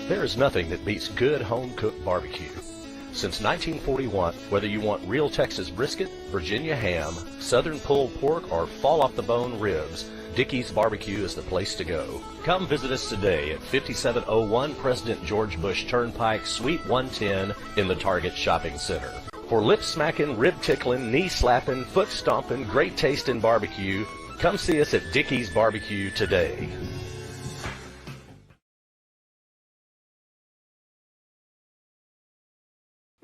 There is nothing that beats good home-cooked barbecue. Since 1941, whether you want real Texas brisket, Virginia ham, southern pulled pork, or fall-off-the-bone ribs, Dickey's Barbecue is the place to go. Come visit us today at 5701 President George Bush Turnpike, Suite 110 in the Target Shopping Center. For lip-smacking, rib-tickling, knee-slapping, foot-stomping, great-tasting barbecue, come see us at Dickey's Barbecue today.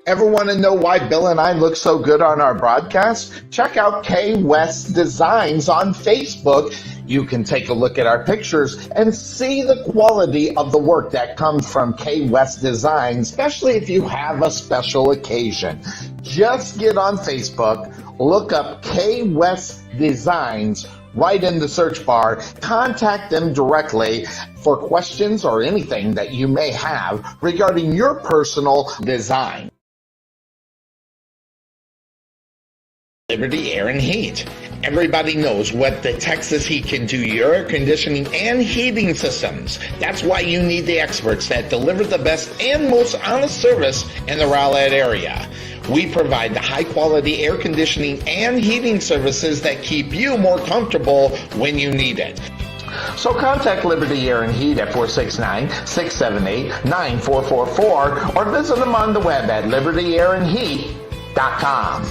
Ever want to know why Bill and I look so good on our broadcast? Check out K West Designs on Facebook. You can take a look at our pictures and see the quality of the work that comes from K West Designs, especially if you have a special occasion. Just get on Facebook, look up K West Designs right in the search bar, contact them directly for questions or anything that you may have regarding your personal design. Liberty Air and Heat. Everybody knows what the Texas Heat can do to your air conditioning and heating systems. That's why you need the experts that deliver the best and most honest service in the Rowlett area. We provide the high-quality air conditioning and heating services that keep you more comfortable when you need it. So contact Liberty Air and Heat at 469-678-9444 or visit them on the web at libertyairandheat.com.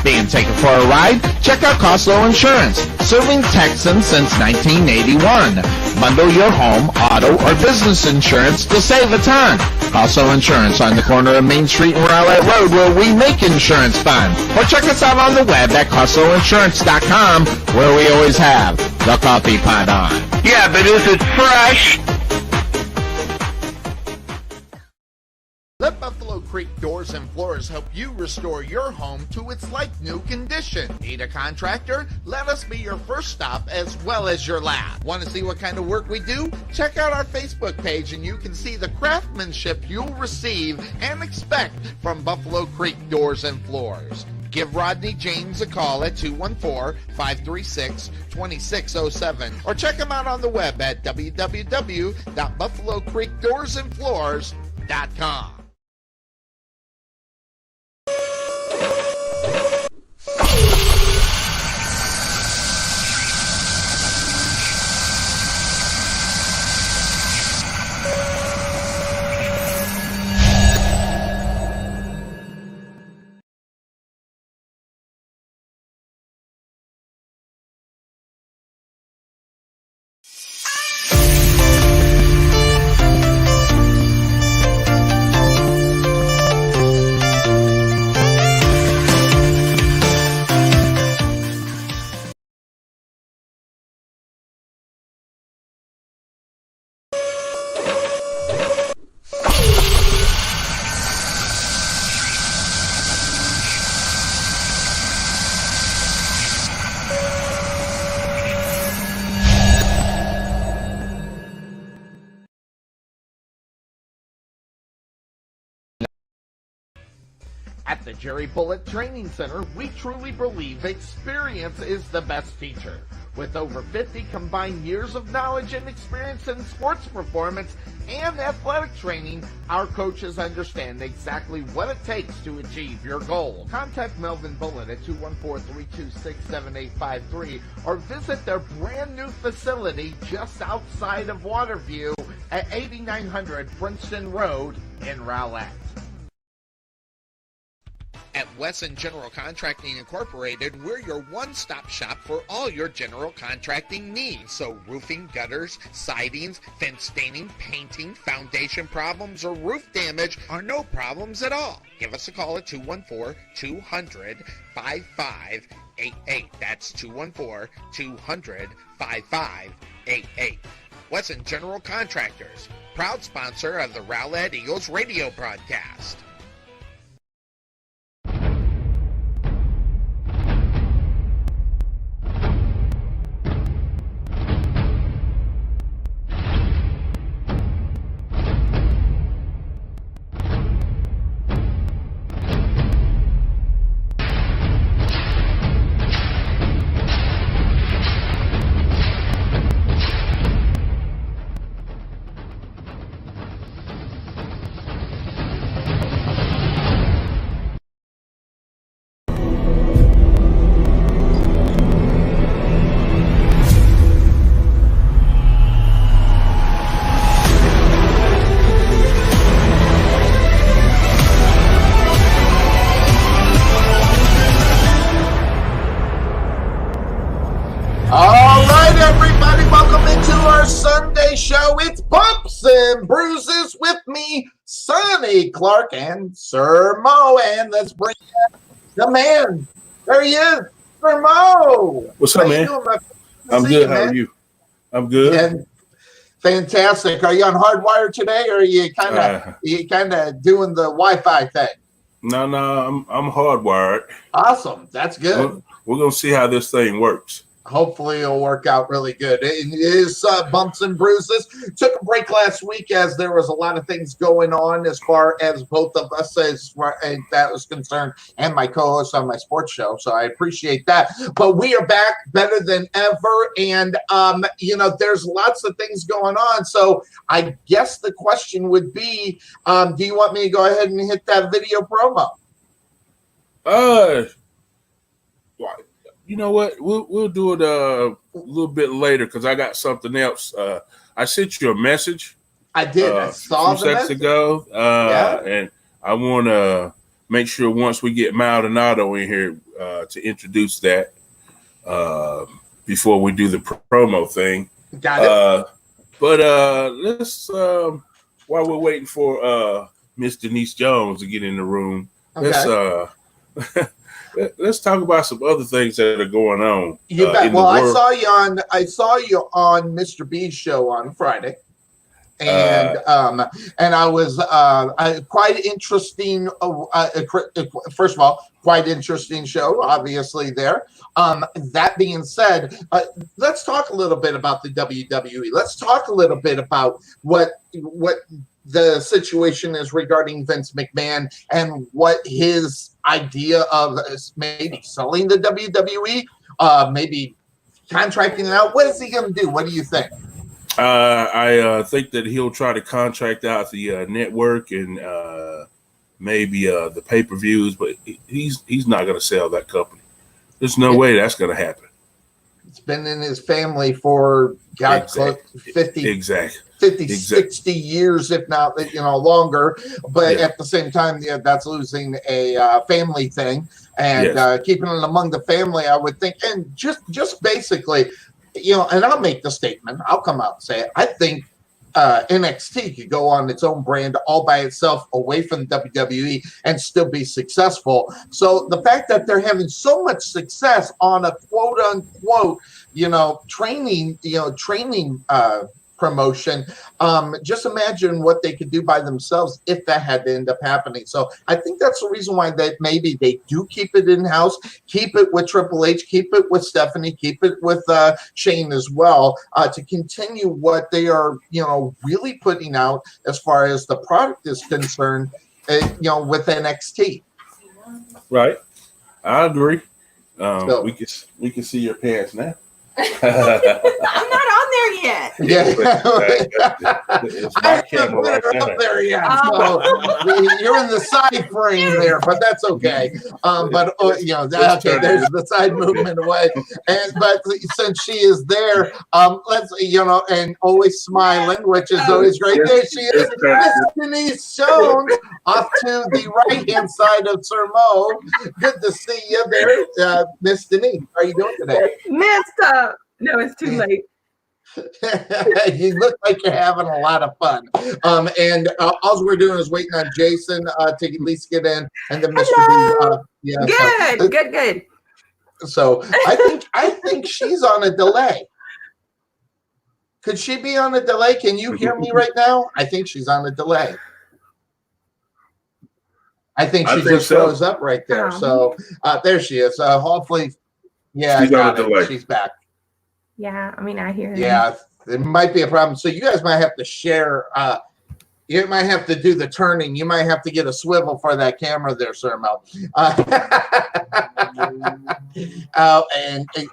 Being taken for a ride? Check out Costco Insurance, serving Texans since 1981. Bundle your home, auto, or business insurance to save a ton. Costco Insurance on the corner of Main Street and Rowlett Road, where we make insurance fun. Or check us out on the web at CostcoInsurance.com, where we always have the coffee pot on. Yeah, but is it fresh? Let Buffalo Creek Doors and Floors help you restore your home to its like-new condition. Need a contractor? Let us be your first stop as well as your last. Want to see what kind of work we do? Check out our Facebook page and you can see the craftsmanship you'll receive and expect from Buffalo Creek Doors and Floors. Give Rodney James a call at 214-536-2607 or check him out on the web at www.buffalocreekdoorsandfloors.com. At the Jerry Bullitt Training Center, we truly believe experience is the best teacher. With over 50 combined years of knowledge and experience in sports performance and athletic training, our coaches understand exactly what it takes to achieve your goal. Contact Melvin Bullitt at 214-326-7853 or visit their brand new facility just outside of Waterview at 8900 Princeton Road in Rowlett. At Wesson General Contracting Incorporated, we're your one-stop shop for all your general contracting needs. So roofing, gutters, sidings, fence staining, painting, foundation problems, or roof damage are no problems at all. Give us a call at 214-200-5588. That's 214-200-5588. Wesson General Contractors, proud sponsor of the Rowlett Eagles radio broadcast. me, Sonny Clark, and Sir Mo. And let's bring in the man. There he is, Sir Mo. What's up, man? I'm good. How are you? I'm good. And fantastic. Are you on Hardwire today, or are you kind of doing the Wi-Fi thing? No, I'm hardwired. Awesome. That's good. We're gonna see how this thing works. Hopefully it'll work out really good. It is bumps and bruises. Took a break last week as there was a lot of things going on as far as both of us as that was concerned, and my co-host on my sports show. So I appreciate that. But we are back better than ever, and there's lots of things going on. So I guess the question would be, do you want me to go ahead and hit that video promo? You know what? We'll do it a little bit later because I got something else. I sent you a message. I did. I saw a few seconds ago, and I want to make sure once we get Maldonado in here to introduce that before we do the promo thing. Got it. But let's while we're waiting for Miss Denise Jones to get in the room, let's talk about some other things that are going on. You bet. Well, I saw you on Mr. B's show on Friday, and I was quite interesting. First of all, quite interesting show, obviously there. That being said, let's talk a little bit about the WWE. Let's talk a little bit about what the situation is regarding Vince McMahon and what his idea of maybe selling the WWE, maybe contracting it out. What is he going to do? What do you think? I think that he'll try to contract out the network and maybe the pay-per-views, but he's not going to sell that company. There's no way that's going to happen. It's been in his family for 60 years, if not longer. But at the same time, that's losing a family thing, and keeping it among the family, I would think. And just basically, and I'll make the statement. I'll come out and say it. I think NXT could go on its own brand all by itself away from WWE and still be successful. So the fact that they're having so much success on a quote unquote, training promotion, just imagine what they could do by themselves if that had to end up happening. So I think that's the reason why that maybe they do keep it in-house, keep it with Triple H, keep it with Stephanie, keep it with Shane as well, to continue what they are, really putting out as far as the product is concerned, with NXT. Right. I agree. We can see your pants now. I'm not on there yet. I haven't put her up there yet. So you're in the side frame there, but that's okay. There's the side movement away. But since she is there, let's and always smiling, which is always great. There she is, Miss Denise Jones, off to the right hand side of Sir Mo. Good to see you there, Miss Denise. How are you doing today? No, it's too late. You look like you're having a lot of fun. And all we're doing is waiting on Jason to at least get in, and then Mr. B. Good. So I think she's on a delay. Could she be on a delay? Can you hear me right now? I think she's on a delay. I think she just froze up right there. So there she is. Hopefully, she's on a delay. She's back. Yeah, I hear you. Yeah, it might be a problem. So you guys might have to share. You might have to do the turning. You might have to get a swivel for that camera there, Sir Mel.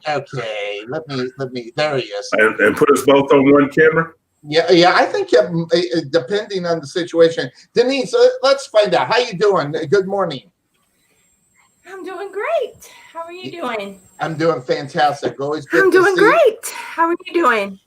Okay, let me. There he is. And put us both on one camera. Yeah. I think depending on the situation, Denise, let's find out. How you doing? Good morning. I'm doing great. How are you doing? I'm doing fantastic. Always good. I'm doing great. How are you doing?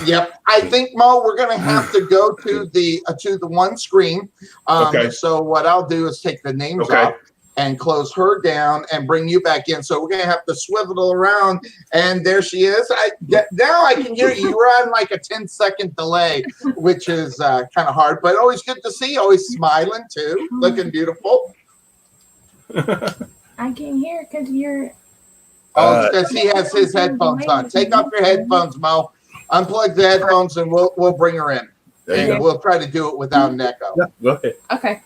Yep. I think, Mo, we're going to have to go to the one screen. Okay. So what I'll do is take the names off, and close her down and bring you back in. So we're going to have to swivel around. And there she is. Now I can hear you. You're on like a 10-second delay, which is kind of hard, but always good to see you. Always smiling too, looking beautiful. I can't hear because you're. Oh, because he has his headphones on. Take off your headphones, Mo. Unplug the headphones, and we'll bring her in. And we'll try to do it without an echo. Yeah, go ahead. Okay.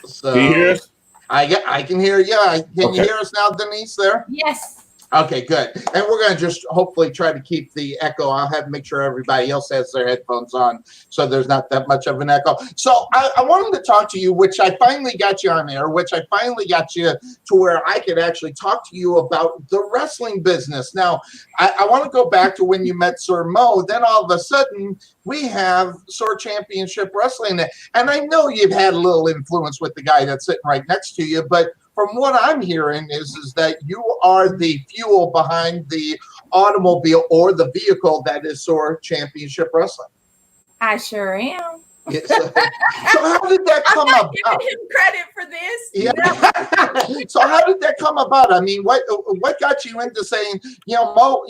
So, can you hear us? I can hear you. Can you hear us now, Denise, there? Yes. Okay, good. And we're going to just hopefully try to keep the echo. I'll have to make sure everybody else has their headphones on so there's not that much of an echo. So I wanted to talk to you, which I finally got you on air, which I finally got you to where I could actually talk to you about the wrestling business. Now, I want to go back to when you met Sir Mo. Then all of a sudden, we have SOAR Championship Wrestling. And I know you've had a little influence with the guy that's sitting right next to you, but from what I'm hearing is that you are the fuel behind the automobile or the vehicle that is SOAR Championship Wrestling. I sure am. Yes. So how did that come about? I'm not giving him credit for this. Yeah. So how did that come about? I mean, what got you into saying, Mo,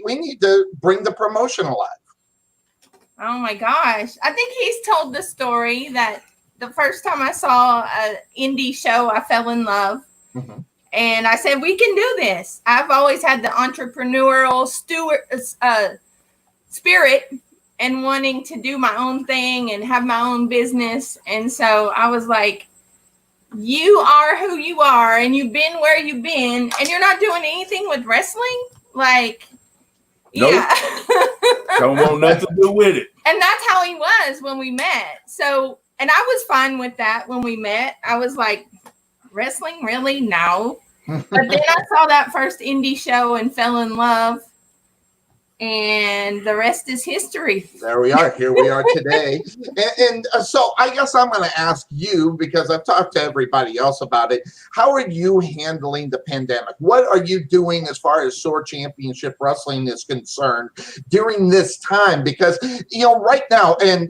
we need to bring the promotion alive? Oh my gosh. I think he's told the story that the first time I saw an indie show, I fell in love. Mm-hmm. And I said, we can do this. I've always had the entrepreneurial spirit and wanting to do my own thing and have my own business. And so I was like, you are who you are and you've been where you've been and you're not doing anything with wrestling? Like, nope. Yeah. Don't want nothing to do with it. And that's how he was when we met. So, and I was fine with that when we met. I was like, wrestling? Really? No. But then I saw that first indie show and fell in love. And the rest is history. There we are. Here we are today. And so I guess I'm going to ask you, because I've talked to everybody else about it, how are you handling the pandemic? What are you doing as far as SOAR Championship Wrestling is concerned during this time? Because, right now, and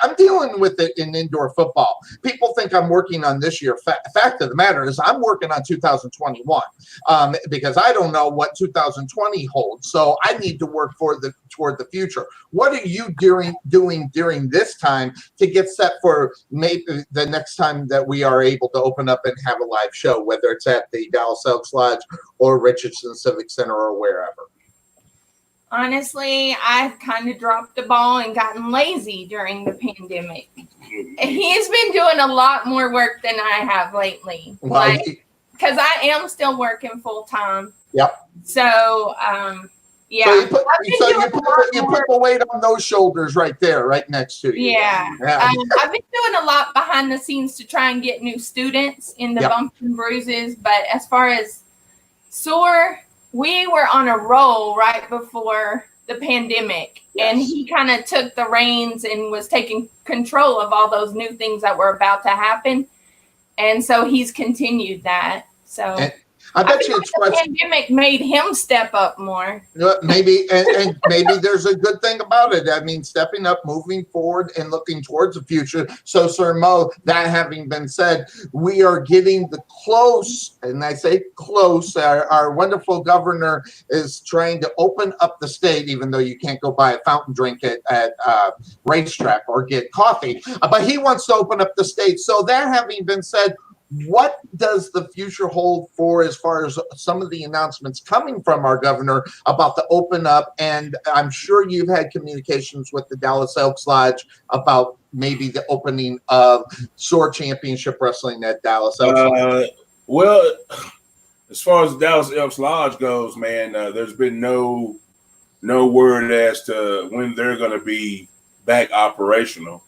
I'm dealing with it in indoor football. People think I'm working on this year. Fact of the matter is I'm working on 2021 because I don't know what 2020 holds. So I need to work toward the future. What are you doing during this time to get set for maybe the next time that we are able to open up and have a live show, whether it's at the Dallas Elks Lodge or Richardson Civic Center or wherever? Honestly, I've kind of dropped the ball and gotten lazy during the pandemic. He's been doing a lot more work than I have lately. Well, because I am still working full time. Yep. So, yeah. So you put the weight on those shoulders right there, right next to you. Yeah. I've been doing a lot behind the scenes to try and get new students in the Bumps and Bruises. But as far as SOAR, we were on a roll right before the pandemic. Yes. And he kind of took the reins and was taking control of all those new things that were about to happen. And so he's continued that. So I bet you it's the pandemic made him step up more. Maybe, and maybe there's a good thing about it. I mean, stepping up, moving forward, and looking towards the future. So, Sir Mo, that having been said, we are getting the close, and I say close. Our wonderful governor is trying to open up the state, even though you can't go buy a fountain drink at racetrack or get coffee. But he wants to open up the state. So, that having been said, what does the future hold for as far as some of the announcements coming from our governor about the open up? And I'm sure you've had communications with the Dallas Elks Lodge about maybe the opening of SOAR Championship Wrestling at Dallas Elks Lodge. Well, as far as the Dallas Elks Lodge goes, man, there's been no word as to when they're going to be back operational.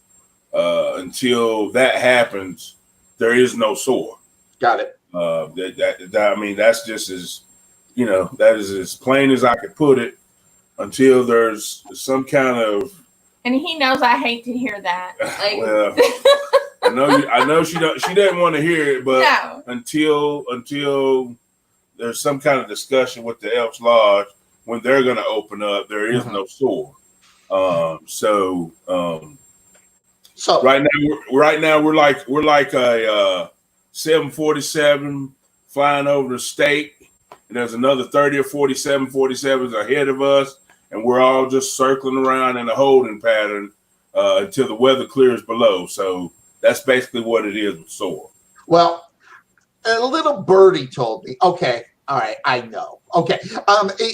Until that happens, there is no SOAR. Got it. I mean, that's just as, that is as plain as I could put it until there's some kind of. And he knows I hate to hear that. Like, well, I know she doesn't want to hear it, but no. until there's some kind of discussion with the Elks Lodge when they're going to open up, there is no SOAR. So right now we're like a 747 flying over the state, and there's another 30 or 40 747s ahead of us, and we're all just circling around in a holding pattern until the weather clears below. So that's basically what it is with SOAR. Well, a little birdie told me, okay, all right, I know. Okay.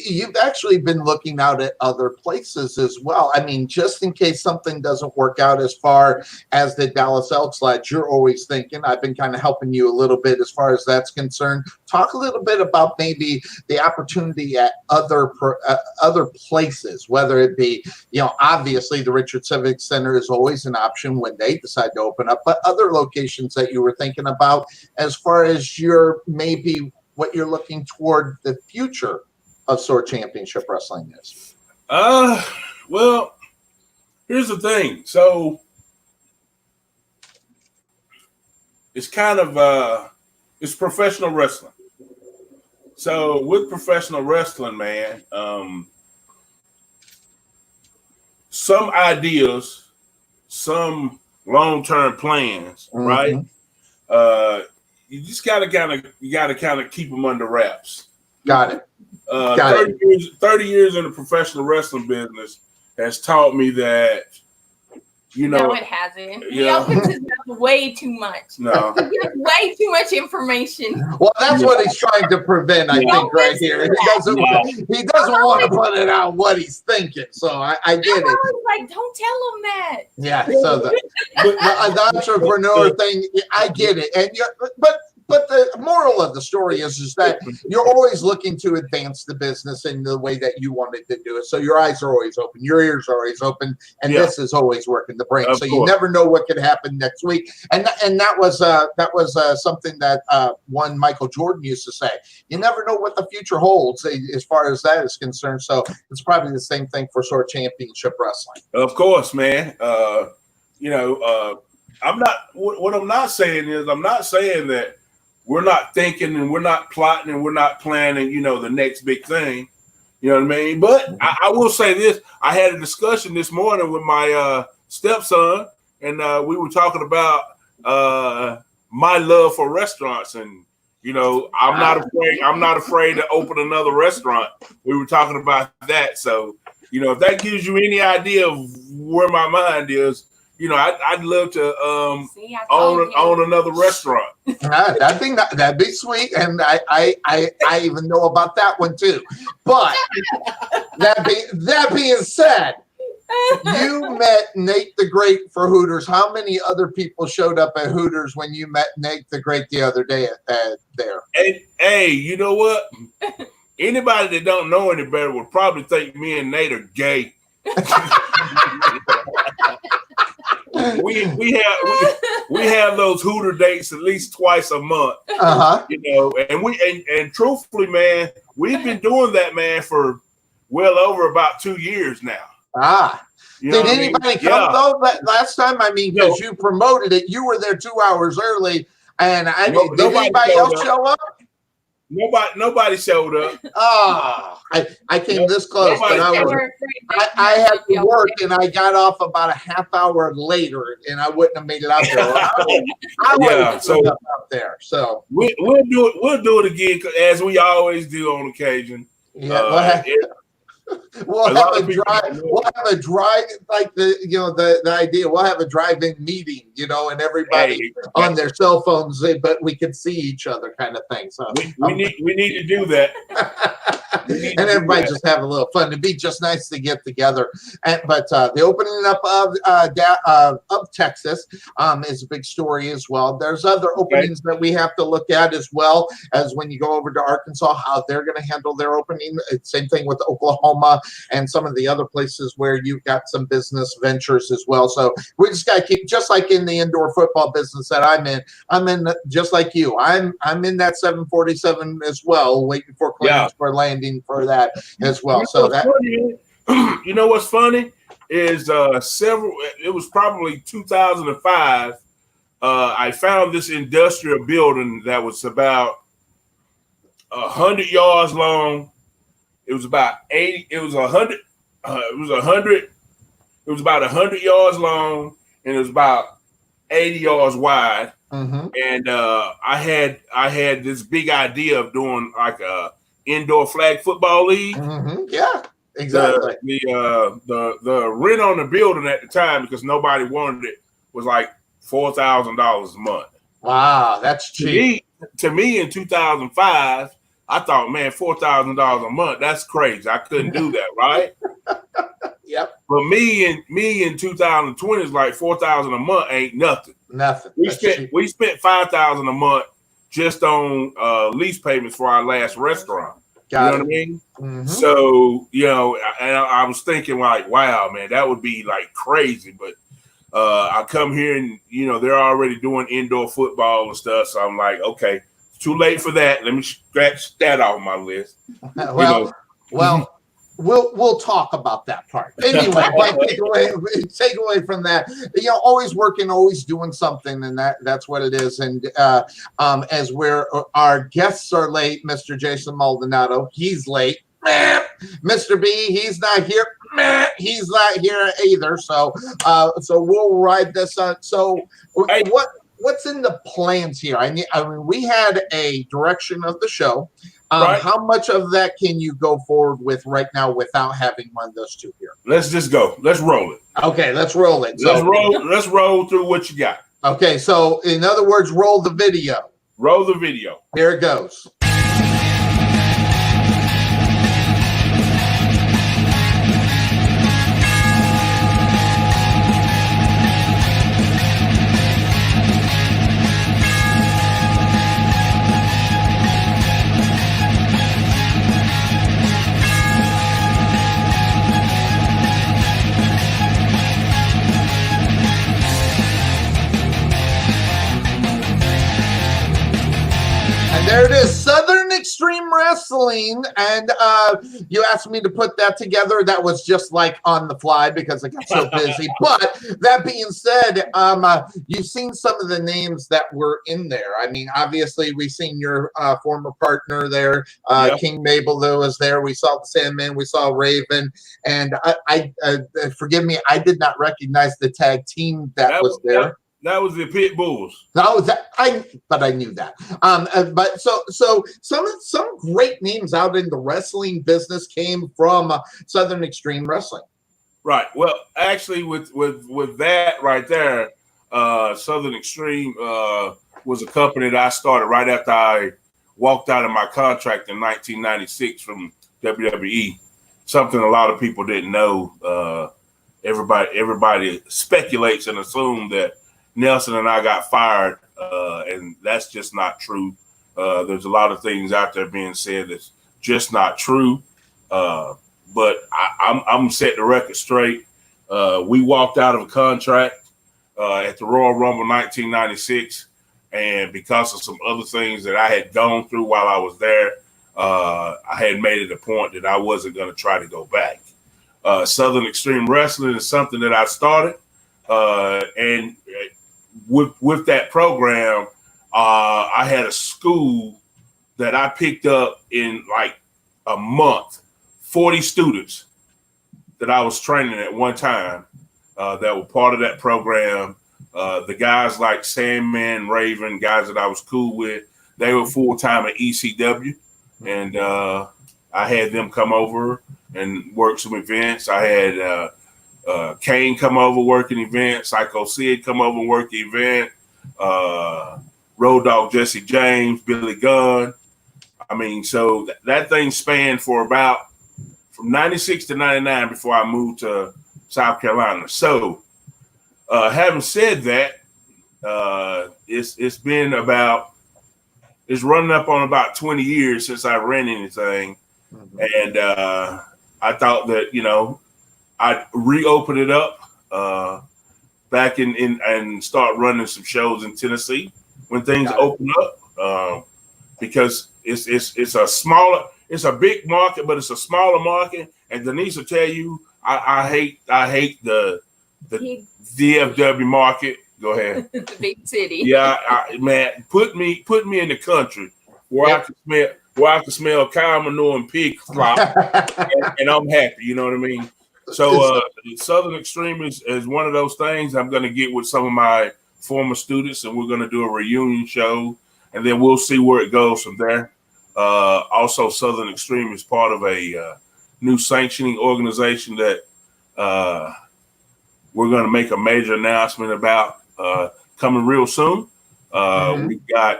You've actually been looking out at other places as well. I mean, just in case something doesn't work out as far as the Dallas Elks Lodge, you're always thinking. I've been kind of helping you a little bit as far as that's concerned. Talk a little bit about maybe the opportunity at other places, whether it be, obviously the Richard Civic Center is always an option when they decide to open up, but other locations that you were thinking about as far as your maybe what you're looking toward the future of SOAR Championship Wrestling is? Well, here's the thing. So it's kind of it's professional wrestling. So with professional wrestling, man, some ideas, some long-term plans, right? You just gotta kind of keep them under wraps. Got it. 30 years in the professional wrestling business has taught me that, No, it hasn't. He opens his mouth way too much. No. He gives way too much information. Well, that's what he's trying to prevent, I think, right here. He doesn't want to put it out what he's thinking. So I get it. I was like, don't tell him that. Yeah. So the entrepreneur thing, I get it. And but the moral of the story is that you're always looking to advance the business in the way that you wanted to do it. So your eyes are always open, your ears are always open, and this is always working the brain. So you never know what could happen next week. And that was something that one Michael Jordan used to say. You never know what the future holds as far as that is concerned. So it's probably the same thing for SOAR Championship Wrestling. Of course, man. I'm not. What I'm not saying is I'm not saying that we're not thinking and we're not plotting and we're not planning, the next big thing. You know what I mean? But I will say this. I had a discussion this morning with my stepson, and we were talking about my love for restaurants. And, I'm not afraid to open another restaurant. We were talking about that. So, if that gives you any idea of where my mind is, I'd love to own another restaurant. That'd be sweet, and I even know about that one too. But that being said, you met Nate the Great for Hooters. How many other people showed up at Hooters when you met Nate the Great the other day there? Hey, you know what? Anybody that don't know any better would probably think me and Nate are gay. We have those Hooter dates at least twice a month, and truthfully, man, we've been doing that, man, for well over about 2 years now. Did anybody come though last time? I mean, because you promoted it, you were there 2 hours early, and did anybody else show up? Nobody showed up. I came this close, but I had to work, and I got off about a half hour later, and I wouldn't have made it out there. I would have out there. So we'll do it again as we always do on occasion. We'll have a drive like the idea. We'll have a drive-in meeting, and everybody on their cell phones, but we can see each other, kind of thing. So we need to do that. And everybody just have a little fun. It'd be just nice to get together. But the opening up of Texas is a big story as well. There's other openings that we have to look at as well as when you go over to Arkansas, how they're going to handle their opening. Same thing with Oklahoma and some of the other places where you've got some business ventures as well. So we just got to keep, just like in the indoor football business that I'm in just like you. I'm in that 747 as well, waiting for claims for landing for that as well. So that you know what's funny is it was probably 2005. I found this industrial building that was about 100 yards long. It was about 80. It was 100. It was about 100 yards long, and it was about 80 yards wide. and I had this big idea of doing like a indoor flag football league. Yeah, exactly. The rent on the building at the time, because nobody wanted it, was like $4,000 a month. Wow, that's cheap. To me, in 2005, I thought, man, $4,000 a month, that's crazy. I couldn't do that, right? Yep. But me in 2020 is like $4,000 a month ain't nothing. Nothing. We spent $5,000 a month just on lease payments for our last restaurant. You know what I mean? So, I was thinking like, wow, man, that would be like crazy. But I come here and, they're already doing indoor football and stuff. So I'm like, okay, it's too late for that. Let me scratch that off my list. Well, we'll talk about that part. Anyway, take away from that, always working, always doing something, and that's what it is. And as our guests are late, Mr. Jason Maldonado, he's late. Mr. B, he's not here. He's not here either. So we'll ride this on. So what's in the plans here? I mean, we had a direction of the show. Right. How much of that can you go forward with right now without having one of those two here? Let's just go. Let's roll it. Okay, let's roll it. Let's roll through what you got. Okay, so in other words, roll the video. Roll the video. Here it goes. There it is, Southern Extreme Wrestling, and you asked me to put that together. That was just like on the fly because I got so busy. But that being said, you've seen some of the names that were in there. I mean, obviously, we've seen your former partner there, King Mabel, that was there. We saw the Sandman, we saw Raven, and I forgive me, I did not recognize the tag team that was there. That was the Pit Bulls. But I knew that. But so some great names out in the wrestling business came from Southern Extreme Wrestling. Right. Well, actually, with that right there, Southern Extreme was a company that I started right after I walked out of my contract in 1996 from WWE. Something a lot of people didn't know. Everybody speculates and assumes that Nelson and I got fired, and that's just not true. There's a lot of things out there being said that's just not true. But I'm set the record straight. We walked out of a contract at the Royal Rumble 1996, and because of some other things that I had gone through while I was there, I had made it a point that I wasn't going to try to go back. Southern Extreme Wrestling is something that I started, and with that program, I had a school that I picked up in like a month, 40 students that I was training at one time that were part of that program. The guys like Sandman, Raven, guys that I was cool with, they were full-time at ECW, and I had them come over and work some events. I had Kane come over, working events. Psycho Sid come over and work the event. Road Dogg Jesse James, Billy Gunn. I mean, so that thing spanned for about from 96 to 99 before I moved to South Carolina. So having said that, it's running up on about 20 years since I ran anything. And I thought that, I'd reopen it up back in and start running some shows in Tennessee when things open up, because it's a big market, but it's a smaller market. And Denise will tell you, I hate the DFW market. Go ahead. The big city. Yeah, man, put me in the country where I can smell cow manure and pig slop, and I'm happy. You know what I mean? So Southern Extreme is one of those things. I'm going to get with some of my former students, and we're going to do a reunion show, and then we'll see where it goes from there. Also, Southern Extreme is part of a new sanctioning organization that we're going to make a major announcement about coming real soon.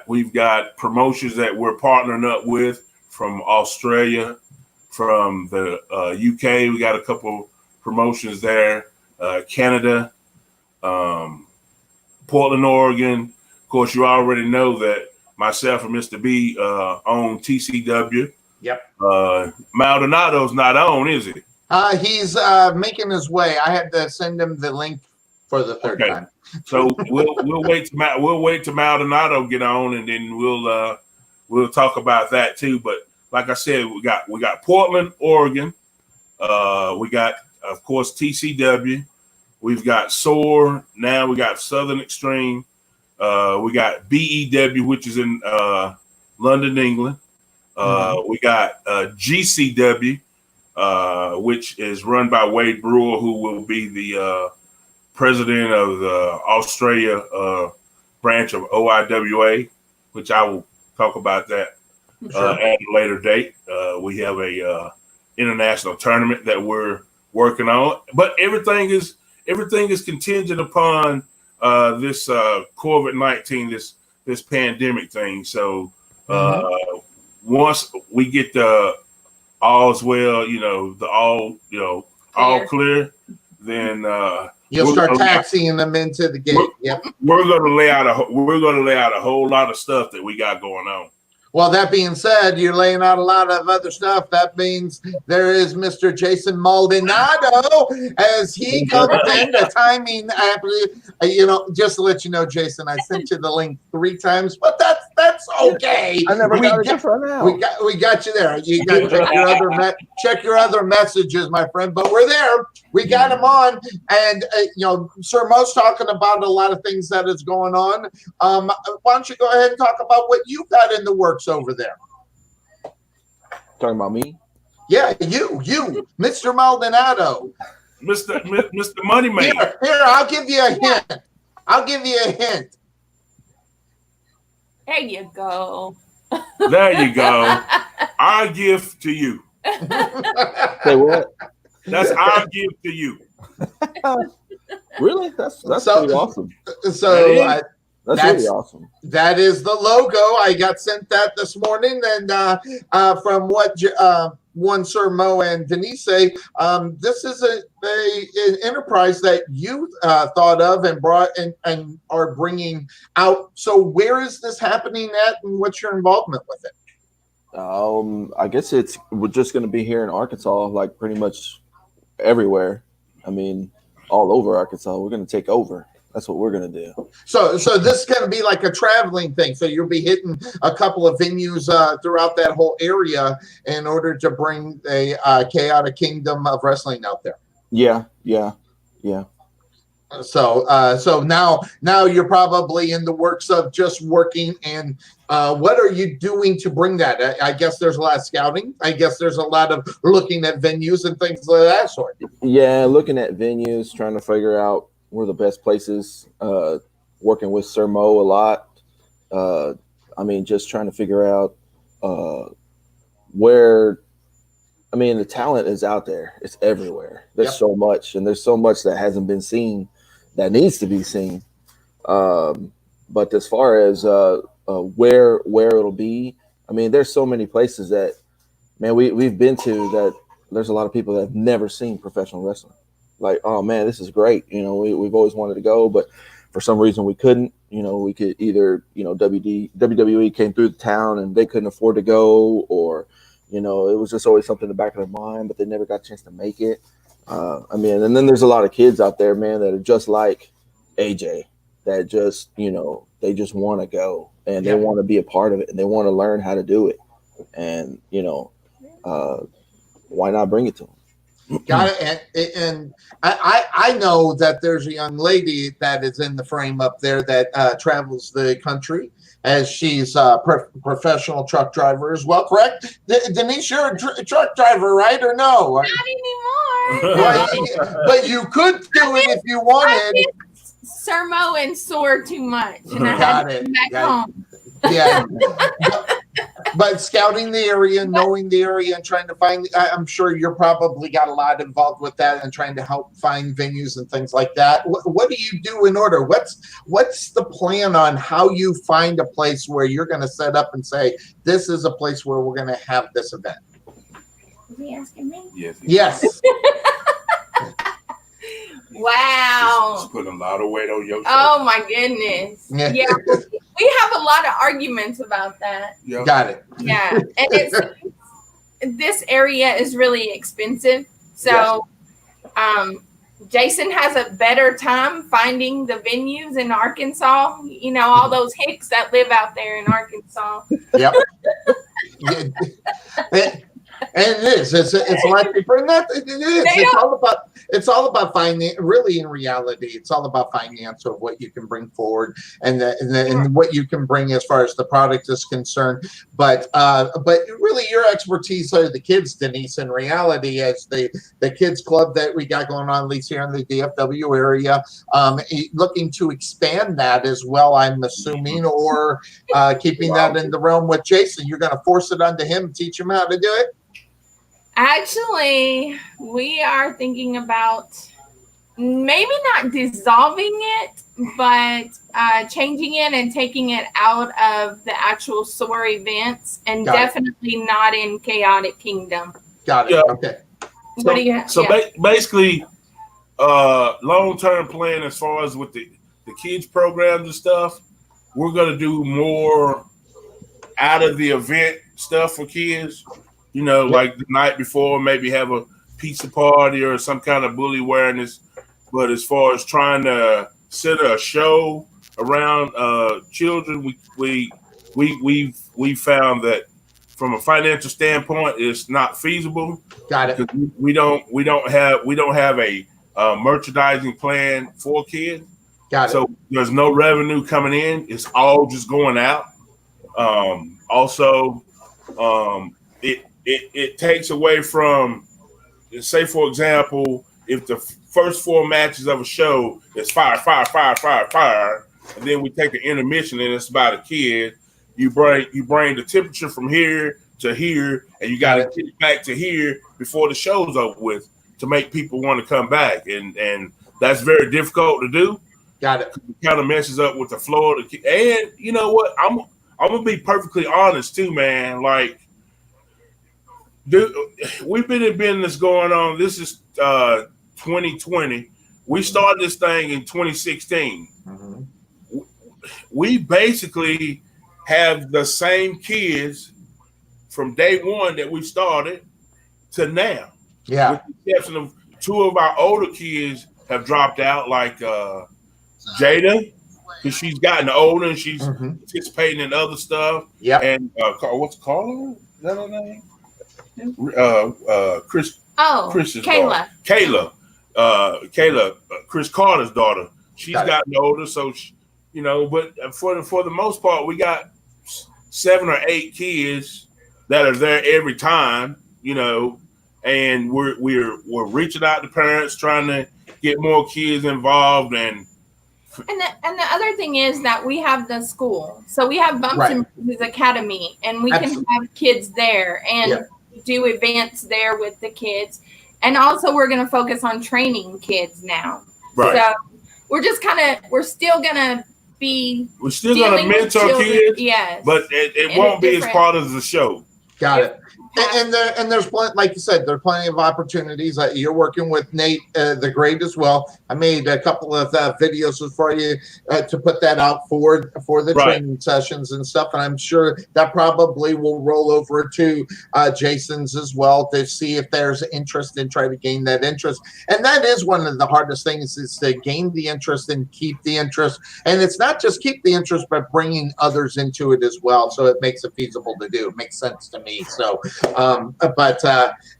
We've got promotions that we're partnering up with from Australia, from the UK. We got a couple promotions there, Canada, Portland, Oregon. Of course, you already know that myself and Mr. B own TCW. Yep. Maldonado's not on, is he? He's making his way. I had to send him the link for the third time. So we'll wait till Maldonado get on, and then we'll talk about that too. But like I said, we got Portland, Oregon. We got, of course, TCW. We've got SOAR. Now we got Southern Extreme. We got BEW, which is in London, England. We got GCW, which is run by Wade Brewer, who will be the president of the Australia branch of OIWA, which I will talk about that at a later date. We have a international tournament that we're working on, but everything is contingent upon this COVID-19, this pandemic thing. So once we get the all's well, all clear, then you'll start taxiing them into the gate. We're going to lay out a whole lot of stuff that we got going on. Well, that being said, you're laying out a lot of other stuff. That means there is Mr. Jason Maldonado as he comes in. The timing, just to let you know, Jason, I sent you the link 3 times, but that's okay. I never got it for now. We got you there. You got to check your other messages, my friend. But we're there. We got him on, and Sir Mo's talking about a lot of things that is going on. Why don't you go ahead and talk about what you've got in the works over there? Talking about me? Yeah, you, Mr. Maldonado, Mr. Moneymaker. Here, I'll give you a hint. There you go. There you go. Our gift to you. Say what? That's our gift to you. Really? That's pretty awesome. So that's really awesome. That is the logo. I got sent that this morning, and from what one Sir Mo and Denise say, this is an enterprise that you thought of and brought and are bringing out. So where is this happening at, and what's your involvement with it? I guess we're just going to be here in Arkansas, like pretty much everywhere. I mean, all over Arkansas. We're going to take over. That's what we're going to do. So this is going to be like a traveling thing. So you'll be hitting a couple of venues throughout that whole area in order to bring a chaotic kingdom of wrestling out there. Yeah. So now you're probably in the works of just working. And what are you doing to bring that? I guess there's a lot of scouting. I guess there's a lot of looking at venues and things of that sort. Yeah, looking at venues, trying to figure out where the best places, working with Sir Mo a lot. Just trying to figure out where, the talent is out there. It's everywhere. There's so much, and there's so much that hasn't been seen that needs to be seen. But as far as where it'll be, there's so many places that, we've been to that there's a lot of people that have never seen professional wrestling. Like, oh man, this is great. We've always wanted to go, but for some reason we couldn't. We could either, WWE came through the town and they couldn't afford to go, or, it was just always something in the back of their mind, but they never got a chance to make it. And then there's a lot of kids out there, man, that are just like AJ, that just, they just want to go and they want to be a part of it and they want to learn how to do it. And, why not bring it to them? Got it. And I know that there's a young lady that is in the frame up there that travels the country, as she's a professional truck driver as well, correct? Denise, you're a truck driver, right, or no? Not anymore. But you could do it if you wanted. Sir Mo and SOAR too much, and I Got had to it. come back Got home. Yeah. But scouting the area, knowing the area, and trying to find, I'm sure you're probably got a lot involved with that and trying to help find venues and things like that. What do you do in order? What's the plan on how you find a place where you're going to set up and say, this is a place where we're going to have this event? Is he asking me? Yes. Wow. Just putting a lot of weight on your shoulder. Oh my goodness. Yeah. Yeah. We have a lot of arguments about that. Yep. Got it. Yeah. And this area is really expensive. So Jason has a better time finding the venues in Arkansas. You know, all those hicks that live out there in Arkansas. Yep. And it is. It's a lot cheaper. And that it is. It's all about finance. Really, in reality, it's all about finance of what you can bring forward and what you can bring as far as the product is concerned. But really, your expertise are the kids, Denise. In reality, as the kids club that we got going on, at least here in the DFW area, looking to expand that as well. I'm assuming, or keeping that in the realm with Jason. You're going to force it onto him, teach him how to do it. Actually, we are thinking about maybe not dissolving it, but changing it and taking it out of the actual SOAR events, and definitely not in Chaotic Kingdom. Got it. Yeah. Okay. What do you have? Basically, long-term plan as far as with the kids programs and stuff, we're going to do more out of the event stuff for kids. You know, like the night before, maybe have a pizza party or some kind of bully awareness. But as far as trying to set a show around children, we found that from a financial standpoint, it's not feasible. Got it. We don't have a merchandising plan for kids. Got it. So there's no revenue coming in. It's all just going out. It takes away from, say, for example, if the first 4 matches of a show is fire, and then we take an intermission and it's about a kid, you bring the temperature from here to here, and you got to get it back to here before the show's over with to make people want to come back, and that's very difficult to do. Got it. It kind of messes up with the flow of the kid. And you know what? I'm gonna be perfectly honest too, man. Like, dude, we've been in business going on. This is 2020. We started this thing in 2016. Mm-hmm. We basically have the same kids from day one that we started to now. Yeah. With the exception of 2 of our older kids have dropped out, like Jada, because she's gotten older and she's participating in other stuff. Yeah. And what's Carla? Is that her name? Chris. Oh, Chris's Kayla. Daughter. Kayla, Chris Carter's daughter. She's gotten older, so she, you know. But for the most part, we got 7 or 8 kids that are there every time, you know. And we're reaching out to parents, trying to get more kids involved. And the other thing is that we have the school, so we have Bumps and Bruises Academy, and we can have kids there and do events there with the kids. And also, we're going to focus on training kids now. Right. So we're still going to mentor kids. Yes. But it won't be as part of the show. Got it. And there's plenty, like you said, there's plenty of opportunities. You're working with Nate the Great as well. I made a couple of videos for you to put that out for the training sessions and stuff. And I'm sure that probably will roll over to Jason's as well to see if there's interest and try to gain that interest. And that is one of the hardest things, is to gain the interest and keep the interest. And it's not just keep the interest, but bringing others into it as well. So it makes it feasible to do. It makes sense to me. So. But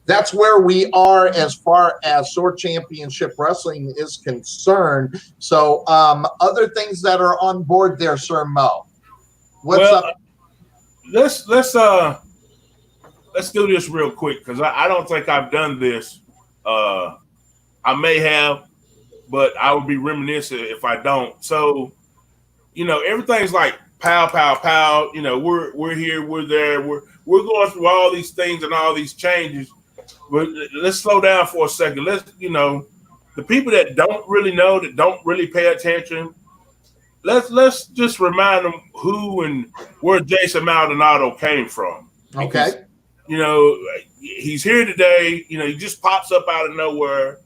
that's where we are as far as SOAR Championship Wrestling is concerned. So other things that are on board there, Sir Mo. What's up? Let's do this real quick, because I don't think I've done this. I may have, but I would be reminiscent if I don't. So, everything's like pow, pow, pow. We're here, we're there, we're going through all these things and all these changes. But let's slow down for a second. Let's, the people that don't really know, that don't really pay attention, let's just remind them who and where Jason Maldonado came from. Because, he's here today. He just pops up out of nowhere,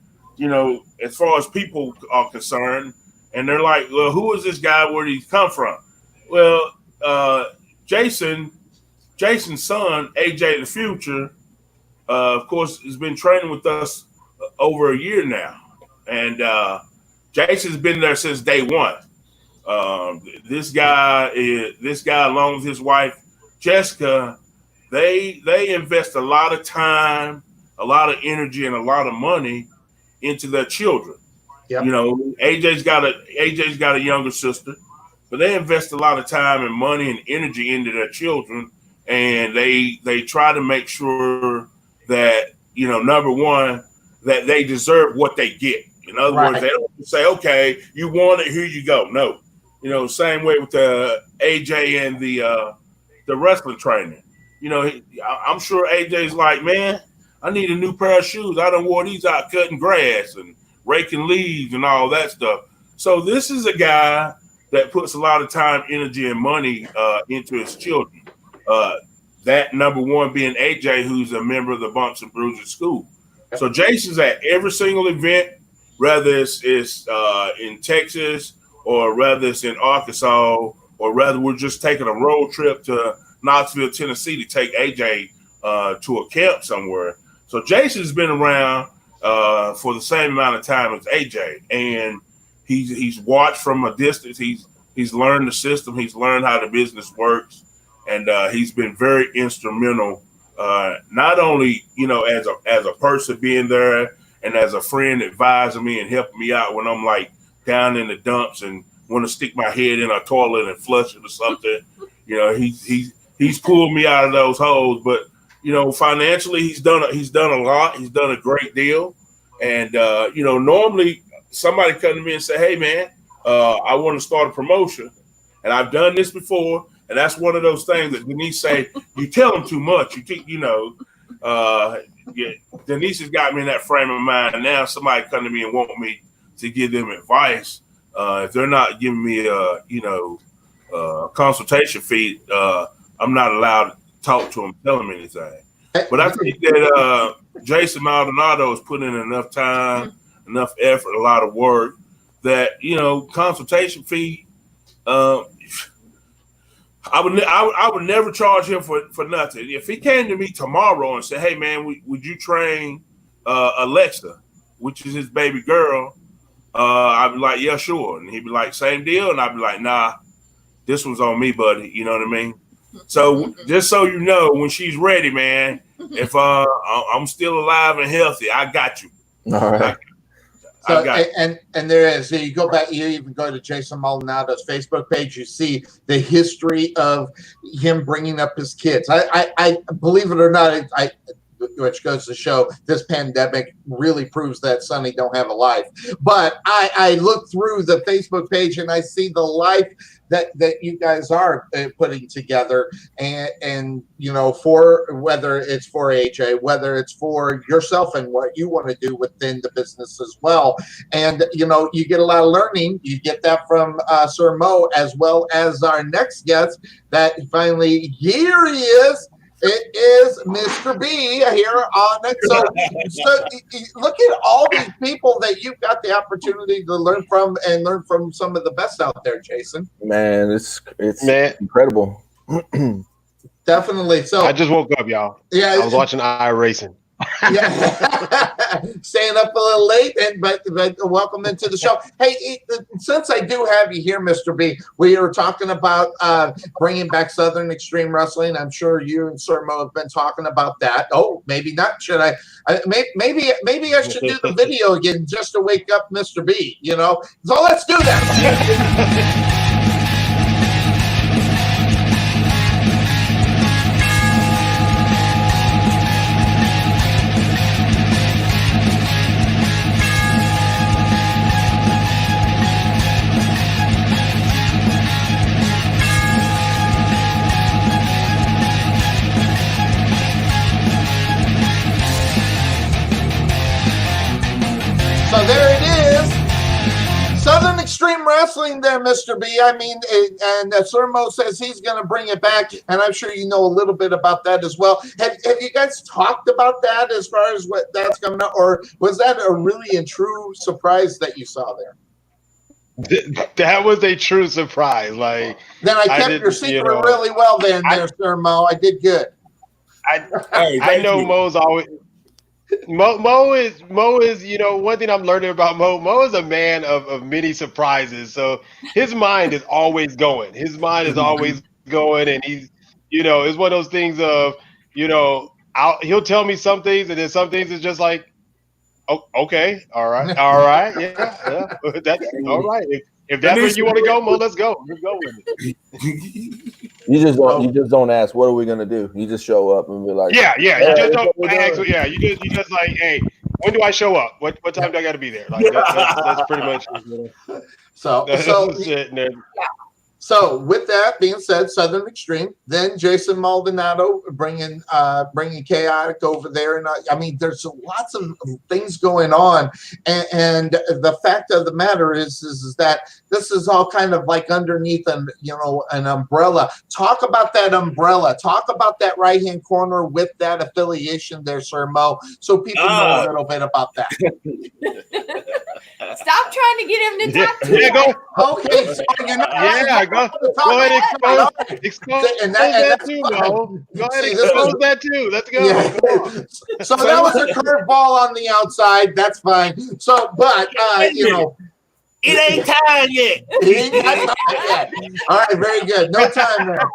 as far as people are concerned. And they're like, well, who is this guy? Where did he come from? Well, Jason's son, AJ the Future, of course, has been training with us over a year now. And Jason's been there since day one. This guy, along with his wife, Jessica, they invest a lot of time, a lot of energy, and a lot of money into their children. Yep. AJ's got a younger sister, but they invest a lot of time and money and energy into their children, and they try to make sure that number one, that they deserve what they get. In other words, they don't say, okay, you want it, here you go. No, same way with the AJ and the wrestling trainer. I'm sure AJ's like, man, I need a new pair of shoes. I done wore these out cutting grass and raking leaves and all that stuff. So this is a guy that puts a lot of time, energy, and money into his children. That number one being AJ, who's a member of the Bumps and Bruises school. So Jason's at every single event, whether it's in Texas or whether it's in Arkansas, or whether we're just taking a road trip to Knoxville, Tennessee to take AJ to a camp somewhere. So Jason's been around for the same amount of time as AJ, and he's watched from a distance. He's learned the system. He's learned how the business works, and he's been very instrumental. Not only as a person being there, and as a friend advising me and helping me out when I'm like down in the dumps and want to stick my head in a toilet and flush it or something. He's pulled me out of those holes, but financially he's done a lot. He's done a great deal. And normally somebody come to me and say, hey man, I want to start a promotion. And I've done this before. And that's one of those things that Denise say, you tell them too much. Denise has got me in that frame of mind. Now somebody come to me and want me to give them advice. If they're not giving me a consultation fee, I'm not allowed to talk to them, tell them anything. But I think that Jason Maldonado has put in enough time, enough effort, a lot of work that consultation fee. I would never charge him for nothing. If he came to me tomorrow and said, "Hey man, would you train Alexa, which is his baby girl?" I'd be like, "Yeah, sure." And he'd be like, "Same deal," and I'd be like, "Nah, this one's on me, buddy." You know what I mean? So just so you know, when she's ready, man, if I'm still alive and healthy, I got you. All right. So, and there is, you go back, you even go to Jason Maldonado's Facebook page, you see the history of him bringing up his kids. I believe it or not, which goes to show this pandemic really proves that Sonny don't have a life. But I look through the Facebook page and I see the life that you guys are putting together, and for whether it's for AJ, whether it's for yourself and what you want to do within the business as well. And you get a lot of learning. You get that from Sir Mo, as well as our next guest that finally, here he is. It is Mr. B here on it. So look at all these people that you've got the opportunity to learn from, and learn from some of the best out there, Jason. Man, it's incredible. Definitely. So I just woke up, y'all. Yeah, I was watching iRacing. Yeah, staying up a little late, but welcome into the show. Hey, since I do have you here, Mr. B, we were talking about bringing back Southern Extreme Wrestling. I'm sure you and Sir Mo have been talking about that. Oh, maybe not. Should I maybe I should do the video again just to wake up Mr. B? So let's do that. wrestling there, Mr. B. I mean, and SOAR Mo says he's going to bring it back, and I'm sure you know a little bit about that as well. Have you guys talked about that as far as what that's coming up, or was that a really and true surprise that you saw there? That was a true surprise. Like, then I kept your secret really well there, SOAR Mo. I did good. I know Mo's always Mo is one thing I'm learning about Mo. Mo is a man of many surprises. So his mind is always going. His mind is always going, and he's it's one of those things of he'll tell me some things, and then some things is just like, oh, okay, all right, yeah. That's all right. If that's where you want to go, Mo, let's go. Let's go with it. You just don't ask, what are we gonna do? You just show up and be like, yeah. You just don't ask. Yeah, you just like, hey, when do I show up? What time do I got to be there? Like that's pretty much. So with that being said, Southern Extreme, then Jason Maldonado bringing Chaotic over there, and I mean, there's lots of things going on, and the fact of the matter is that this is all kind of like underneath an umbrella. Talk about that umbrella. Talk about that right hand corner with that affiliation there, SOAR Mo, so people know a little bit about that. Stop trying to get him to talk to you. Go. Okay, so you're not. Yeah, go ahead and expose that too, Mo. Go ahead and expose that too. Let's go. Yeah. So that was a curveball on the outside. That's fine. So, but it ain't time yet. It ain't time yet. All right, very good. No time there.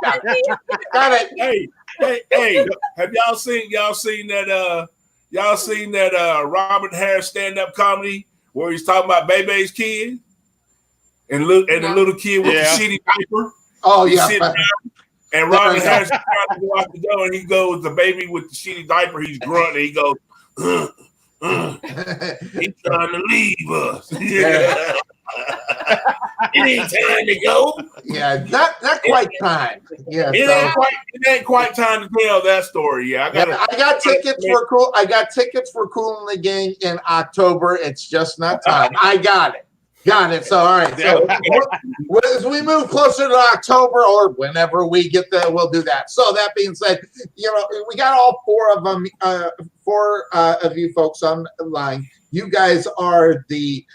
Got it. Hey, have y'all seen that Robert Harris stand-up comedy where he's talking about Bebe's kid and the little kid with the shitty diaper? Oh, yeah. And Robert Harris is trying to go out the door, and he goes, the baby with the shitty diaper, he's grunting, he goes, he's trying to leave us. It ain't time to go. Yeah, not quite time. Yeah, it ain't quite time to tell that story. Yeah, I got tickets for cool. I got tickets for Kool and the Gang in October. It's just not time. I got it. So all right. So as we move closer to October or whenever we get there, we'll do that. So that being said, we got all four of them. Four of you folks on the line. You guys are the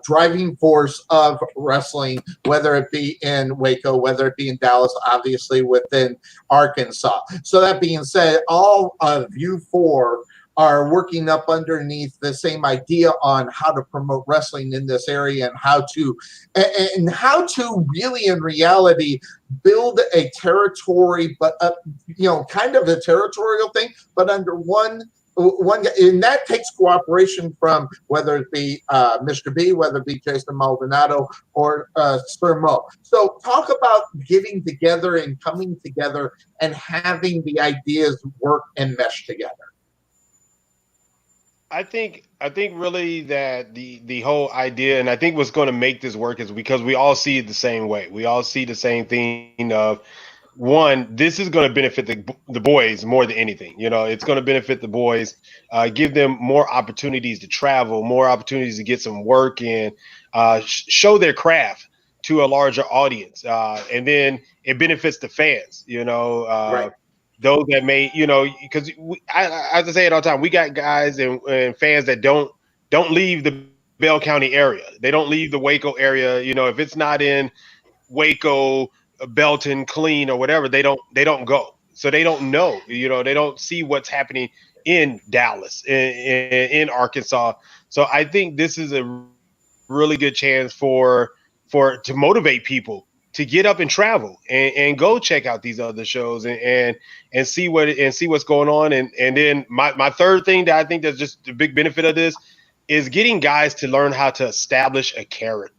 driving force of wrestling, whether it be in Waco, whether it be in Dallas, obviously within Arkansas. So that being said, all of you four are working up underneath the same idea on how to promote wrestling in this area and how to really in reality build a territory, but kind of a territorial thing, but under one guy, and that takes cooperation from whether it be Mr. B, whether it be Jason Maldonado or SOAR Mo. So talk about getting together and coming together and having the ideas work and mesh together. I think really that the whole idea, and I think what's going to make this work is because we all see it the same way. We all see the same thing of, one, this is going to benefit the boys more than anything. It's going to benefit the boys, give them more opportunities to travel, more opportunities to get some work in, show their craft to a larger audience. And then it benefits the fans, right. Those that may, because I have to say it all the time, we got guys and fans that don't leave the Bell County area. They don't leave the Waco area. If it's not in Waco, Belton, Clean, or whatever, they don't go. So they don't know, they don't see what's happening in Dallas, in Arkansas. So I think this is a really good chance to motivate people to get up and travel and go check out these other shows and see what's going on. And then my third thing that I think that's just the big benefit of this is getting guys to learn how to establish a character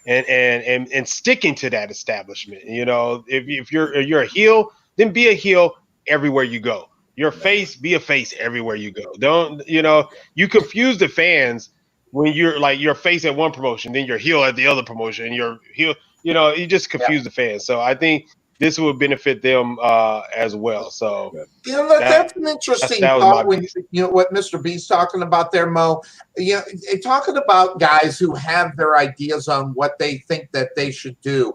and sticking to that establishment. If you're a heel, then be a heel everywhere you go. You're a face, be a face everywhere you go. Don't, you confuse the fans when you're a face at one promotion, then you're heel at the other promotion, and you're heel. You just confuse the fans. So I think this would benefit them as well. So that's an interesting that was thought my when what Mr. B's talking about there, Mo. Talking about guys who have their ideas on what they think that they should do.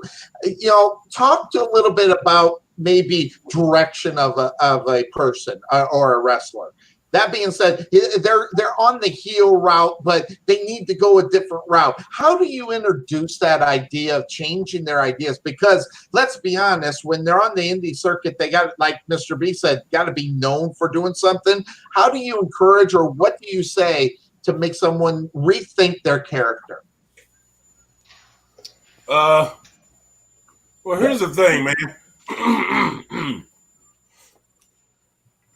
Talk to a little bit about maybe direction of a person or a wrestler. That being said, they're on the heel route, but they need to go a different route. How do you introduce that idea of changing their ideas? Because let's be honest, when they're on the indie circuit, they got, like Mr. B said, got to be known for doing something. How do you encourage, or what do you say to make someone rethink their character? Well, here's the thing, man.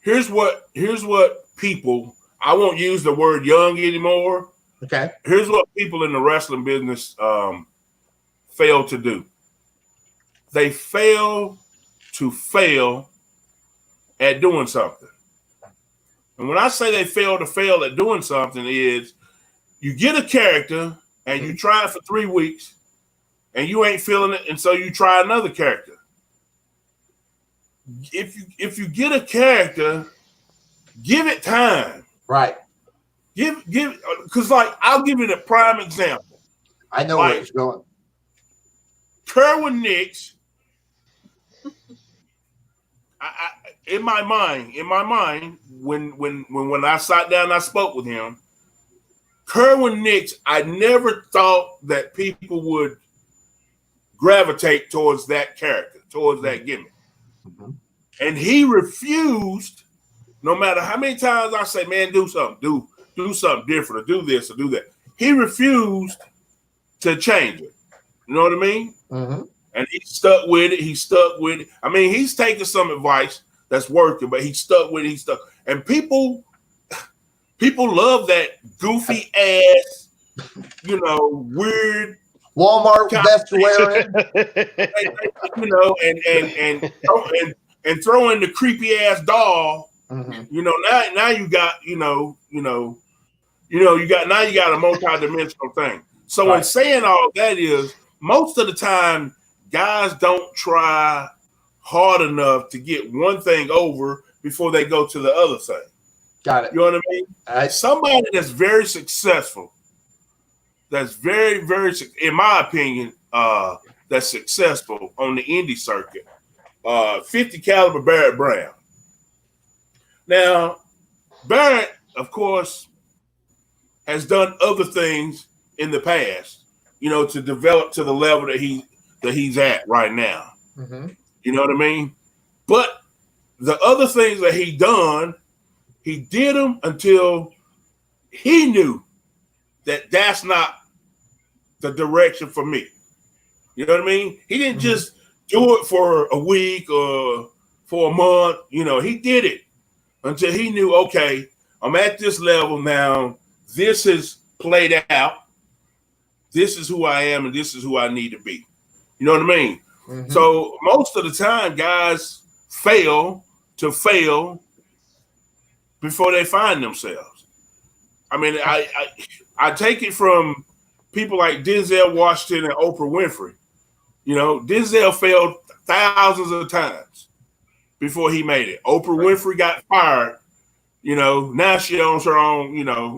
Here's what people, I won't use the word young anymore. Okay. Here's what people in the wrestling business fail to do. They fail to fail at doing something. And when I say they fail at doing something is you get a character and you try it for 3 weeks and you ain't feeling it, and so you try another character. If you get a character, give it time. Right. Give because like I'll give you a prime example. I know where it's going. Kerwin Nix. In my mind, when I sat down and I spoke with him, Kerwin Nix, I never thought that people would gravitate towards that character, towards that gimmick. Mm-hmm. And he refused, no matter how many times I say, man, do something, do something different, or do this or do that. He refused to change it. You know what I mean? Mm-hmm. And he stuck with it. I mean, he's taking some advice that's working, but he stuck with it. And people love that goofy ass, weird Walmart vest wearing, and throwing the creepy ass doll. Mm-hmm. Now you got you got a multi-dimensional thing. So right. In saying all that is, most of the time guys don't try hard enough to get one thing over before they go to the other thing. Got it. You know what I mean? Somebody that's very successful, that's very, very, in my opinion, that's successful on the indie circuit, 50 caliber Barrett Brown. Now, Barrett, of course, has done other things in the past, to develop to the level that he's at right now. Mm-hmm. You know what I mean? But the other things that he did them until he knew that that's not the direction for me. You know what I mean? He didn't mm-hmm. just do it for a week or for a month. He did it until he knew, okay, I'm at this level now. This is played out. This is who I am, and this is who I need to be. You know what I mean? Mm-hmm. So most of the time, guys fail before they find themselves. I mean, I take it from people like Denzel Washington and Oprah Winfrey. Denzel failed thousands of times before he made it. Oprah Winfrey got fired. Now she owns her own,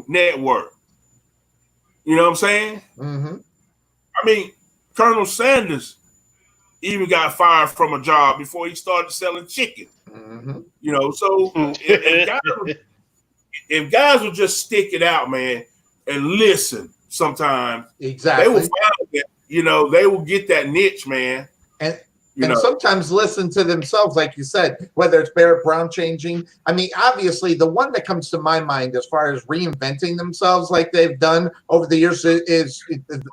network. You know what I'm saying? Mm-hmm. I mean, Colonel Sanders even got fired from a job before he started selling chicken. Mm-hmm. So if guys would just stick it out, man, and listen sometimes, exactly, they will find that, they will get that niche, man. And sometimes listen to themselves, like you said, whether it's Barrett Brown changing. I mean, obviously, the one that comes to my mind as far as reinventing themselves like they've done over the years is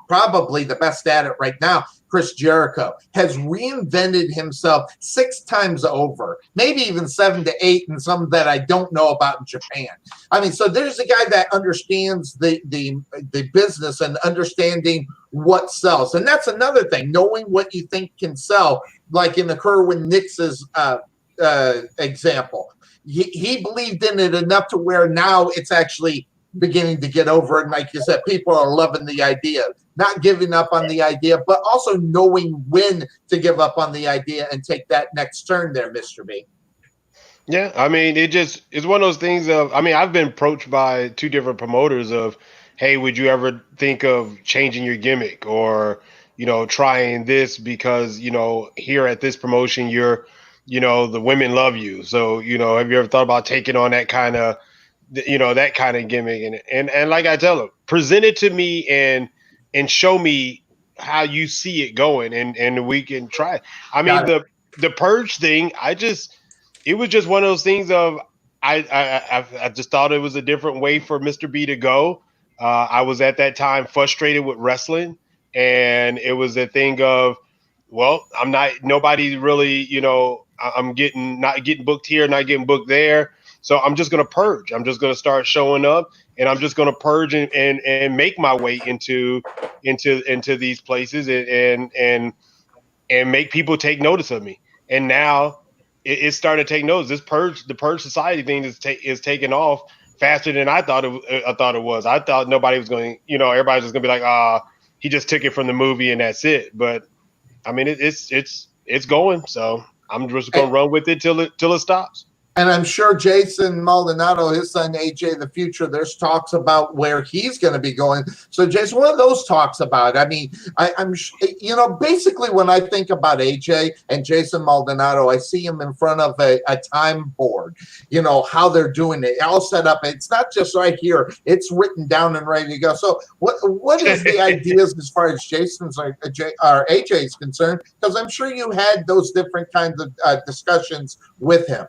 probably the best at it right now. Chris Jericho has reinvented himself 6 times over, maybe even 7 to 8, and some that I don't know about in Japan. I mean, so there's a guy that understands the business and understanding what sells. And that's another thing, knowing what you think can sell, like in the Kerwin Nix's example. He believed in it enough to where now it's actually beginning to get over. And like you said, people are loving the idea. not giving up on the idea, but also knowing when to give up on the idea and take that next turn there, Mr. B. Yeah, I mean, it's one of those things of, I mean, I've been approached by two different promoters of, hey, would you ever think of changing your gimmick or, trying this because, here at this promotion, you're, the women love you. So, have you ever thought about taking on that kind of, that kind of gimmick? And like I tell them, present it to me and show me how you see it going and we can try it. I mean, the purge thing, it was just one of those things of I just thought it was a different way for Mr. B to go. I was at that time frustrated with wrestling, and it was a thing of, well, nobody really, I'm not getting booked here, not getting booked there. So I'm just going to purge. I'm just going to start showing up, and I'm just going to purge and make my way into these places and make people take notice of me. And now it's starting to take notice. The purge society thing is taking off faster than I thought it was. I thought nobody was going, everybody's just going to be like, he just took it from the movie and that's it. But I mean, it's going. So I'm just going to run with it till it stops. And I'm sure Jason Maldonado, his son AJ, the future, there's talks about where he's going to be going. So, Jason, what are those talks about? I mean, I'm basically when I think about AJ and Jason Maldonado, I see him in front of a time board, how they're doing it, all set up. It's not just right here. It's written down and ready to go. So what is the ideas as far as Jason's or AJ's concerned? Because I'm sure you had those different kinds of discussions with him.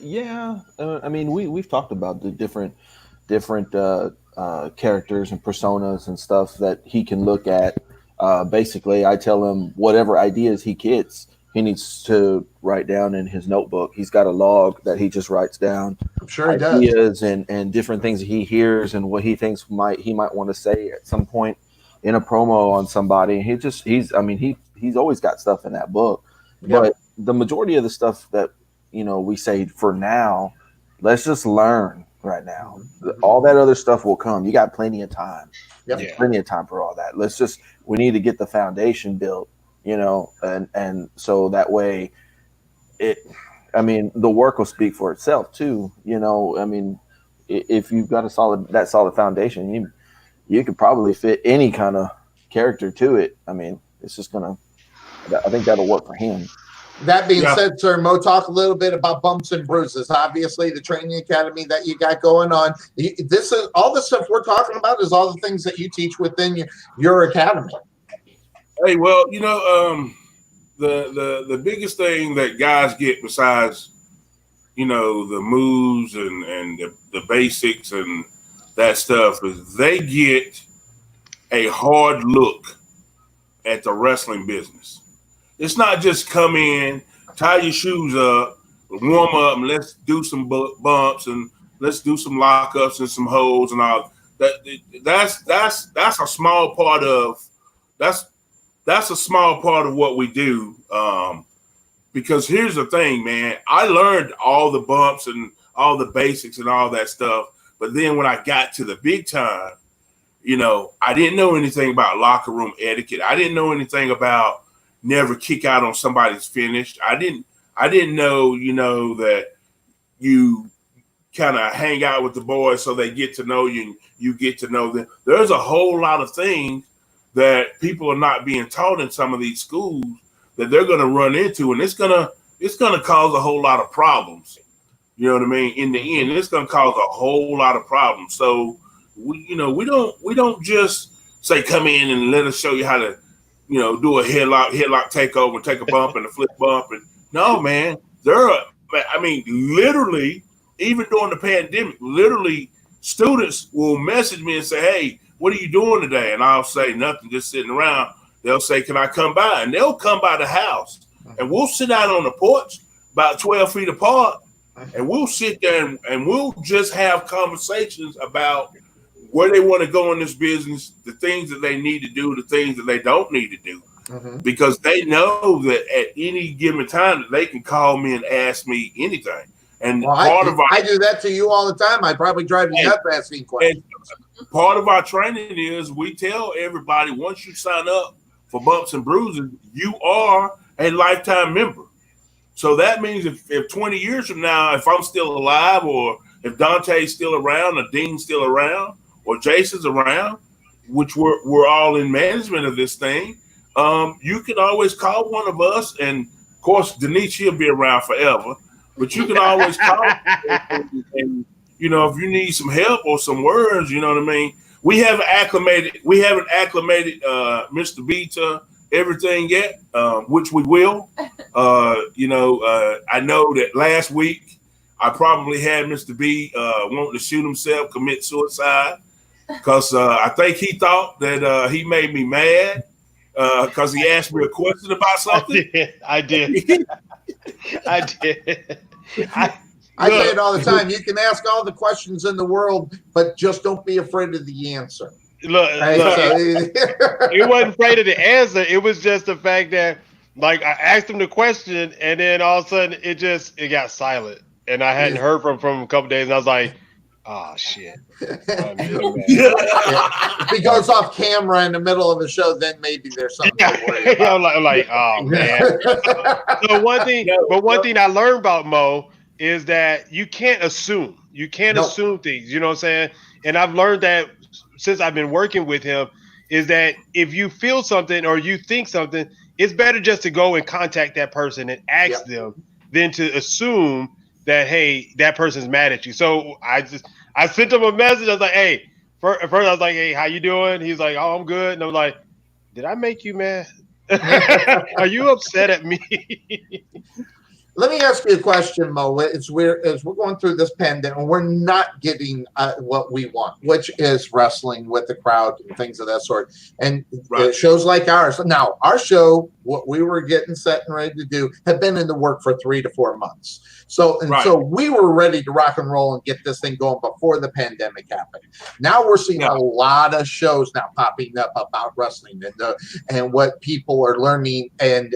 Yeah. I mean, we've talked about the different characters and personas and stuff that he can look at. Basically, I tell him whatever ideas he gets, he needs to write down in his notebook. He's got a log that he just writes down. I'm sure he ideas and different things that he hears and what he thinks he might want to say at some point in a promo on somebody. He's always got stuff in that book. Yep. But the majority of the stuff that we say for now, let's just learn right now. All that other stuff will come. You got plenty of time. Yep. Yeah. Plenty of time for all that. We need to get the foundation built, and so that way the work will speak for itself too. If you've got that solid foundation, you could probably fit any kind of character to it. I mean, it's just I think that'll work for him. That being said, Sir Mo, talk a little bit about Bumps and Bruises. Obviously, the training academy that you got going on. This is all the stuff we're talking about. Is all the things that you teach within your academy. Hey, well, the biggest thing that guys get besides the moves and the basics and that stuff is they get a hard look at the wrestling business. It's not just come in, tie your shoes up, warm up, and let's do some bumps and let's do some lockups and some holds and all. That's a small part of that's a small part of what we do. Because here's the thing, man. I learned all the bumps and all the basics and all that stuff, but then when I got to the big time, I didn't know anything about locker room etiquette. I didn't know anything about never kick out on somebody's finish. I didn't know, that you kind of hang out with the boys so they get to know you and you get to know them. There's a whole lot of things that people are not being taught in some of these schools that they're going to run into, and it's going to cause a whole lot of problems. You know what I mean? In the end, it's going to cause a whole lot of problems. So we don't just say come in and let us show you how to do a headlock takeover and take a bump and a flip bump. And no, man, literally, even during the pandemic, literally students will message me and say, hey, what are you doing today? And I'll say nothing, just sitting around. They'll say, can I come by? And they'll come by the house and we'll sit out on the porch about 12 feet apart and we'll sit there and we'll just have conversations about where they want to go in this business, the things that they need to do, the things that they don't need to do. Mm-hmm. Because they know that at any given time that they can call me and ask me anything. And I do that to you all the time. I probably drive you nuts asking questions. part of our training is we tell everybody once you sign up for Bumps and Bruises, you are a lifetime member. So that means if 20 years from now, if I'm still alive, or if Dante's still around, or Dean's still around, or Jason's around, which we're all in management of this thing, you can always call one of us. And of course, Denise, she'll be around forever, but you can always call and you know, if you need some help or some words, you know what I mean? We haven't acclimated Mr. B to everything yet, which we will. I know that last week I probably had Mr. B wanting to shoot himself, commit suicide, because I think he thought that he made me mad because he asked me a question about something. I did. I say it all the time. You can ask all the questions in the world, but just don't be afraid of the answer. It wasn't afraid of the answer. It was just the fact that, like, I asked him the question, and then all of a sudden it got silent, and I hadn't heard from him a couple of days, and I was like, "Oh shit!" If he goes off camera in the middle of a show, then maybe there's something to worry about. I'm like, "Oh man." So one thing I learned about Mo is that you can't assume. You can't assume things. You know what I'm saying? And I've learned that since I've been working with him, is that if you feel something or you think something, it's better just to go and contact that person and ask them than to assume that, hey, that person's mad at you. So I sent him a message. I was like, hey, first I was like, hey, how you doing? He's like, oh, I'm good. And I was like, did I make you mad? Are you upset at me? Let me ask you a question, Mo. As we're going through this pandemic, and we're not getting what we want, which is wrestling with the crowd and things of that sort. And shows like ours. Now, our show, what we were getting set and ready to do, had been in the work for 3 to 4 months. So we were ready to rock and roll and get this thing going before the pandemic happened. Now we're seeing a lot of shows now popping up about wrestling and what people are learning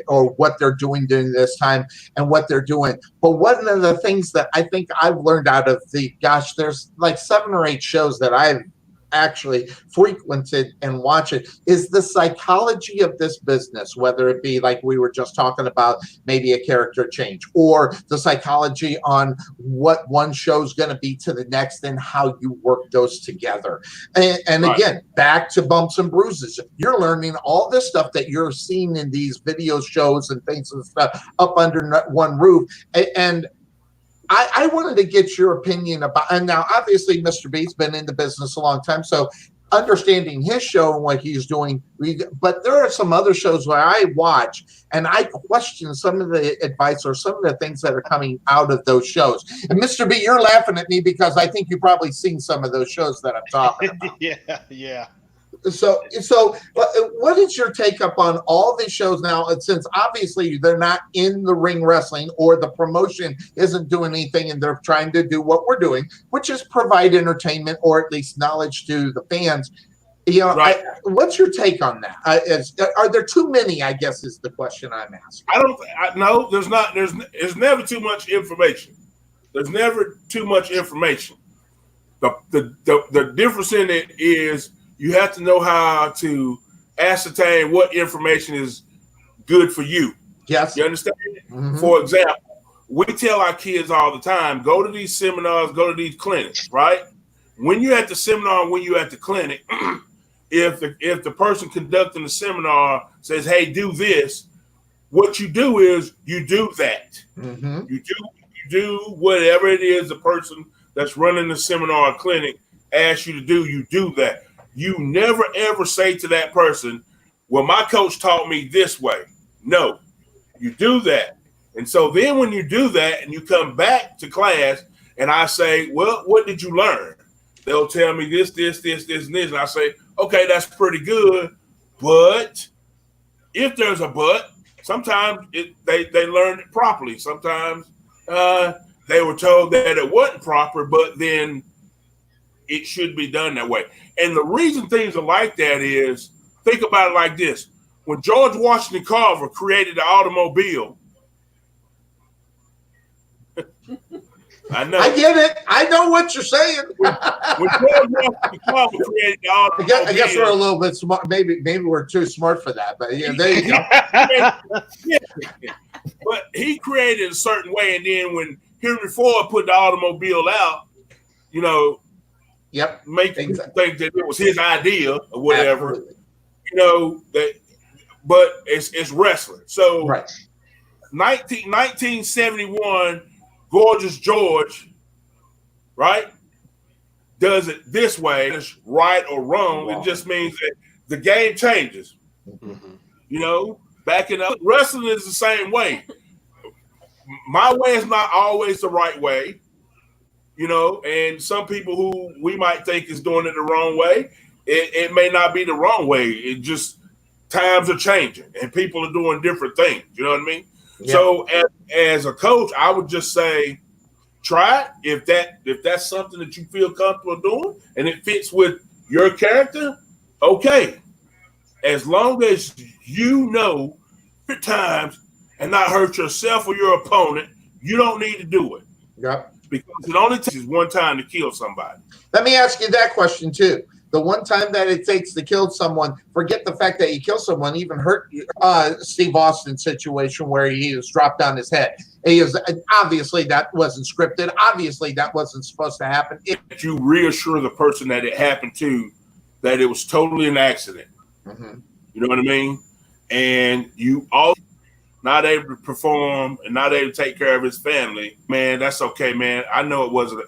or what they're doing during this time and what they're doing. But one of the things that I think I've learned out of there's like 7 or 8 shows that I've actually frequented and watch it, is the psychology of this business, whether it be like we were just talking about, maybe a character change, or the psychology on what one show's going to be to the next and how you work those together. And again, back to Bumps and Bruises, you're learning all this stuff that you're seeing in these video shows and things and stuff up under one roof. And I wanted to get your opinion about, and now obviously Mr. B's been in the business a long time, so understanding his show and what he's doing, but there are some other shows where I watch and I question some of the advice or some of the things that are coming out of those shows. And Mr. B, you're laughing at me because I think you've probably seen some of those shows that I'm talking about. Yeah. So what is your take up on all these shows now, since obviously they're not in the ring wrestling, or the promotion isn't doing anything and they're trying to do what we're doing, which is provide entertainment or at least knowledge to the fans? What's your take on that? Are there too many, I guess, is the question I'm asking. No, there's not. There's never too much information. There's never too much information. The difference in it is, you have to know how to ascertain what information is good for you. Yes. You understand? Mm-hmm. For example, we tell our kids all the time, go to these seminars, go to these clinics, right? When you're at the seminar, when you're at the clinic, if the person conducting the seminar says, hey, do this, what you do is you do that. Mm-hmm. You do whatever it is the person that's running the seminar or clinic asks you to do, you do that. You never, ever say to that person, well, my coach taught me this way. No, you do that. And so then when you do that and you come back to class and I say, well, what did you learn? They'll tell me this, and this. And I say, okay, that's pretty good. But if there's a but, sometimes they learned it properly. Sometimes they were told that it wasn't proper, but then it should be done that way. And the reason things are like that is, think about it like this. When George Washington Carver created the automobile, I know. I get it. I know what you're saying. When George created the automobile, I guess we're a little bit smart. Maybe we're too smart for that. But yeah, there you go. But he created a certain way, and then when Henry Ford put the automobile out, make people think that it was his idea or whatever. Absolutely. But it's wrestling. So right. 1971, Gorgeous George, right, does it this way. It's right or wrong. Wow. It just means that the game changes. Mm-hmm. Back in wrestling is the same way. My way is not always the right way, and some people who we might think is doing it the wrong way, it may not be the wrong way. It just times are changing and people are doing different things. You know what I mean? Yeah. So as a coach, I would just say, try it. If that's something that you feel comfortable doing and it fits with your character, okay. As long as times and not hurt yourself or your opponent, you don't need to do it. Yep. Because it only takes one time to kill somebody. Let me ask you that question too. The one time that it takes to kill someone, forget the fact that you kill someone, even hurt Steve Austin's situation where he was dropped on his head. Obviously that wasn't scripted. Obviously that wasn't supposed to happen. If you reassure the person that it happened to that it was totally an accident. Mm-hmm. You know what I mean? And you all not able to perform and not able to take care of his family, man, that's okay, man. I know it wasn't.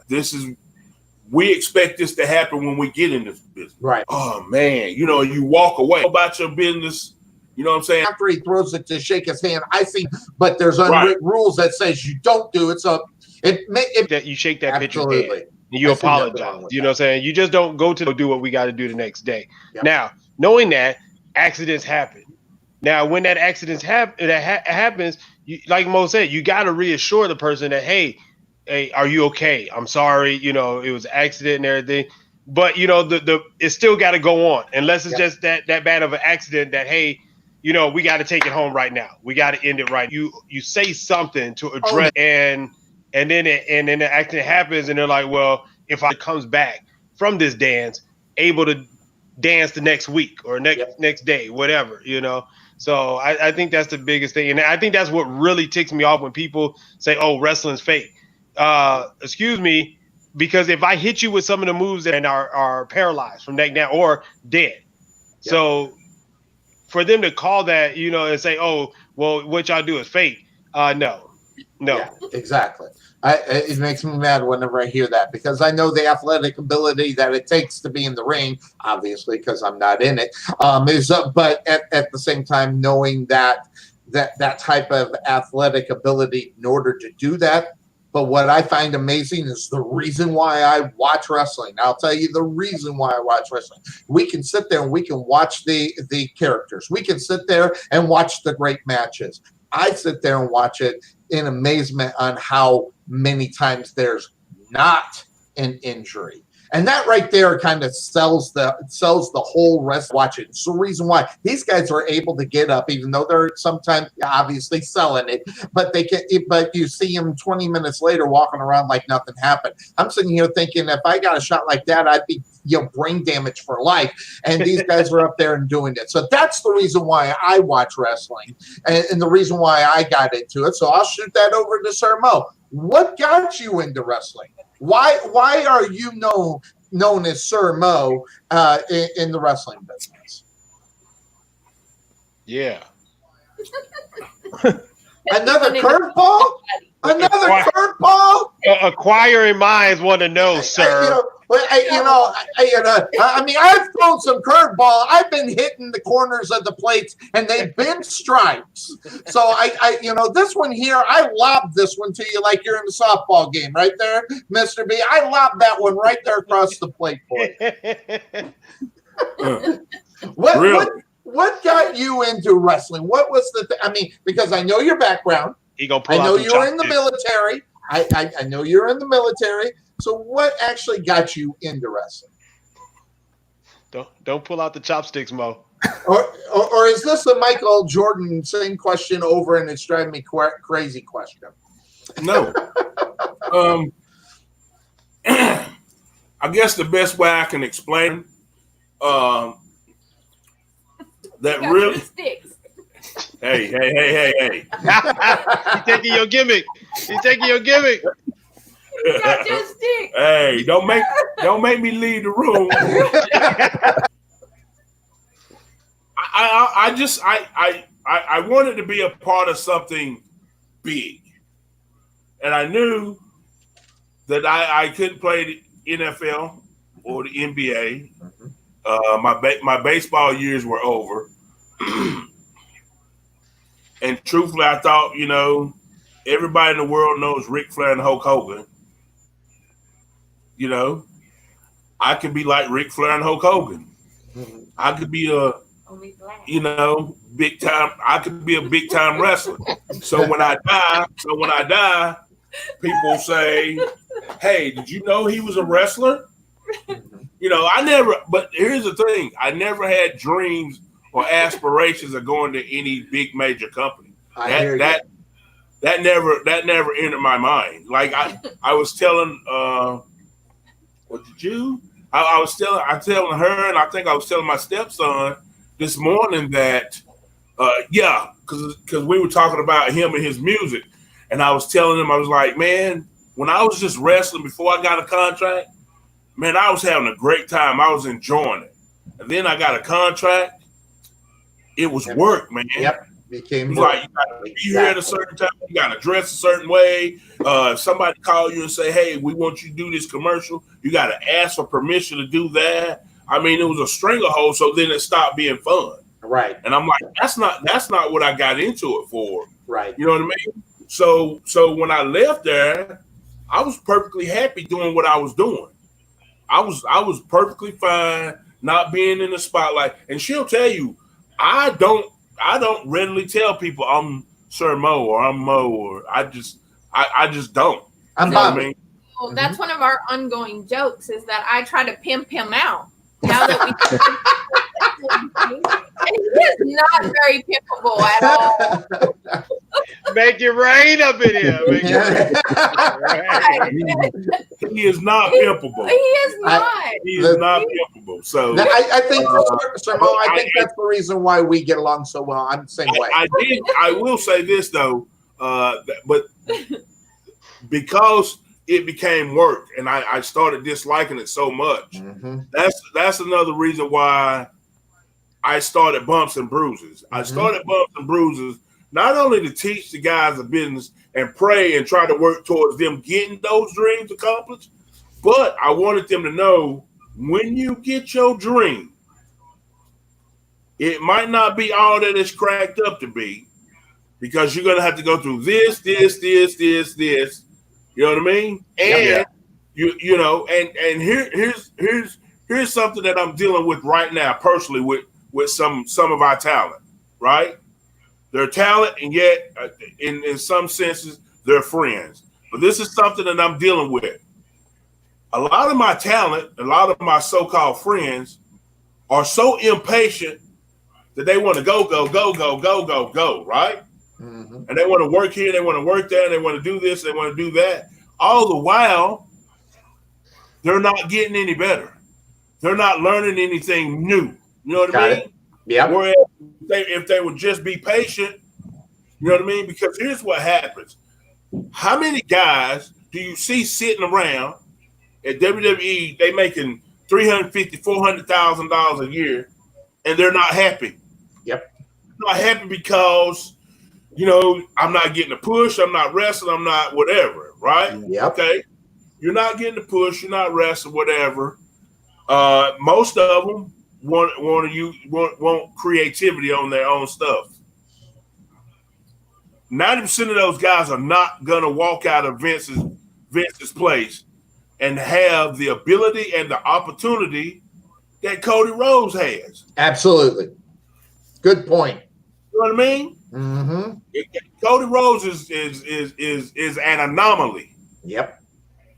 We expect this to happen when we get in this business. Right. Oh, man, you walk away about your business. You know what I'm saying? After he throws it to shake his hand, I see, but there's unwritten rules that says you don't do it. So that you shake that pitcher's hand and you apologize. You know what I'm saying? You just don't go to do what we got to do the next day. Yep. Now, knowing that accidents happen. Now, when that accident happens, like Mo said, you got to reassure the person that, hey, are you okay? I'm sorry. It was an accident and everything. But, it still got to go on unless it's just that bad of an accident that, hey, we got to take it home right now. We got to end it right. You say something to address and then the accident happens and they're like, well, if I comes back from this dance, able to dance the next week or next day, whatever, So I think that's the biggest thing. And I think that's what really ticks me off when people say, oh, wrestling's fake. Excuse me, because if I hit you with some of the moves that are paralyzed from neck down or dead. Yep. So for them to call that, and say, oh, well, what y'all do is fake. No. Yeah, exactly. It makes me mad whenever I hear that because I know the athletic ability that it takes to be in the ring, obviously, because I'm not in it. But at the same time, knowing that type of athletic ability in order to do that. But what I find amazing is the reason why I watch wrestling. I'll tell you the reason why I watch wrestling. We can sit there and we can watch the characters. We can sit there and watch the great matches. I sit there and watch it in amazement on how many times there's not an injury. And that right there kind of sells the whole rest. Watch it. It's the reason why these guys are able to get up, even though they're sometimes obviously selling it. But they can. But you see them 20 minutes later walking around like nothing happened. I'm sitting here thinking, if I got a shot like that, I'd be brain damage for life. And these guys are up there and doing it. So that's the reason why I watch wrestling, and the reason why I got into it. So I'll shoot that over to Sir Mo. What got you into wrestling? Why are you known as Sir Mo in the wrestling business? Yeah. Another curveball? Another curveball? Acquiring minds want to know, sir. I mean, I've thrown some curveball. I've been hitting the corners of the plates, and they've been stripes. So I this one here, I lobbed this one to you like you're in a softball game, right there, Mr. B. I lobbed that one right there across the plate for you. What got you into wrestling? What was the thing? I mean, because I know your background. I know you were in the military. I know you're in the military. So what actually got you into wrestling? Don't pull out the chopsticks, Mo. Or is this a Michael Jordan same question over and it's driving me crazy question? No. I guess the best way I can explain that really. Hey. He's taking your gimmick. Hey, don't make me leave the room. I wanted to be a part of something big, and I knew that I couldn't play the NFL or the NBA. My baseball years were over, and truthfully, I thought, everybody in the world knows Ric Flair and Hulk Hogan. I could be like Ric Flair and Hulk Hogan. I could be big time. I could be a big time wrestler. So when I die, people say, "Hey, did you know he was a wrestler?" But here's the thing: I never had dreams or aspirations of going to any big major company. That never entered my mind. Like I was telling, what did you? I was telling her, and I think I was telling my stepson this morning that, because we were talking about him and his music, and I was telling him, I was like, man, when I was just wrestling before I got a contract, man, I was having a great time. I was enjoying it, and then I got a contract. It was work, man. Yep. Became like you got to be here at a certain time. You got to dress a certain way. If somebody call you and say, "Hey, we want you to do this commercial," you got to ask for permission to do that. I mean, it was a stranglehold. So then it stopped being fun. Right. And I'm like, that's not what I got into it for. Right. You know what I mean? So when I left there, I was perfectly happy doing what I was doing. I was perfectly fine not being in the spotlight. And she'll tell you, I don't readily tell people I'm Sir Mo or I'm Mo, or I just don't. I'm you know what I Bobby. mean? Well, that's one of our ongoing jokes is that I try to pimp him out. Now that and he is not very pimpable at all. Make it rain up in here. He is not pimpable. He is not. He is not pimpable. So I think, Sir Mo, I think that's the reason why we get along so well. I'm the same way. I will say this though, but because it became work and I started disliking it so much. Mm-hmm. That's another reason why I started Bumps and Bruises. Mm-hmm. I started Bumps and Bruises not only to teach the guys the business and pray and try to work towards them getting those dreams accomplished, but I wanted them to know when you get your dream, it might not be all that it's cracked up to be, because you're going to have to go through this. You know what I mean? And you know, and here's something that I'm dealing with right now personally with some of our talent, right? They're talent, and yet in some senses they're friends. But this is something that I'm dealing with. A lot of my talent, a lot of my so-called friends are so impatient that they want to go, right? Mm-hmm. And they want to work here, they want to work there, they want to do this, they want to do that. All the while, they're not getting any better. They're not learning anything new. You know what I mean? Yeah. Whereas if they would just be patient, you know what I mean? Because here's what happens. How many guys do you see sitting around at WWE, they making $350,000, $400,000 a year, and they're not happy? Yep. Not happy because, you know, I'm not getting a push, I'm not wrestling, I'm not whatever, right? Yep. Okay. You're not getting a push, you're not wrestling, whatever. Most of them want creativity on their own stuff. 90% of those guys are not gonna walk out of Vince's place and have the ability and the opportunity that Cody Rhodes has. Absolutely. Good point. You know what I mean? Mm-hmm. Cody Rhodes is an anomaly. Yep.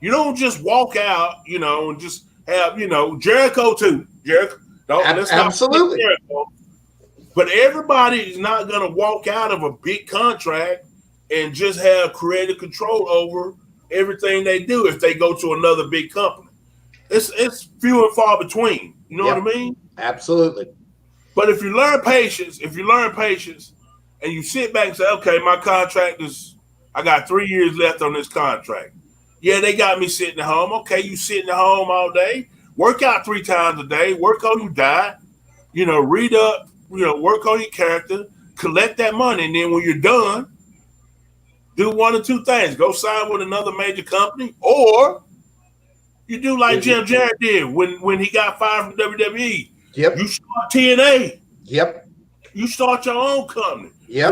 You don't just walk out, you know, and just have, you know, Jericho too. Jericho. Absolutely. Jericho. But everybody is not going to walk out of a big contract and just have creative control over everything they do if they go to another big company. it's few and far between. You know Yep. what I mean? Absolutely. But if you learn patience, and you sit back and say, okay, my contract is, I got 3 years left on this contract. Yeah, they got me sitting at home. Okay, you sitting at home all day. Work out 3 times a day. Work on your diet. Read up. Work on your character. Collect that money, and then when you're done, do one or two things. Go sign with another major company, or you do like Jim Jarrett did when he got fired from WWE. Yep. You start TNA. Yep. You start your own company. Yep.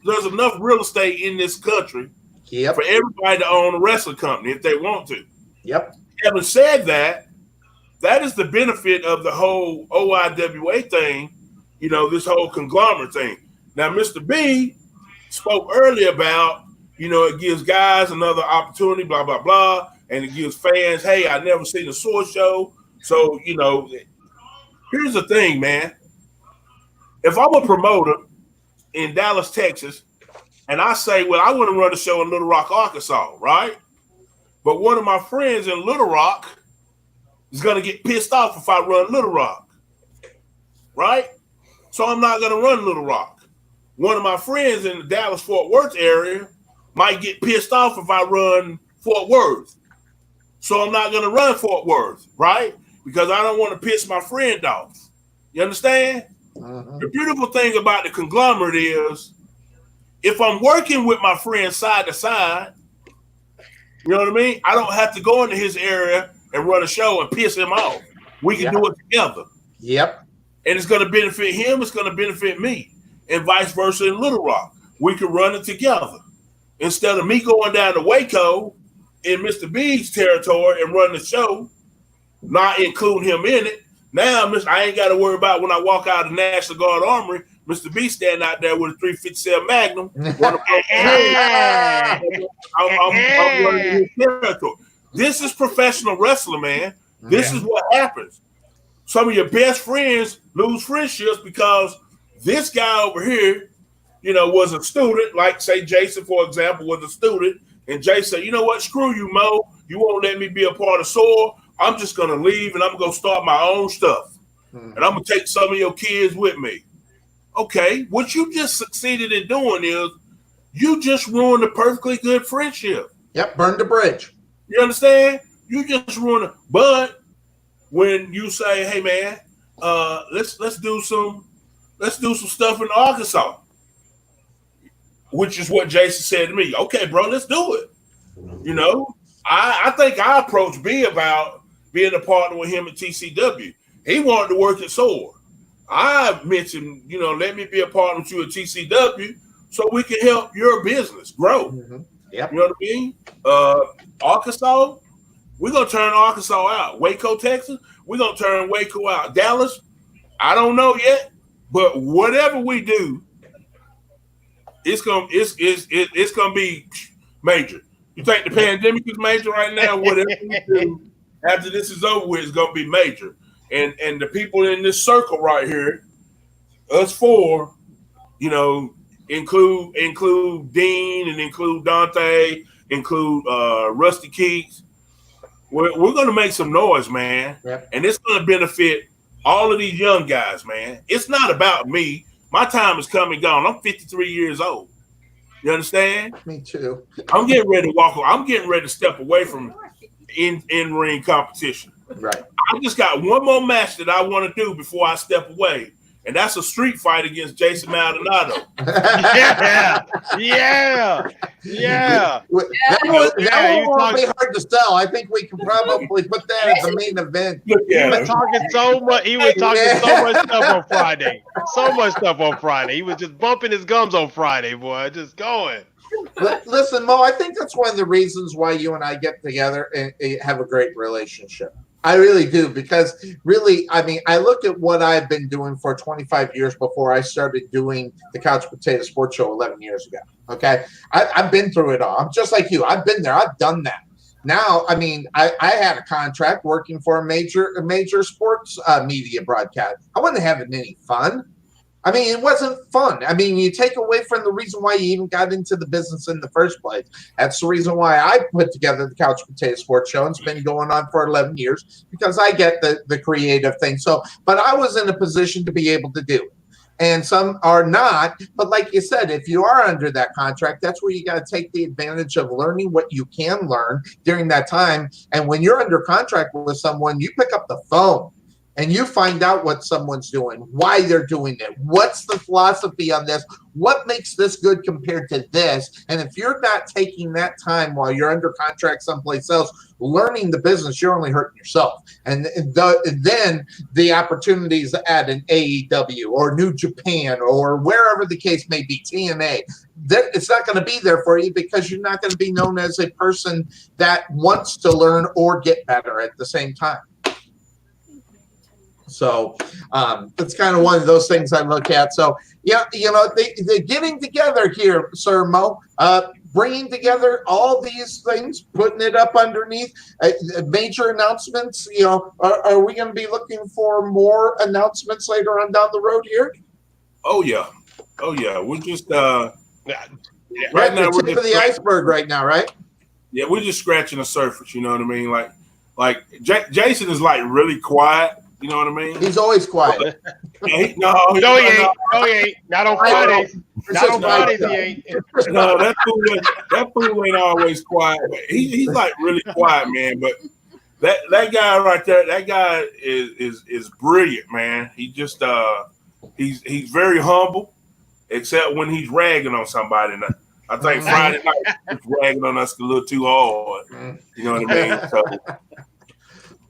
There's enough real estate in this country Yep. for everybody to own a wrestling company if they want to. Yep. Having said that, that is the benefit of the whole OIWA thing, this whole conglomerate thing. Now, Mr. B spoke earlier about, it gives guys another opportunity, blah, blah, blah, and it gives fans, hey, I never seen a SOAR show. So, here's the thing, man. If I'm a promoter in Dallas, Texas, and I say, well, I want to run a show in Little Rock, Arkansas, right? But one of my friends in Little Rock is going to get pissed off if I run Little Rock, right? So I'm not going to run Little Rock. One of my friends in the Dallas-Fort Worth area might get pissed off if I run Fort Worth. So I'm not going to run Fort Worth, right? Because I don't want to piss my friend off. You understand? Uh-huh. The beautiful thing about the conglomerate is if I'm working with my friend side to side, you know what I mean? I don't have to go into his area and run a show and piss him off. We can do it together. Yep. And it's going to benefit him. It's going to benefit me. And vice versa in Little Rock. We can run it together. Instead of me going down to Waco in Mr. B's territory and run the show, not including him in it. Now, I ain't got to worry about when I walk out of the National Guard Armory, Mr. B standing out there with a 357 Magnum. I'm running his territory. This is professional wrestling, man. This is what happens. Some of your best friends lose friendships because this guy over here, was a student, like say Jason, for example, was a student, and Jay said, you know what, screw you, Mo. You won't let me be a part of SOAR. I'm just going to leave and I'm going to start my own stuff. And I'm going to take some of your kids with me. Okay, what you just succeeded in doing is you just ruined a perfectly good friendship. Yep, burned the bridge. You understand? You just ruined it. But when you say, hey man, let's do some stuff in Arkansas, which is what Jason said to me. Okay, bro, let's do it. I think I approached B about being a partner with him at TCW. He wanted to work at SOAR. I mentioned, let me be a partner with you at TCW so we can help your business grow. Yep. You know what I mean? Arkansas, we're going to turn Arkansas out. Waco, Texas, we're going to turn Waco out. Dallas, I don't know yet, but whatever we do, it's gonna be major. You think the pandemic is major right now? Whatever we do after this is over with, it's gonna be major. And the people in this circle right here, us four, include Dean and include Dante, include Rusty Keats. We're gonna make some noise, man. Yep. And it's gonna benefit all of these young guys, man. It's not about me. My time is come and gone. I'm 53 years old. You understand? Me too. I'm getting ready to walk. I'm getting ready to step away from in-ring competition. Right. I just got one more match that I want to do before I step away, and that's a street fight against Jason Maldonado. Yeah. That one won't be hard to sell. I think we can probably put that as the main event. He was talking so much. He was talking so much stuff on Friday. So much stuff on Friday. He was just bumping his gums on Friday, boy. Just going. Listen, Mo, I think that's one of the reasons why you and I get together and have a great relationship. I really do, because really, I mean, I look at what I've been doing for 25 years before I started doing the Couch Potato Sports Show 11 years ago. Okay. I've been through it all. I'm just like you. I've been there. I've done that. Now, I mean, I had a contract working for a major sports media broadcast. I wasn't having any fun. I mean, it wasn't fun. I mean, you take away from the reason why you even got into the business in the first place. That's the reason why I put together the Couch Potato Sports Show. And it's been going on for 11 years because I get the creative thing. So, but I was in a position to be able to do it. And some are not. But like you said, if you are under that contract, that's where you got to take the advantage of learning what you can learn during that time. And when you're under contract with someone, you pick up the phone and you find out what someone's doing, why they're doing it, what's the philosophy on this, what makes this good compared to this. And if you're not taking that time while you're under contract someplace else, learning the business, you're only hurting yourself. And then the opportunities at an AEW or New Japan or wherever the case may be, TNA, it's not going to be there for you because you're not going to be known as a person that wants to learn or get better at the same time. So it's kind of one of those things I look at. So, yeah, they're getting together here, Sir Mo, bringing together all these things, putting it up underneath major announcements. Are we going to be looking for more announcements later on down the road here? Oh, yeah. We're just right now, we're tip of the iceberg right now, right? Yeah, we're just scratching the surface. You know what I mean? Like Jason is like really quiet. You know what I mean? He's always quiet. No, he ain't. Not on Fridays. Not on Fridays, he ain't. No, that fool ain't always quiet. He's like really quiet, man. But that guy right there, that guy is brilliant, man. He just he's very humble, except when he's ragging on somebody. And I think Friday night he's ragging on us a little too hard. You know what I mean? So.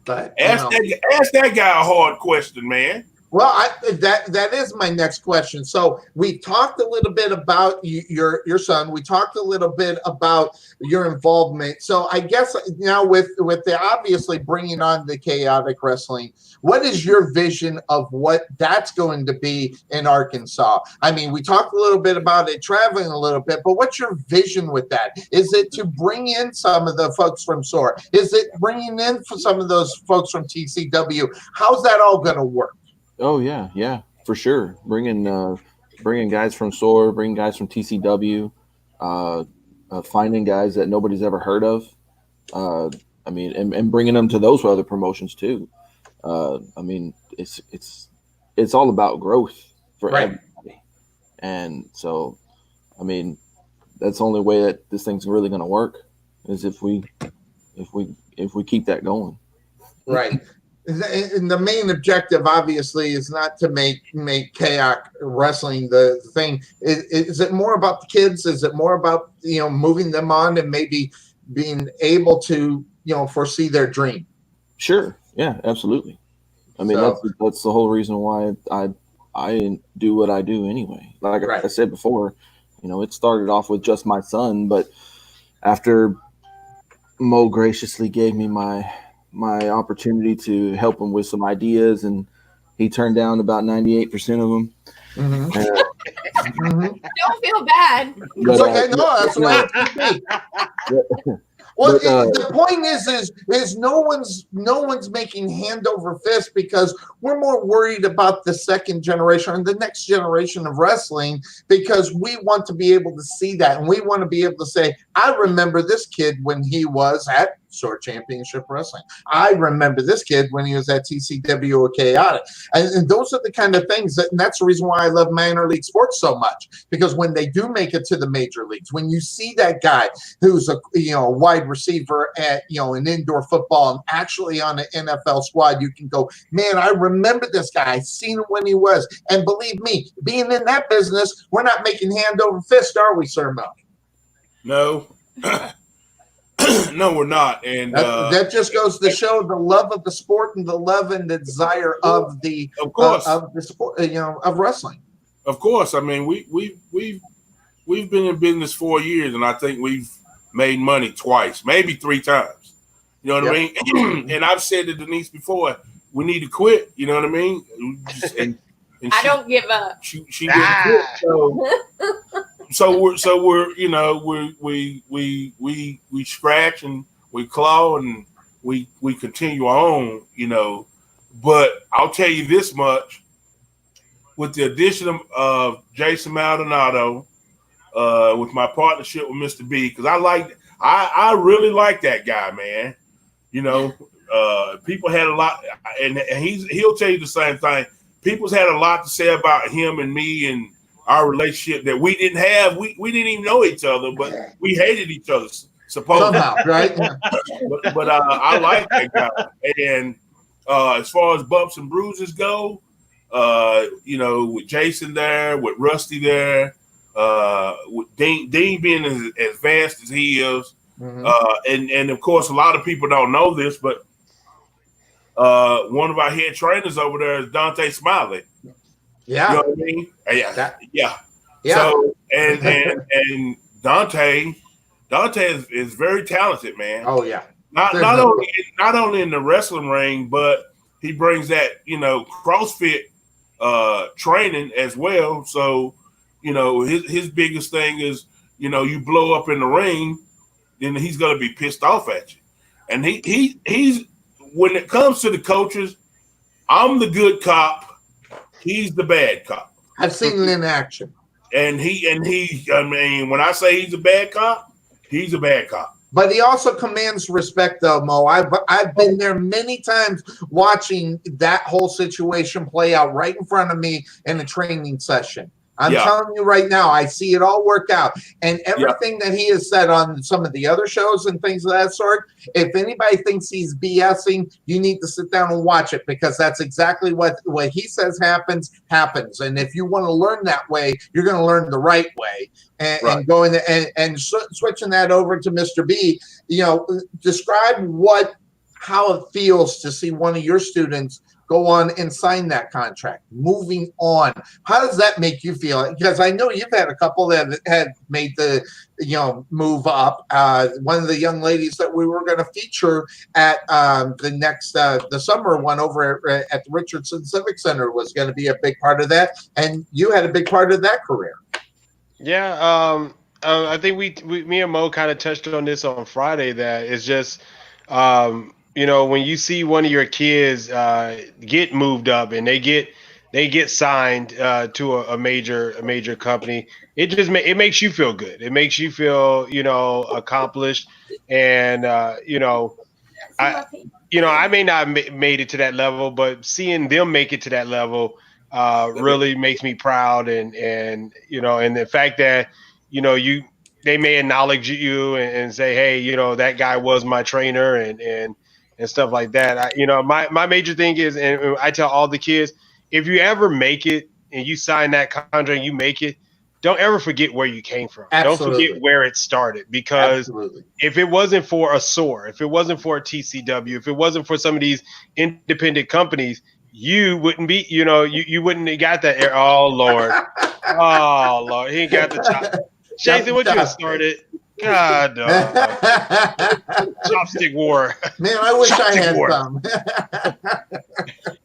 But ask that guy a hard question, man. Well, that is my next question. So we talked a little bit about your son. We talked a little bit about your involvement. So I guess now with the obviously bringing on the chaotic wrestling, what is your vision of what that's going to be in Arkansas? I mean, we talked a little bit about it traveling a little bit, but what's your vision with that? Is it to bring in some of the folks from SOAR? Is it bringing in some of those folks from TCW? How's that all going to work? Oh yeah, for sure. Bringing guys from SOAR, bringing guys from TCW, finding guys that nobody's ever heard of. I mean, and bringing them to those other promotions too. I mean, it's all about growth for everybody, and so, I mean, that's the only way that this thing's really going to work is if we keep that going. Right. And the main objective, obviously, is not to make chaotic wrestling the thing. Is it more about the kids? Is it more about moving them on and maybe being able to foresee their dream? Sure. Yeah. Absolutely. I mean, that's the whole reason why I do what I do anyway. Like I said before, it started off with just my son, but after Mo graciously gave me my opportunity to help him with some ideas, and he turned down about 98% of them. Mm-hmm. Don't feel bad. It's okay. No, that's right. Well, the point is no one's making hand over fist because we're more worried about the second generation or the next generation of wrestling because we want to be able to see that and we want to be able to say, I remember this kid when he was at SOAR Championship Wrestling. I remember this kid when he was at TCW or Chaotic. And those are the kind of things and that's the reason why I love minor league sports so much, because when they do make it to the major leagues, when you see that guy who's a wide receiver at an indoor football and actually on an NFL squad, you can go, man, I remember this guy. I seen him when he was. And believe me, being in that business, we're not making hand over fist, are we, Sir Mo? No. No, we're not. And that just goes to show the love of the sport and the love and the desire of the of the sport, of wrestling. Of course. I mean, we've been in business 4 years, and I think we've made money twice, maybe 3 times. You know what I mean? And I've said to Denise before, we need to quit. You know what I mean? And I don't give up. She didn't quit. So we're we scratch and we claw and we continue on, But I'll tell you this much: with the addition of Jason Maldonado, with my partnership with Mr. B, because I really like that guy, man. You know, people had a lot, and he'll tell you the same thing. People's had a lot to say about him and me and our relationship that we didn't have. We didn't even know each other, but we hated each other supposedly. Somehow, right? but I like that guy. And as far as bumps and bruises go, you know, with Jason there, with Rusty there, with Dean being as advanced as he is, and of course, a lot of people don't know this, but one of our head trainers over there is Dante Smiley. Yeah. You know what I mean? Yeah. Yeah. So and Dante is very talented, man. Oh yeah. Not only in the wrestling ring, but he brings that, you know, CrossFit training as well. So, you know, his biggest thing is, you know, you blow up in the ring, then he's gonna be pissed off at you. And he's when it comes to the coaches, I'm the good cop, he's the bad cop. I've seen it in action. And he I mean, when I say he's a bad cop, he's a bad cop. But he also commands respect, though, Mo. I've been there many times watching that whole situation play out right in front of me in a training session. I'm telling you right now, I see it all work out. And everything that he has said on some of the other shows and things of that sort, if anybody thinks he's BSing, you need to sit down and watch it, because that's exactly what he says happens. And if you want to learn that way, you're going to learn the right way. And going and switching that over to Mr. B, you know, describe how it feels to see one of your students go on and sign that contract. Moving on, how does that make you feel? Because I know you've had a couple that had made the, you know, move up. One of the young ladies that we were going to feature at the next the summer one over at the Richardson Civic Center was going to be a big part of that, and you had a big part of that career. Yeah, I think me and Mo kind of touched on this on Friday. That it's just, you know, when you see one of your kids get moved up and they get signed to a major company, it makes you feel good. It makes you feel, you know, accomplished, and you know, I may not have made it to that level, but seeing them make it to that level really makes me proud, and you know, and the fact that, you know, they may acknowledge you and say, hey, you know, that guy was my trainer, and stuff like that. You know, my major thing is, and I tell all the kids, if you ever make it and you sign that contract, you make it, don't ever forget where you came from. Absolutely. Don't forget where it started, because if it wasn't for a SOAR, if it wasn't for a TCW, if it wasn't for some of these independent companies, you wouldn't be, you know, you wouldn't have got that. Oh Lord, he ain't got the chop. Jason, what you have started? God, chopstick war. Man, I wish I had some.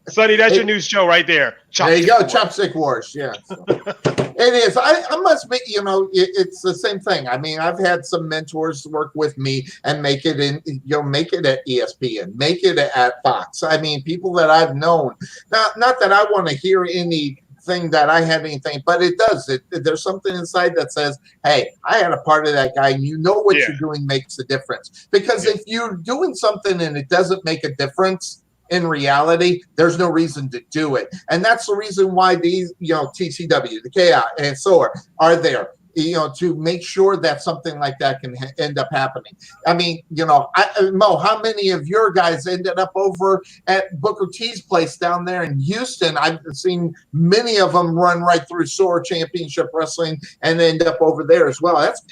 Sonny, that's your new show right there. There you go, Chopstick Wars. Yeah, so. It is. I must be. You know, it's the same thing. I mean, I've had some mentors work with me and make it make it at ESPN, make it at Fox. I mean, people that I've known. Not that I want to hear anything that I have anything, but it does. There's something inside that says, hey, I had a part of that guy, and you know what you're doing makes a difference. Because if you're doing something and it doesn't make a difference in reality, there's no reason to do it. And that's the reason why these, you know, TCW, the KI, and SOAR are there, you know, to make sure that something like that can end up happening. I mean, you know, Mo, how many of your guys ended up over at Booker T's place down there in Houston? I've seen many of them run right through SOAR Championship Wrestling and end up over there as well. That's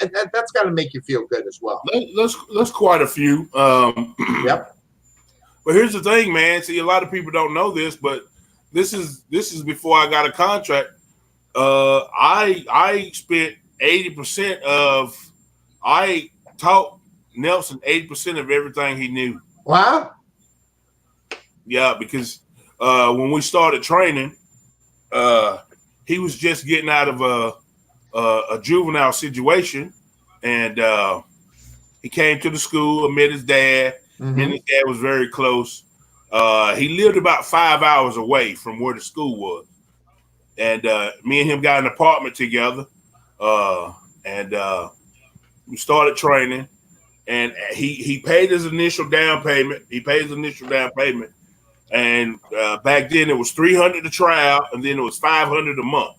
got to make you feel good as well. That's quite a few. Yep. But here's the thing, man. See, a lot of people don't know this, but this is before I got a contract. I spent 80% of, I taught Nelson 80% of everything he knew. Wow. Yeah, because when we started training, he was just getting out of a juvenile situation, and he came to the school, met his dad. Mm-hmm. And his dad was very close. He lived about 5 hours away from where the school was. and me and him got an apartment together, and we started training. And he paid his initial down payment. And back then it was $300 to try out, and then it was $500 a month.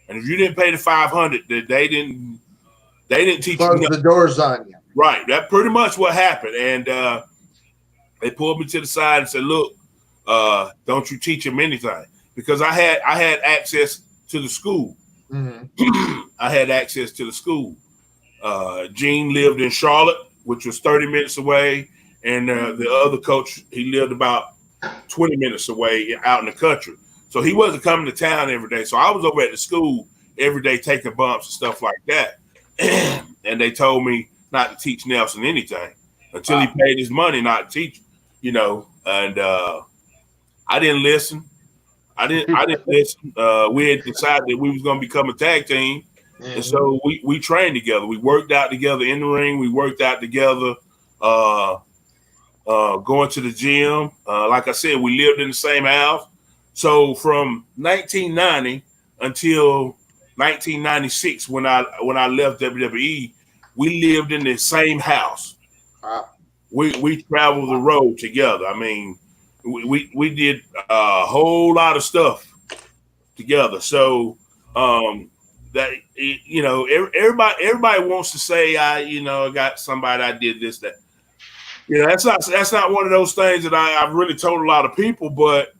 And if you didn't pay the $500, they didn't teach Close you the doors on you. Right. That pretty much what happened. And they pulled me to the side and said, "Look, don't you teach him anything?" Because I had access to the school. Mm-hmm. I had access to the school. Gene lived in Charlotte, which was 30 minutes away, and the other coach, he lived about 20 minutes away out in the country. So he wasn't coming to town every day. So I was over at the school every day taking bumps and stuff like that. And they told me not to teach Nelson anything until he paid his money not to teach, you know. And I didn't listen. I didn't listen. We had decided that we was going to become a tag team. Mm-hmm. And so we trained together. We worked out together in the ring. We worked out together going to the gym. Like I said, we lived in the same house. So from 1990 until 1996, when I left WWE, we lived in the same house. Wow. We traveled the road together. I mean, we did a whole lot of stuff together. So that, you know, everybody wants to say I got somebody, I did this, that. You know, that's not one of those things that I've really told a lot of people, but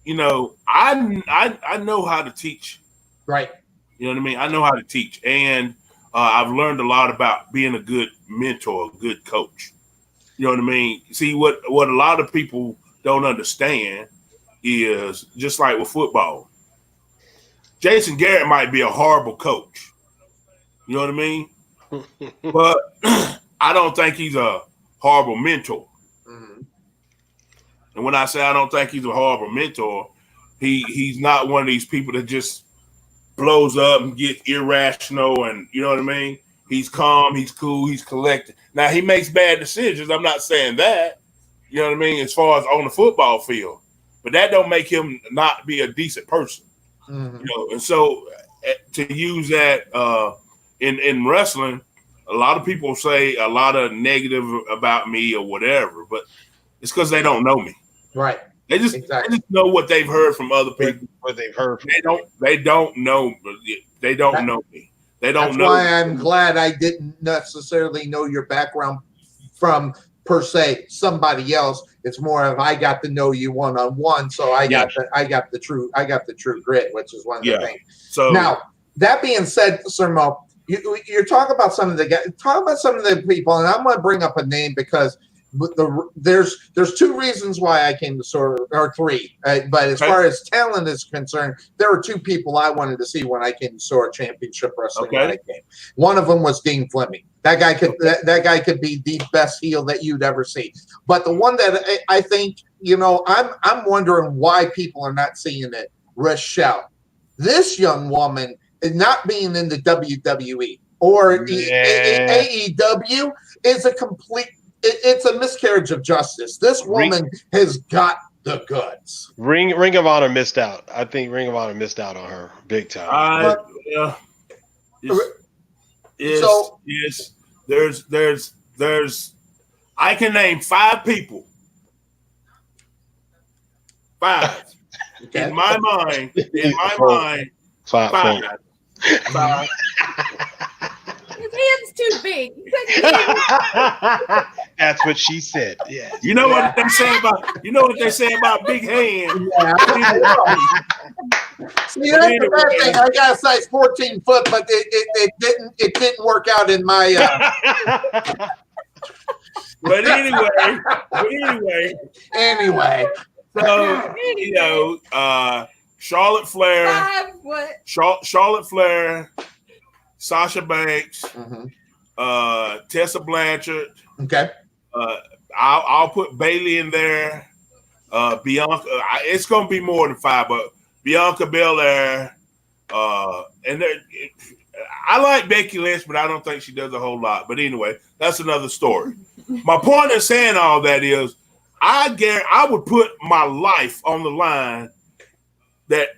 you know, I know how to teach. Right. You know what I mean? I know how to teach, and I've learned a lot about being a good mentor, a good coach. You know what I mean? See, what a lot of people don't understand is just like with football. Jason Garrett might be a horrible coach. You know what I mean? But I don't think he's a horrible mentor. Mm-hmm. And when I say I don't think he's a horrible mentor, he's not one of these people that just blows up and gets irrational, and you know what I mean? He's calm, he's cool, he's collected. Now he makes bad decisions. I'm not saying that. You know what I mean? As far as on the football field. But that don't make him not be a decent person. Mm-hmm. You know, and so to use that in wrestling, a lot of people say a lot of negative about me or whatever, but it's because they don't know me. Right. They just know what they've heard from other people. What they've heard from they don't know me. They don't know me. They don't That's know. why I'm glad I didn't necessarily know your background from per se somebody else. It's more of I got to know you one on one, so I got the true grit, which is one of the things. So now that being said, Sir Mo, you're talking about some of the people, and I'm going to bring up a name because there's two reasons why I came to SOAR, or three. But as far as talent is concerned, there were two people I wanted to see when I came to SOAR Championship Wrestling. When I came. One of them was Dean Fleming. That guy could that guy could be the best heel that you'd ever see. But the one that I think, you know, I'm wondering why people are not seeing it. Rochelle, this young woman, not being in the WWE or AEW is a complete. It's a miscarriage of justice. This woman has got the goods. Ring of Honor missed out. I think Ring of Honor missed out on her big time. There's I can name 5 people. 5. Okay. In my mind. 5. His hand's too big. That's what she said. Yeah. You know what they say about big hands. See, that's the bad thing. I got a size 14 foot, but it didn't work out in my. But anyway. So you know, Charlotte Flair. Charlotte Flair. Sasha Banks, Tessa Blanchard. Okay. I'll put Bailey in there. Bianca. It's gonna be more than 5, but Bianca Belair. And I like Becky Lynch, but I don't think she does a whole lot. But anyway, that's another story. My point in saying all that is, I would put my life on the line that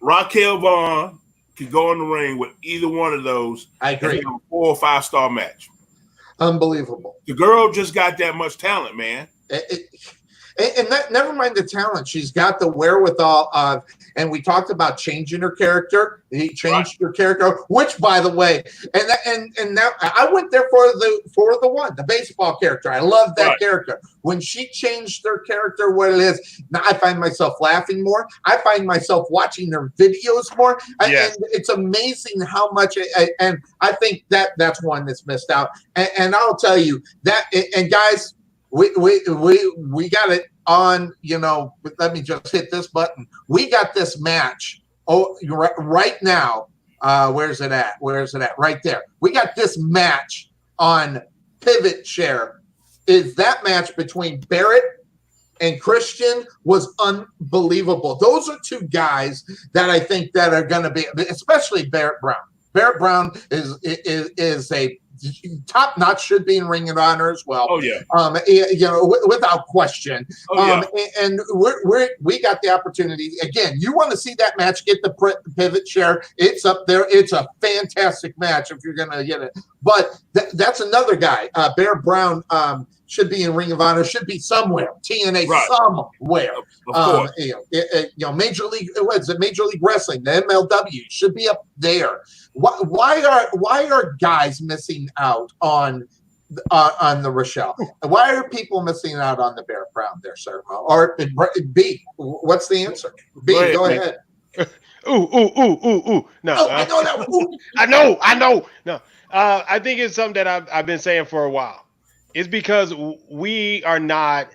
Raquel Vaughn could go in the ring with either one of those. I agree. And have a 4 or 5 star match. Unbelievable. The girl just got that much talent, man. And never mind the talent. She's got the wherewithal of, and we talked about changing her character. He changed her character, which, by the way, and now I went there for the baseball character. I love that character. When she changed her character, what it is, now I find myself laughing more. I find myself watching their videos more. Yes. And it's amazing how much. And I think that's one that's missed out. And I'll tell you that. And guys. We got it on, let me just hit this button. We got this match. Oh, right now. Where's it at? Right there. We got this match on Pivot Share. Is that match between Barrett and Christian was unbelievable. Those are two guys that I think that are going to be, especially Barrett Brown. Barrett Brown is a top notch, should be in Ring of Honor as well. Oh yeah. Without question. Oh, yeah. And we got the opportunity again. You want to see that match? Get the Pivot Share. It's up there. It's a fantastic match if you're gonna get it. But that's another guy. Barrett Brown should be in Ring of Honor. Should be somewhere. TNA somewhere. Of course. Major League. What is it? Major League Wrestling. The MLW should be up there. Why are guys missing out on the Rochelle? Why are people missing out on the Barrett Brown there, sir? Or B? What's the answer? B, go ahead. Ooh. No, I know that. Ooh. I know. No, I think it's something that I've been saying for a while. It's because we are not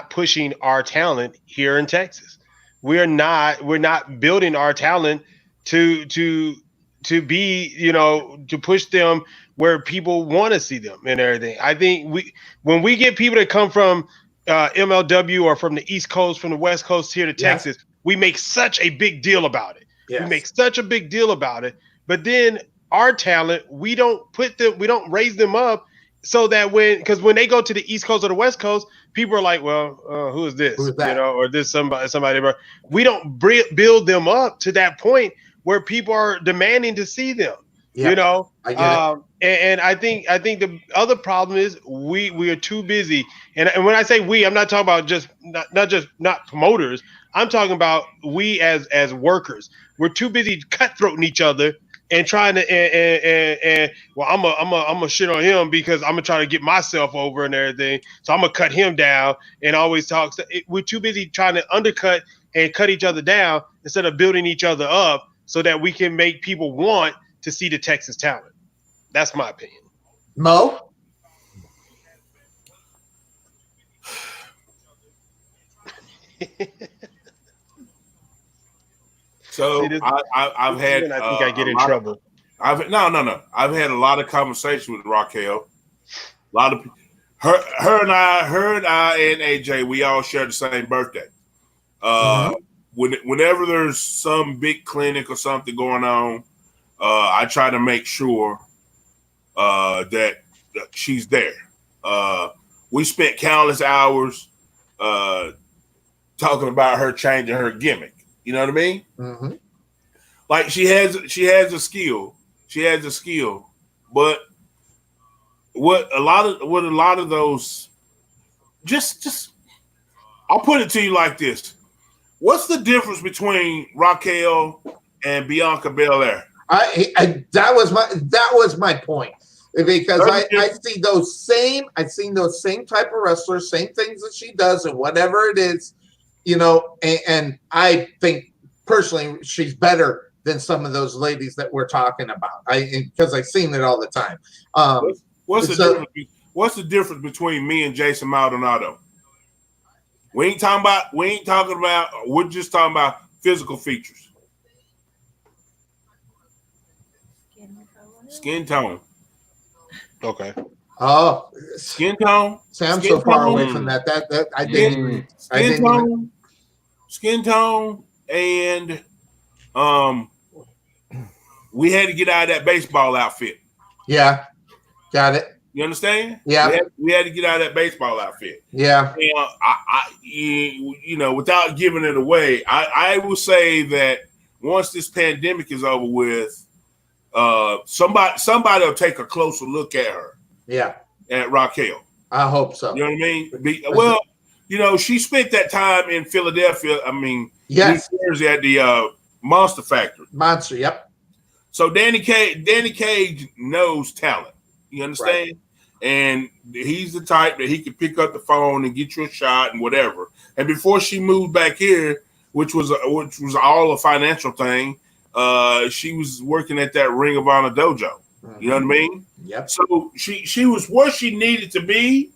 pushing our talent here in Texas. We're not building our talent to be, to push them where people want to see them and everything. I think when we get people that come from MLW or from the East Coast, from the West Coast here to Texas, we make such a big deal about it. Yes. We make such a big deal about it. But then our talent, we don't raise them up so that when they go to the East Coast or the West Coast, people are like, well, who is this? Who's that? Or this somebody. We don't build them up to that point where people are demanding to see them. Yeah, I get it. And I think the other problem is we are too busy. And when I say we, I'm not talking about not promoters. I'm talking about we as workers. We're too busy cutthroating each other and trying to and I'm a shit on him because I'm gonna try to get myself over and everything. So I'm gonna cut him down and always talk. We're too busy trying to undercut and cut each other down instead of building each other up so that we can make people want to see the Texas talent. That's my opinion. Mo? So I've had. I think I get in trouble. No. I've had a lot of conversation with Raquel. A lot of her and I and AJ, we all share the same birthday. Whenever there's some big clinic or something going on, I try to make sure that she's there. We spent countless hours talking about her changing her gimmick. You know what I mean? Mm-hmm. Like she has a skill. She has a skill, but what a lot of those just I'll put it to you like this. What's the difference between Raquel and Bianca Belair? That was my point, because I see I've seen those same type of wrestlers, same things that she does and whatever it is, and I think personally she's better than some of those ladies that we're talking about. Because I've seen it all the time. What's the difference between me and Jason Maldonado? We're just talking about physical features. Skin tone. Okay. Oh, skin tone. I'm so far away from that. That I didn't. Skin tone, and we had to get out of that baseball outfit. Yeah, got it. You understand? Yeah. We had to get out of that baseball outfit. Yeah. And without giving it away, I will say that once this pandemic is over with, somebody will take a closer look at her. Yeah. At Raquel. I hope so. You know what I mean? She spent that time in Philadelphia. Yes. New Jersey at the Monster Factory. Monster, yep. So Danny Cage knows talent. You understand? Right. And he's the type that he can pick up the phone and get you a shot and whatever. And before she moved back here, which was all a financial thing, she was working at that Ring of Honor dojo. Mm-hmm. You know what I mean? Yep. So she was where she needed to be,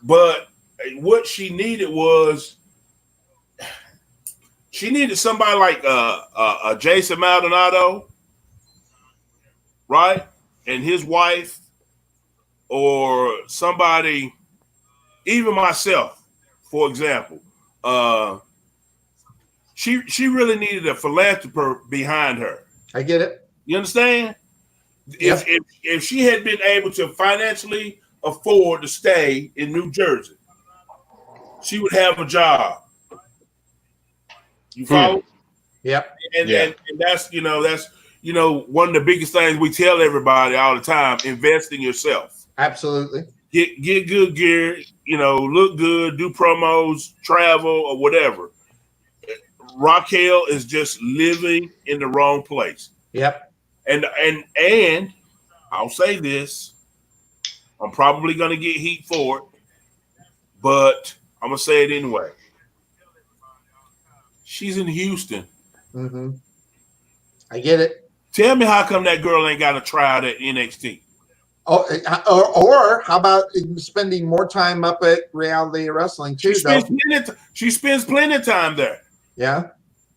but what she needed was she needed somebody like a Jason Maldonado, right? And his wife, or somebody, even myself, for example. She really needed a philanthropist behind her. I get it. You understand? Yep. If she had been able to financially afford to stay in New Jersey, she would have a job. You follow? Yep. And that's one of the biggest things we tell everybody all the time: invest in yourself. Absolutely. Get good gear. Look good. Do promos, travel, or whatever. Raquel is just living in the wrong place. Yep. And I'll say this: I'm probably gonna get heat for it, but I'm gonna say it anyway. She's in Houston. Mm-hmm. I get it. Tell me how come that girl ain't got a tryout at NXT? Oh, or how about spending more time up at Reality Wrestling too? She spends plenty of time there. Yeah.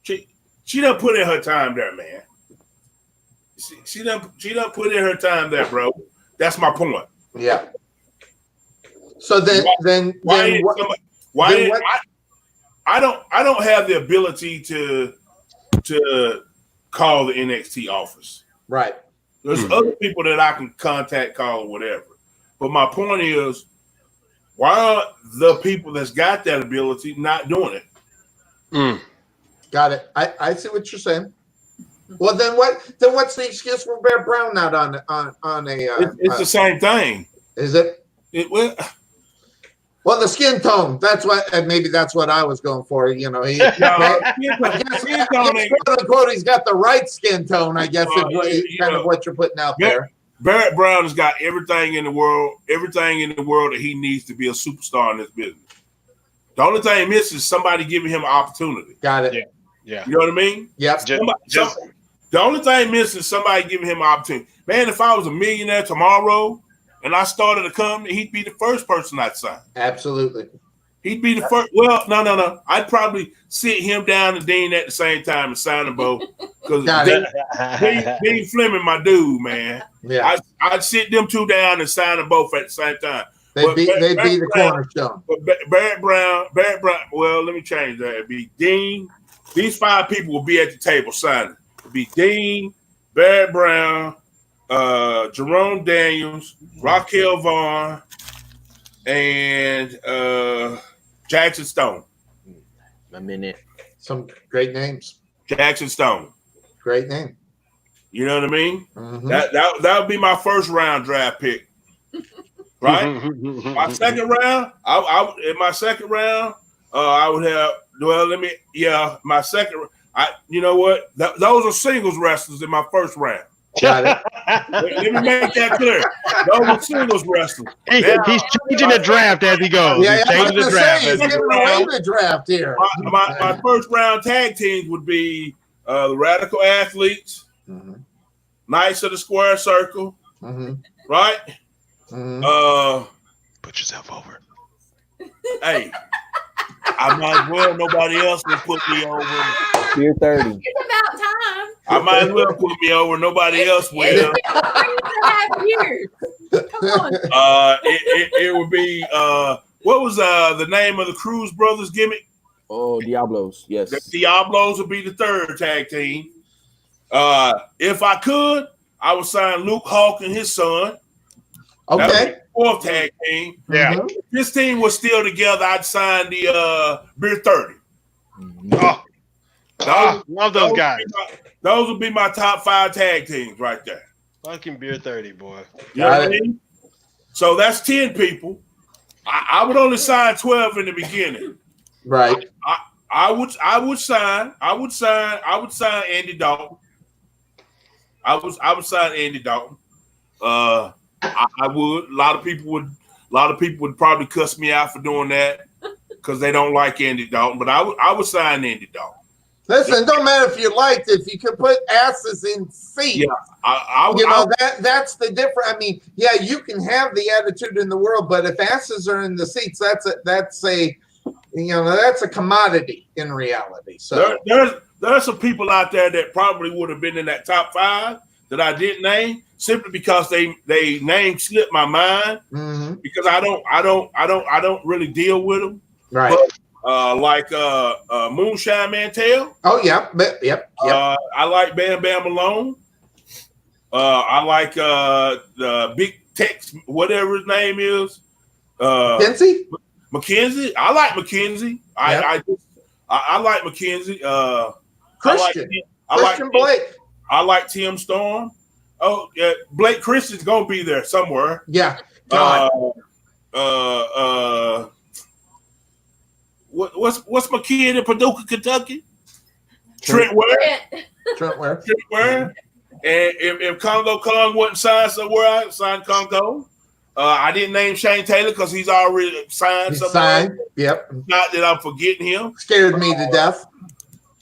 She done put in her time there, man. She done put in her time there, bro. That's my point. Yeah. So I don't have the ability to call the NXT office. Right. There's other people that I can contact, call, or whatever. But my point is, why are the people that's got that ability not doing it? Got it. I see what you're saying. Well, then what's the excuse for Bear Brown not on a? It's the same thing. Is it? Well, the skin tone. That's what. Maybe that's what I was going for. He's got the right skin tone. I guess is kind of what you're putting out there. Barrett Brown has got everything in the world that he needs to be a superstar in this business. The only thing he misses is somebody giving him an opportunity. Got it. Yeah. You know what I mean? Yep. The only thing missing is somebody giving him an opportunity. Man, if I was a millionaire tomorrow and I started a company, he'd be the first person I'd sign. Absolutely. He'd be the first. Well, no. I'd probably sit him down and Dean at the same time and sign them both. Because Dean Fleming, my dude, man. Yeah. I'd sit them two down and sign them both at the same time. They'd be the cornerstone. But Barrett Brown. Well, let me change that. It'd be Dean. These 5 people will be at the table signing. It'd be Dean, Barrett Brown, Jerome Daniels, Raquel Vaughn, and Jackson Stone. A minute. Some great names. Jackson Stone. Great name. You know what I mean? Mm-hmm. That would be my first round draft pick. Right? My second round, in my second round, I would have. Well, my second. You know what? Those are singles wrestlers in my first round. Got it. Let me make that clear. Those are singles wrestlers. He's changing the draft as he goes. Yeah, he's changing the draft. He's giving away the draft here. My first round tag teams would be the Radical Athletes, Knights of the Square Circle, right? Put yourself over. Hey, I might as well. Nobody else will put me over. Year 30. It's about time. I might as well put me over. Nobody else will. Years. Come on. It would be what was the name of the Cruz Brothers gimmick? Oh, Diablos. Yes. The Diablos would be the third tag team. If I could, I would sign Luke Hawk and his son. Okay. Fourth tag team. Yeah. If this team was still together, I'd sign the Beer 30. Oh. Love those guys. Those would be my top 5 tag teams right there. Fucking beer 30, boy. You know what I mean? So that's 10 people. I would only sign 12 in the beginning. Right. I would sign Andy Dalton. I would sign Andy Dalton. I would. A lot of people would probably cuss me out for doing that because they don't like Andy Dalton. But I would sign Andy Dalton. Listen, it don't matter if you liked it. If you could put asses in seats, yeah, I would. You know, that's the difference. I mean, yeah, you can have the attitude in the world, but if asses are in the seats, that's a commodity in reality. So there's some people out there that probably would have been in that top 5 that I didn't name simply because they name slipped my mind because I don't really deal with them. Right. But, like Moonshine Mantel. Oh yeah, yep. I like Bam Bam Malone. I like the Big Tex, whatever his name is. McKenzie. I like McKenzie. Yep. I like McKenzie. Christian Christian Blake. I like Tim Storm. Oh yeah, Blake Christian's gonna be there somewhere. Yeah. What's my kid in Paducah, Kentucky? Trent Ware. And if Congo Kong wasn't signed somewhere, I signed Congo. I didn't name Shane Taylor because he's already signed somewhere. Yep. Not that I'm forgetting him. Scared me to death.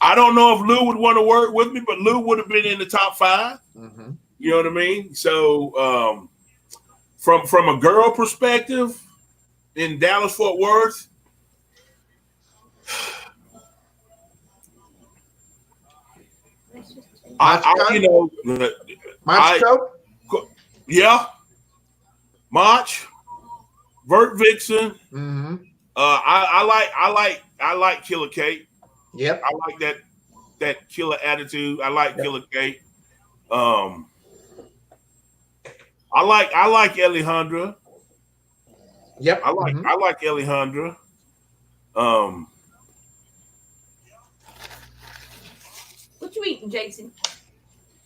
I don't know if Lou would want to work with me, but Lou would have been in the top 5. You know what I mean? So from a girl perspective in Dallas Fort Worth, March, Vert Vixen. I like Killer Kate. Yep. I like that killer attitude. I like Killer Kate. I like Alejandra. Yep. I like Alejandra. What you eating, Jason?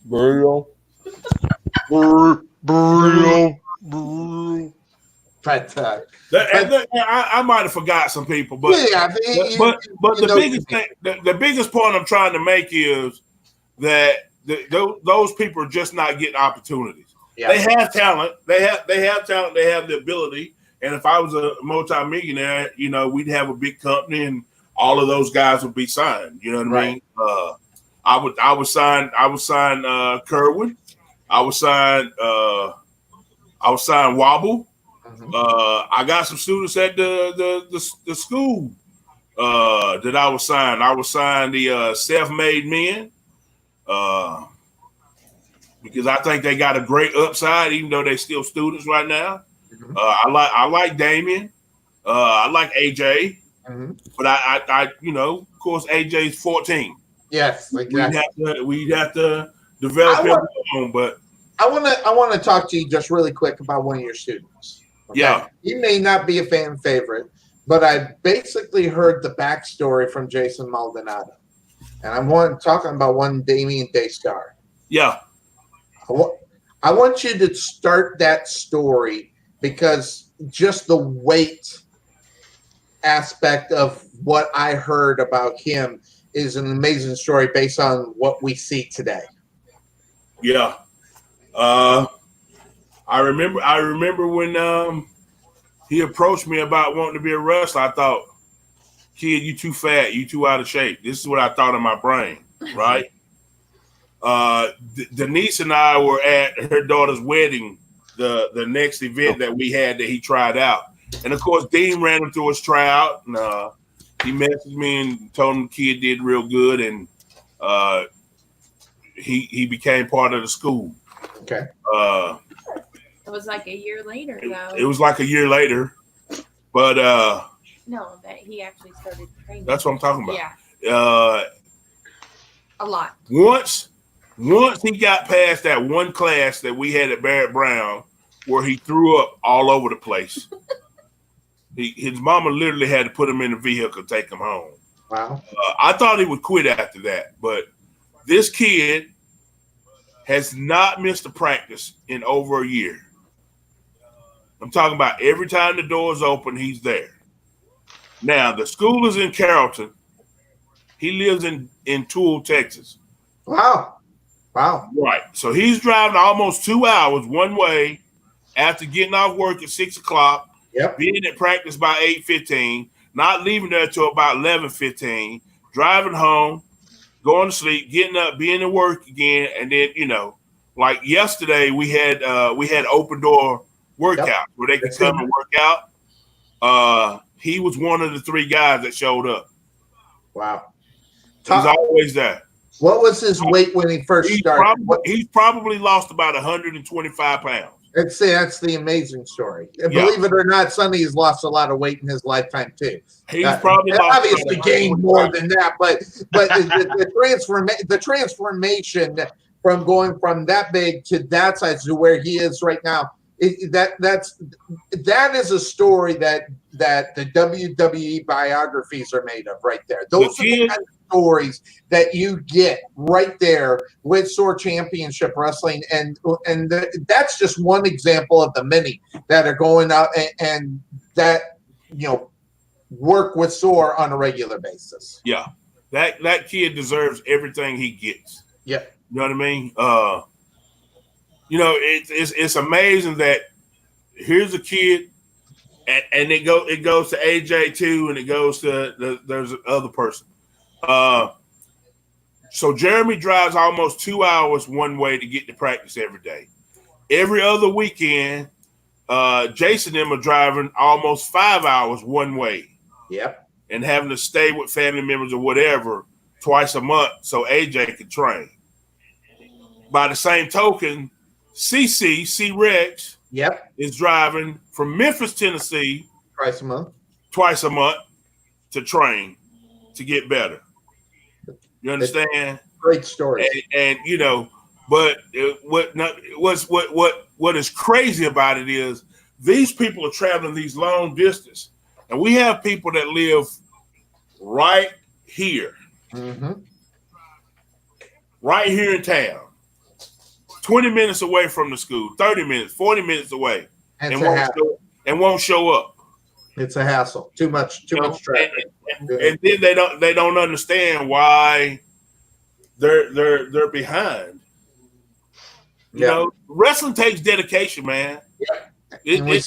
Burrito. But I might have forgot some people, but the biggest point I'm trying to make is that those people are just not getting opportunities. Yeah. They have talent. They have talent. They have the ability. And if I was a multimillionaire, we'd have a big company, and all of those guys would be signed. You know what I mean? I would sign Kerwin. I would sign Wobble. I got some students at the school that I would sign. I would sign the self-made men because I think they got a great upside, even though they're still students right now. I like Damien. I like AJ, but I of course AJ's 14. Yes, exactly. We'd have to develop him. But I want to talk to you just really quick about one of your students. Okay? Yeah, he may not be a fan favorite, but I basically heard the backstory from Jason Maldonado, and I'm talking about one Damien Daystar. Yeah, I want you to start that story because just the weight aspect of what I heard about him is an amazing story based on what we see today. Yeah. I remember when he approached me about wanting to be a wrestler. I thought, kid, you too fat, you too out of shape. This is what I thought in my brain, right? Denise and I were at her daughter's wedding, the next event that we had that he tried out. And of course, Dean ran him through his tryout, and he messaged me and told him the kid did real good, and he became part of the school. Okay. It was like a year later, though. It was like a year later, but no, that he actually started training. That's what I'm talking about. Yeah. A lot. Once he got past that one class that we had at Barrett Brown, where he threw up all over the place, his mama literally had to put him in the vehicle, take him home. Wow. I thought he would quit after that, but this kid has not missed a practice in over a year. I'm talking about every time the door's open, he's there. Now, the school is in Carrollton. He lives in Toole, Texas. Wow. Wow. Right. So he's driving almost 2 hours one way after getting off work at 6 o'clock, being at practice by 8:15, not leaving there until about 11:15, driving home, going to sleep, getting up, being at work again, and then, like yesterday we had open door workouts where they could come and work out. He was one of the 3 guys that showed up. Wow. He's always there. What was his weight when he first started? He's probably lost about 125 pounds. That's the amazing story. Believe it or not, Sonny has lost a lot of weight in his lifetime too. He's probably obviously gained more than that, but the transformation from going from that big to that size to where he is right now, that is a story that the WWE biographies are made of right there. Those are the kind of stories that you get right there with SOAR Championship Wrestling, and that's just one example of the many that are going out and that work with SOAR on a regular basis. Yeah, that kid deserves everything he gets. Yeah, you know what I mean. It's amazing that here's a kid, and it goes to AJ too, and it goes to there's another person. So Jeremy drives almost 2 hours one way to get to practice every day. Every other weekend, Jason and them are driving almost 5 hours one way. Yep. And having to stay with family members or whatever twice a month so AJ could train. By the same token, C-Rex is driving from Memphis, Tennessee twice a month to train to get better. You understand? Great story. And but what is crazy about it is these people are traveling these long distance, and we have people that live right here, right here in town, 20 minutes away from the school, 30 minutes, 40 minutes away, and won't show up. It's a hassle. Too much traffic. And then they don't understand why they're behind. Wrestling takes dedication, man. It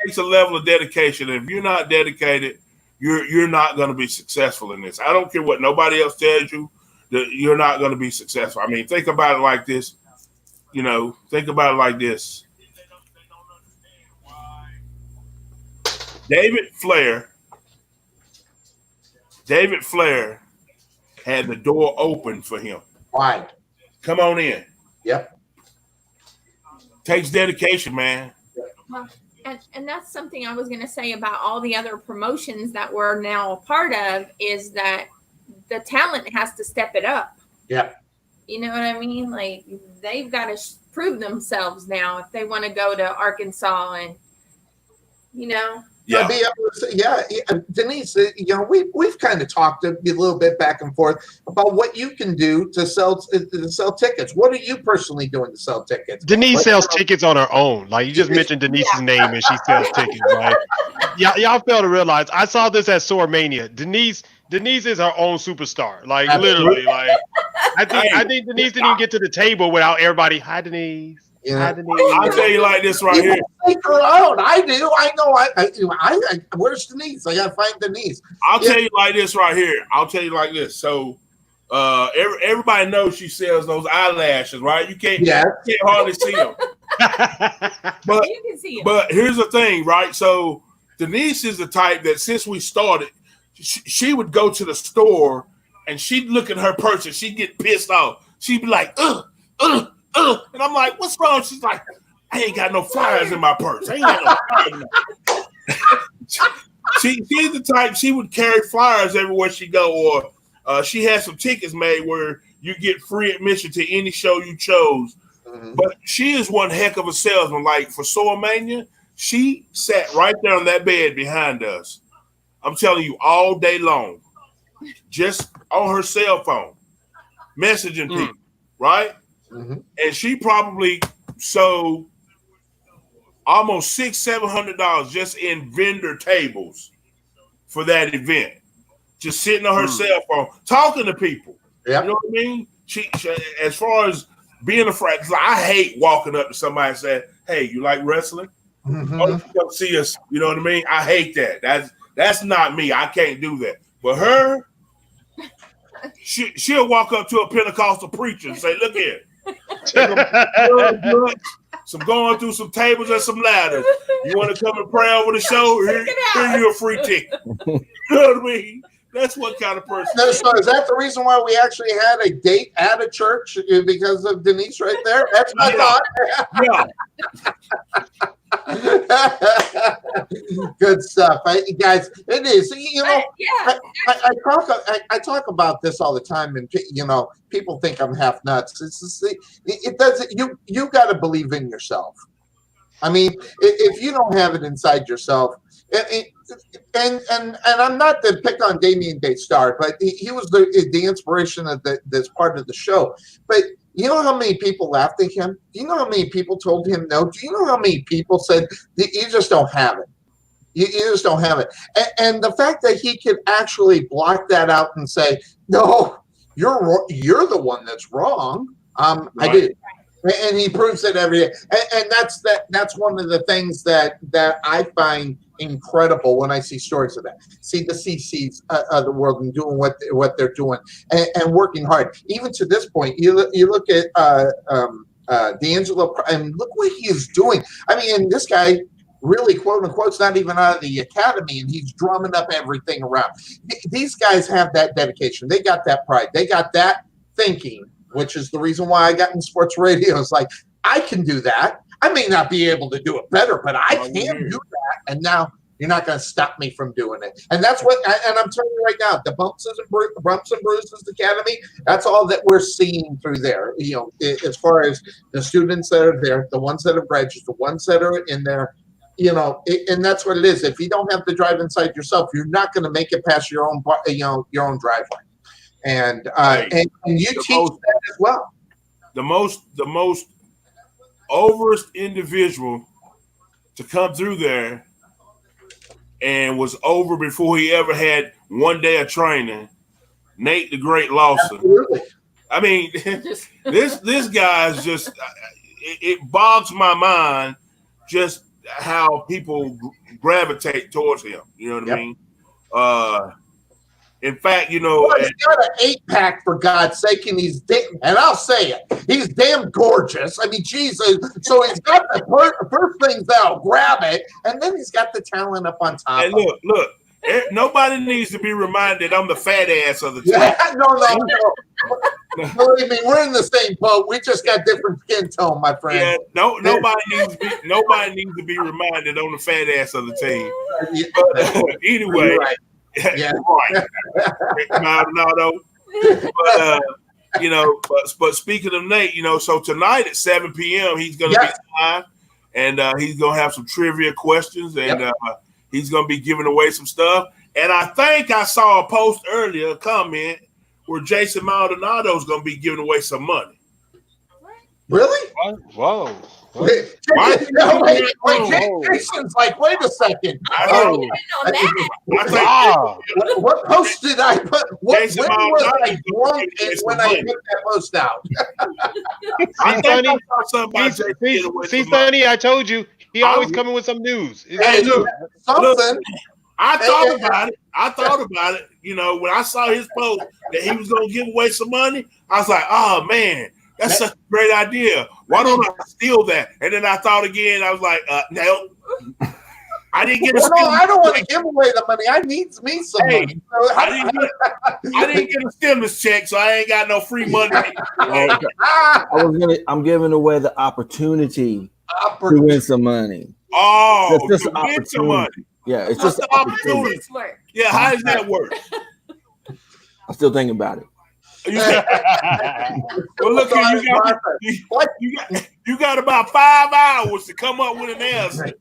takes a level of dedication. If you're not dedicated, you're not going to be successful in this. I don't care what nobody else tells you, that you're not going to be successful. I mean, think about it like this. Think about it like this. David Flair had the door open for him. Wide. Come on in. Yep. Takes dedication, man. Well, and that's something I was going to say about all the other promotions that we're now a part of, is that the talent has to step it up. Yeah. You know what I mean? Like, they've got to prove themselves now if they want to go to Arkansas and, Yeah. Denise, we've kind of talked a little bit back and forth about what you can do to sell tickets. What are you personally doing to sell tickets? Denise sells tickets on her own. Like, you just mentioned Denise's name and she sells tickets, right? Y'all fail to realize. I saw this at SOAR Mania. Denise is her own superstar. Like, literally. Like, I think Denise didn't even get to the table without everybody. Hi, Denise. Yeah. I'll tell you like this right here. Make her own. I do. I know. I where's Denise? I gotta find Denise. I'll tell you like this right here. I'll tell you like this. So, everybody knows she sells those eyelashes, right? You can't hardly see them. But you can see them. But here's the thing, right? So Denise is the type that since we started, she would go to the store and she'd look at her purse and she'd get pissed off. She'd be like, and I'm like, what's wrong? She's like, I ain't got no flyers in my purse. I ain't got no flyers in my purse. She's the type, she would carry flyers everywhere she go, or she had some tickets made where you get free admission to any show you chose. Mm-hmm. But she is one heck of a salesman. Like for SOAR Mania, she sat right there on that bed behind us. I'm telling you, all day long. just on her cell phone, messaging people, right? Mm-hmm. And she probably sold almost $600-700 just in vendor tables for that event. Just sitting on her cell phone, talking to people. Yep. You know what I mean? She as far as being afraid, I hate walking up to somebody and saying, "Hey, you like wrestling? Mm-hmm. Oh, come see us." You know what I mean? I hate that. That's not me. I can't do that. But her, she'll walk up to a Pentecostal preacher and say, "Look here, some going through some tables and some ladders. You want to come and pray over the show? Here you a free ticket." You know what I mean? That's what kind of person. So is that the reason why we actually had a date at a church, because of Denise right there? That's my thought. Yeah. Good stuff, guys. It is. You know, Yeah. I talk about this all the time, and people think I'm half nuts. It doesn't. You got to believe in yourself. I mean, if you don't have it inside yourself, and I'm not to pick on Damien Daystar, but he was the inspiration of this part of the show. But you know how many people laughed at him? Do you know how many people told him no? Do you know how many people said, "You just don't have it. You just don't have it"? And the fact that he could actually block that out and say, "No, you're the one that's wrong." Right. I did. And he proves it every day, and that's one of the things that I find incredible when I see stories of that. See the CCs of the world and doing what they're doing and working hard. Even to this point, you look at D'Angelo and look what he is doing. I mean, and this guy really, quote unquote, not even out of the academy, and he's drumming up everything around. These guys have that dedication. They got that pride. They got that thinking, which is the reason why I got in sports radio. It's like, I can do that. I may not be able to do it better, but I can do that. And now you're not going to stop me from doing it. And that's what, and I'm telling you right now, the Bumps and Bruises Academy, that's all that we're seeing through there. As far as the students that are there, the ones that have graduated, the ones that are in there, and that's what it is. If you don't have the drive inside yourself, you're not going to make it past your own driveway. And you teach that as well. The most overest individual to come through there and was over before he ever had one day of training, Nate the Great Lawson. Absolutely. I mean, this guy's just it bogs my mind just how people gravitate towards him. You know what I mean? In fact, he's got an 8-pack for God's sake, and and I'll say it, he's damn gorgeous. I mean, Jesus. So he's got the first things that'll grab it, and then he's got the talent up on top. And look, nobody needs to be reminded I'm the fat ass of the team. Yeah, no. Believe me, we're in the same boat. We just got different skin tone, my friend. Yeah, nobody needs to be reminded I'm the fat ass of the team. But anyway. Right. Yeah, right. But speaking of Nate, so tonight at 7 p.m. he's going to be live, and he's going to have some trivia questions, and he's going to be giving away some stuff. And I think I saw a post earlier, a comment where Jason Maldonado is going to be giving away some money. Really? Whoa. Wait, Jason's like, wait a second. What post did I put? When was I drunk when I put that post out? See, Sonny, I told you, he always coming with some news. Hey, something. I thought about it. When I saw his post that he was going to give away some money, I was like, oh, man. That's such a great idea. Why don't I steal that? And then I thought again. I was like, no. I didn't get a stimulus. No, I don't want to give away the money. I need me some money. I didn't get a stimulus check, so I ain't got no free money. I'm giving away the opportunity to win some money. Oh, it's just win some money. Yeah, it's just the opportunity. Yeah, how does that work? I'm still thinking about it. Well, look here, you got about 5 hours to come up with an answer.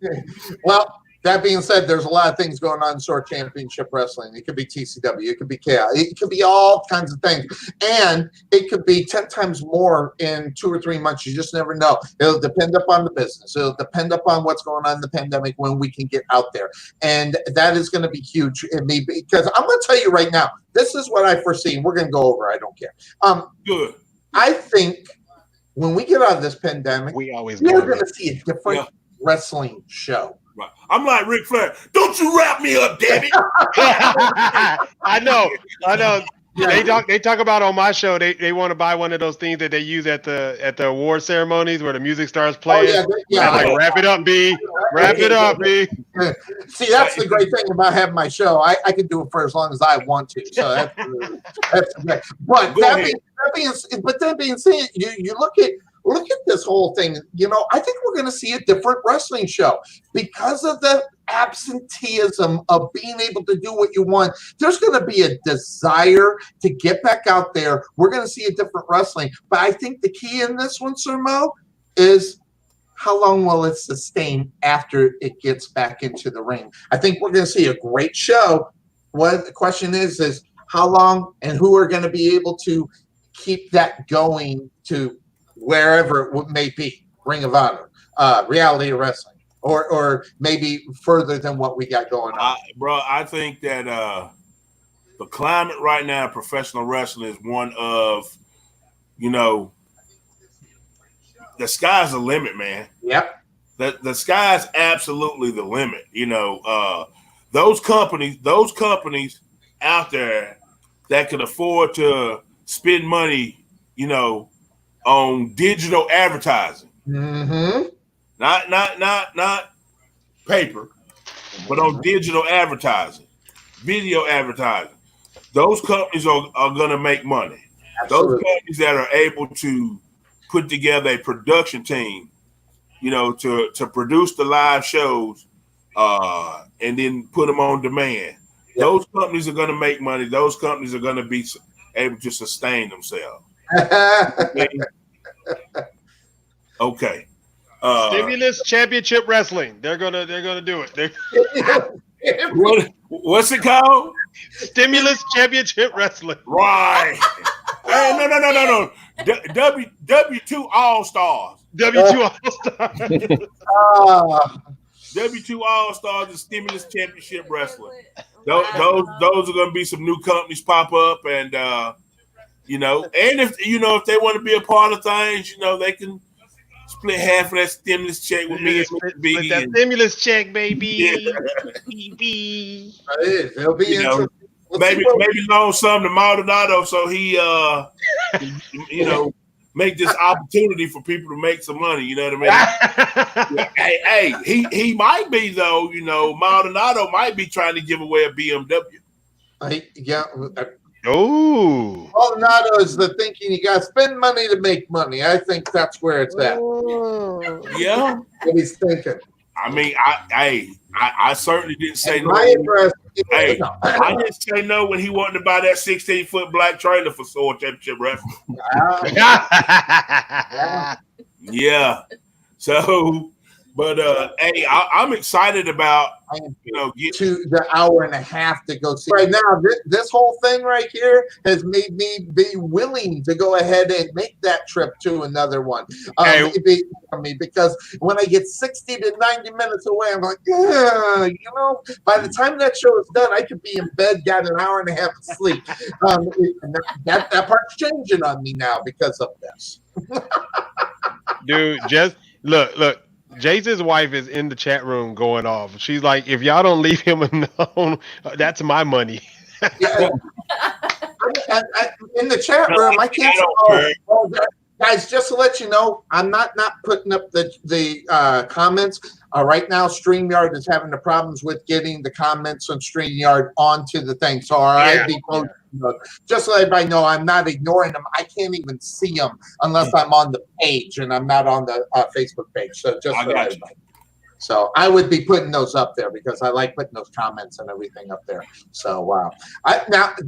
Well, That being said, there's a lot of things going on in SOAR Championship Wrestling. It could be TCW. It could be KI. It could be all kinds of things. And it could be 10 times more in 2 or 3 months. You just never know. It'll depend upon the business. It'll depend upon what's going on in the pandemic when we can get out there. And that is going to be huge in me because I'm going to tell you right now, this is what I foresee. We're going to go over. I don't care. Good. I think when we get out of this pandemic, we're going to see a different wrestling show. Right. I'm like Ric Flair. Don't you wrap me up, damn it! I know. Yeah. They talk about on my show. They want to buy one of those things that they use at the award ceremonies where the music starts playing. Like wrap it up, B. Wrap it up, B. See, that's the great thing about having my show. I can do it for as long as I want to. So that's great. But that being said, you look at this whole thing. I think we're going to see a different wrestling show because of the absenteeism of being able to do what you want. There's going to be a desire to get back out there. We're going to see a different wrestling. But I think the key in this one, Sir Mo, is how long will it sustain after it gets back into the ring? I think we're going to see a great show. What the question is how long and who are going to be able to keep that going to wherever it may be, Ring of Honor, Reality Wrestling, or maybe further than what we got going on. Bro, I think that the climate right now in professional wrestling is one of, the sky's the limit, man. Yep. The sky's absolutely the limit. Those companies out there that can afford to spend money, on digital advertising. Mm-hmm. Not paper, but on digital advertising, video advertising. Those companies are going to make money. Absolutely. Those companies that are able to put together a production team, to produce the live shows and then put them on demand. Yep. Those companies are going to make money. Those companies are going to be able to sustain themselves. Okay. Stimulus Championship Wrestling. They're gonna do it. What's it called? Stimulus Championship Wrestling. Right. Hey, no. W2 All Stars. W2 All Stars. W2 All Stars and Stimulus Championship Wrestling. Those are going to be some new companies pop up, and and if they want to be a part of things, they can split half of that stimulus check with me. With that stimulus check, baby. Yeah. It'll be interesting. Maybe loan some to Maldonado so he make this opportunity for people to make some money. You know what I mean? Hey, he might be though. Maldonado might be trying to give away a BMW. Oh, Maldonado is the thinking you got to spend money to make money. I think that's where it's at. Yeah, what he's thinking. I mean, I certainly didn't say no. I didn't say no when he wanted to buy that 16-foot black trailer for SOAR Championship Wrestling. Yeah. So, but hey, I'm excited about get to the hour and a half to go see. Right now, this whole thing right here has made me be willing to go ahead and make that trip to another one. Because when I get 60 to 90 minutes away, I'm like, by the time that show is done, I could be in bed, got an hour and a half of sleep. That part's changing on me now because of this. Dude, just look. Jason's wife is in the chat room going off. She's like, if y'all don't leave him alone, that's my money. Yeah. In the chat room, I can't say, guys, just to let you know, I'm not putting up the comments. Right now, StreamYard is having the problems with getting the comments on StreamYard onto the thing. So, just so everybody know, I'm not ignoring them. I can't even see them unless I'm on the page, and I'm not on the Facebook page. So, just so everybody. So, I would be putting those up there because I like putting those comments and everything up there. So, wow.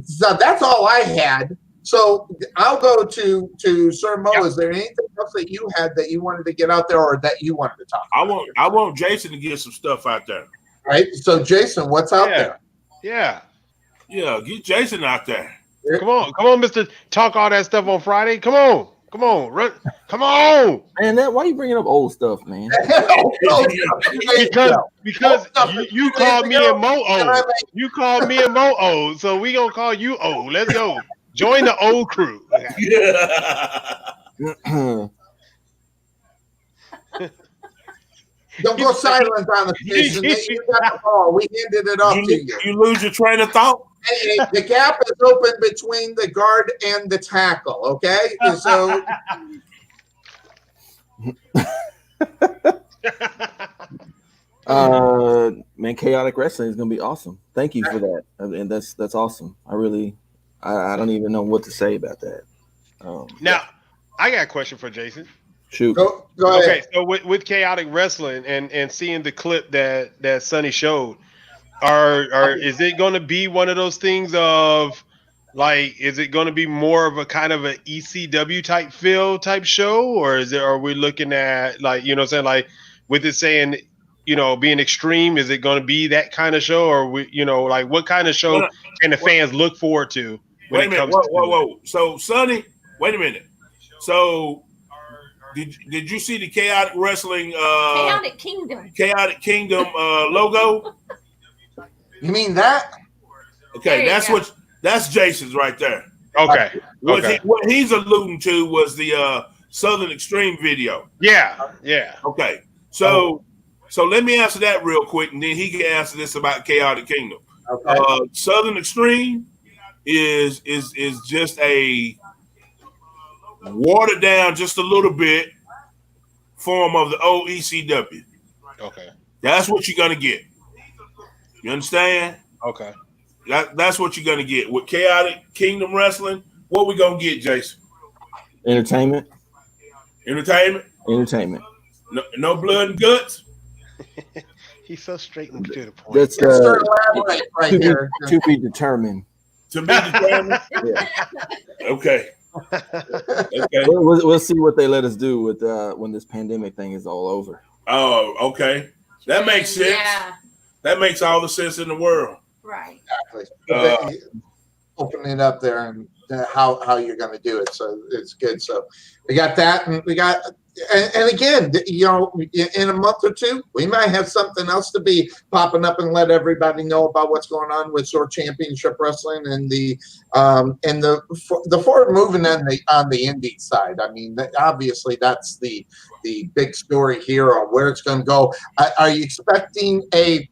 So that's all I had. So I'll go to Sir Mo. Yep. Is there anything else that you had that you wanted to get out there or that you wanted to talk about? I want Jason to get some stuff out there. Right. So, Jason, what's out there? Yeah. Get Jason out there. Come on, Mister. Talk all that stuff on Friday. Come on, run. Come on. Man, why you bringing up old stuff, man? because you called me and Mo old. You called me and Mo old, so we gonna call you old. Let's go. Join the old crew. Don't go silent on the station. You got the ball. We handed it off to you. You lose your train of thought? Hey, the gap is open between the guard and the tackle, okay? So man, chaotic wrestling is gonna be awesome. Thank you for that. And that's awesome. I don't even know what to say about that. Now, I got a question for Jason. Shoot. Go ahead. Okay, so with chaotic wrestling and seeing the clip that Sonny showed, is it going to be one of those things of like, is it going to be more of a kind of an ECW type show, or are we looking at like, you know what I'm saying, like with it saying, you know, being extreme, is it going to be that kind of show, or like what kind of show can the fans look forward to when it comes to whoa. So Sonny, wait a minute. So did you see the Chaotic Wrestling Chaotic Kingdom logo? You mean that? Okay, that's Jason's right there. Okay. What he's alluding to was the Southern Extreme video. Yeah. Okay. So let me answer that real quick, and then he can answer this about Chaotic Kingdom. Okay. Southern Extreme is just a watered down just a little bit form of the old ECW. Okay. That's what you're gonna get. You understand? Okay. That's what you're gonna get with Chaotic Kingdom Wrestling. What we gonna get, Jason? Entertainment. No blood and guts. He's so straight and to the point. That's to be determined. To be determined. Yeah. Okay. We'll see what they let us do with when this pandemic thing is all over. Oh, okay. That makes sense. Yeah. That makes all the sense in the world. Right. Exactly. Open it up there and how you're going to do it. So it's good. So we got that, and we got, and again, you know, in a month or two, we might have something else to be popping up and let everybody know about what's going on with SOAR Championship Wrestling and the forward moving on the indie side. I mean, obviously that's the big story here on where it's going to go. Are you expecting a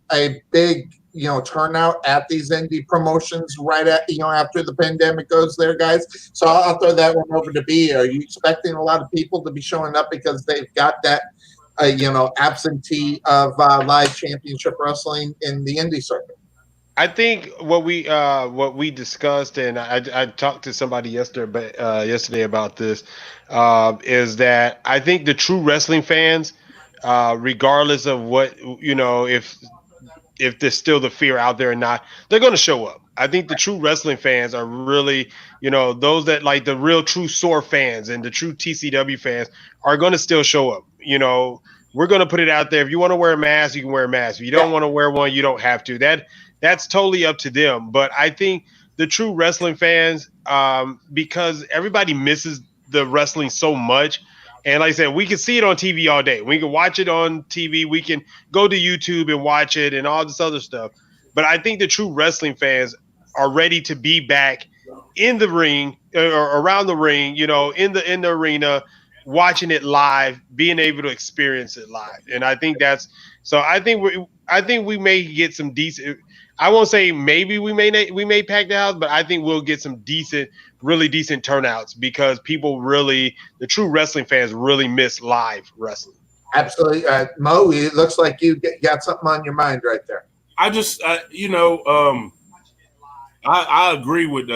big, you know, turnout at these indie promotions right at, you know, after the pandemic goes there, guys? So I'll throw that one over to B. Are you expecting a lot of people to be showing up because they've got that, you know, absentee of live championship wrestling in the indie circuit? I think what we discussed, and I talked to somebody yesterday about this, is that I think the true wrestling fans, regardless of what, you know, if there's still the fear out there or not, they're going to show up. I think the true wrestling fans are really, you know, those that like the real true SOAR fans and the true TCW fans are going to still show up. You know, we're going to put it out there. If you want to wear a mask, you can wear a mask. If you don't want to wear one, you don't have to. That's totally up to them. But I think the true wrestling fans, because everybody misses the wrestling so much. And like I said, we can see it on TV all day. We can watch it on TV. We can go to YouTube and watch it and all this other stuff. But I think the true wrestling fans are ready to be back in the ring or around the ring, you know, in the arena, watching it live, being able to experience it live. And I think that's so. I think we may get some decent. I won't say maybe we may pack the house, but I think we'll get some really decent turnouts because people really, the true wrestling fans really miss live wrestling. Absolutely. Mo, it looks like you got something on your mind right there. I just, you know, I agree with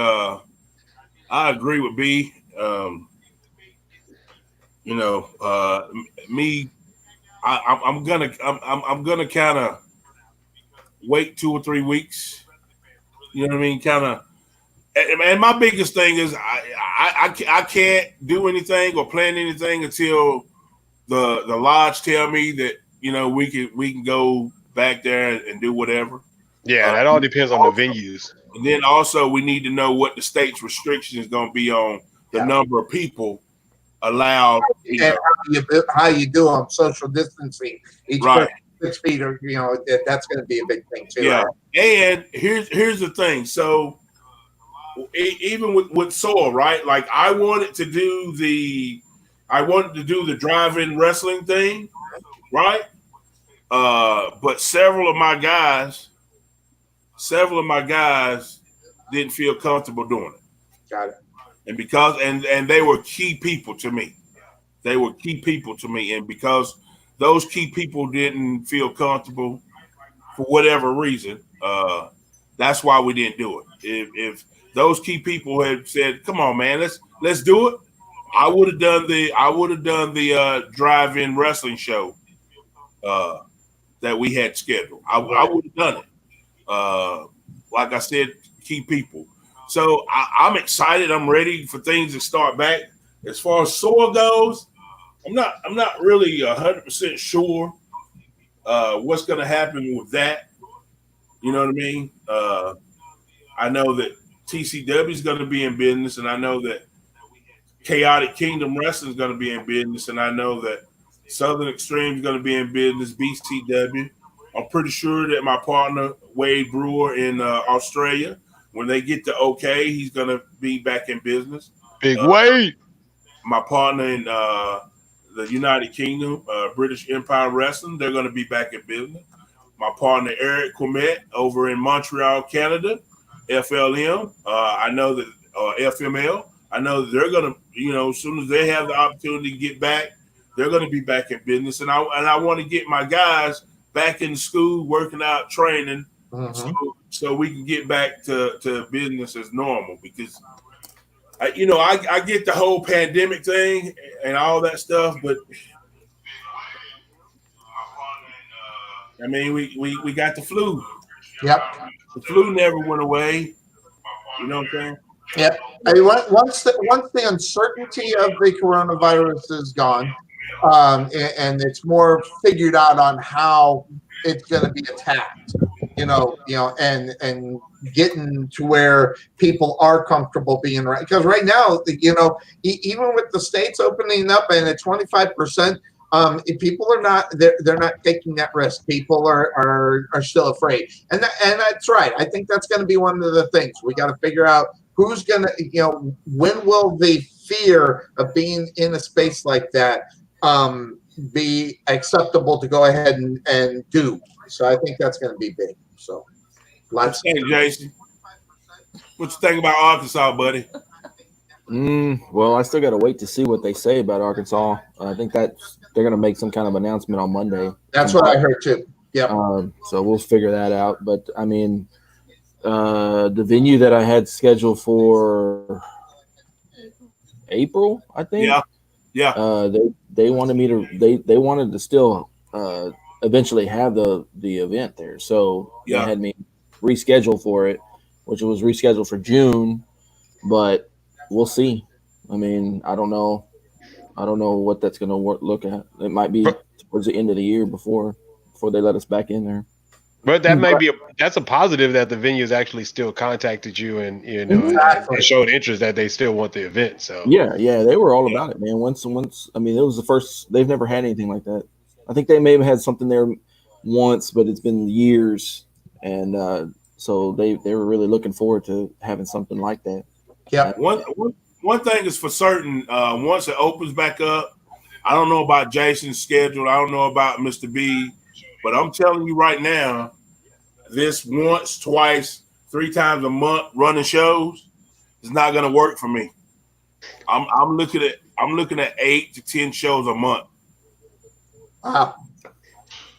B. You know, me, I'm gonna kind of wait 2 or 3 weeks. You know what I mean? Kind of. And my biggest thing is I can't do anything or plan anything until the lodge tell me that, you know, we can go back there and do whatever. Yeah, that all depends on the venues. And then also we need to know what the state's restriction is going to be on the number of people allowed. And how you do them, social distancing. Each person 6 feet, or that's going to be a big thing too. Yeah, and here's the thing. So even with SOAR, right? Like I wanted to do the drive-in wrestling thing, right? But several of my guys didn't feel comfortable doing it. Got it. And because and they were key people to me. And because those key people didn't feel comfortable for whatever reason, that's why we didn't do it. If those key people had said, "Come on, man, let's do it," I would have done the drive-in wrestling show that we had scheduled. I would have done it. Like I said, key people. So I'm excited. I'm ready for things to start back. As far as SOAR goes, I'm not really 100% sure what's going to happen with that. You know what I mean? I know that TCW is going to be in business, and I know that Chaotic Kingdom Wrestling is going to be in business, and I know that Southern Extreme is going to be in business, BCW. I'm pretty sure that my partner, Wade Brewer in Australia, when they get the okay, he's going to be back in business. Big Wade. My partner in the United Kingdom, British Empire Wrestling, they're going to be back in business. My partner, Eric Quimette, over in Montreal, Canada, FLM. I know that FML. I know that they're going to, as soon as they have the opportunity to get back, they're going to be back in business. And I want to get my guys back in school, working out, training, so we can get back to business as normal. Because, I get the whole pandemic thing and all that stuff, but I mean, we got the flu. Yep. The flu never went away. You know what I'm saying? Yep. I mean, once the uncertainty of the coronavirus is gone, and it's more figured out on how it's going to be attacked, and getting to where people are comfortable being right. Because right now, even with the states opening up and at 25%, people are not they're not taking that risk. People are still afraid, and that's right. I think that's going to be one of the things we got to figure out. Who's going to, when will the fear of being in a space like that be acceptable to go ahead and do? So I think that's going to be big. So, what you think, Jason? What you think about Arkansas, buddy? Well, I still got to wait to see what they say about Arkansas. I think that they're going to make some kind of announcement on Monday. That's what I heard too. Yeah. So we'll figure that out. But I mean, the venue that I had scheduled for April, I think. Yeah. They wanted me to. They wanted to still eventually have the event there. So they had me reschedule for it, which was rescheduled for June. But we'll see. I mean, I don't know what that's going to look at. It might be towards the end of the year before they let us back in there. But that might be that's a positive that the venues actually still contacted you and and showed interest that they still want the event. So yeah, they were all about it, man. Once I mean, it was the first. They've never had anything like that. I think they may have had something there once, but it's been years, and so they were really looking forward to having something like that. Yeah. One thing is for certain. Once it opens back up, I don't know about Jason's schedule. I don't know about Mr. B. But I'm telling you right now, this once, twice, 3 times a month running shows is not going to work for me. I'm looking at 8 to 10 shows a month. Wow,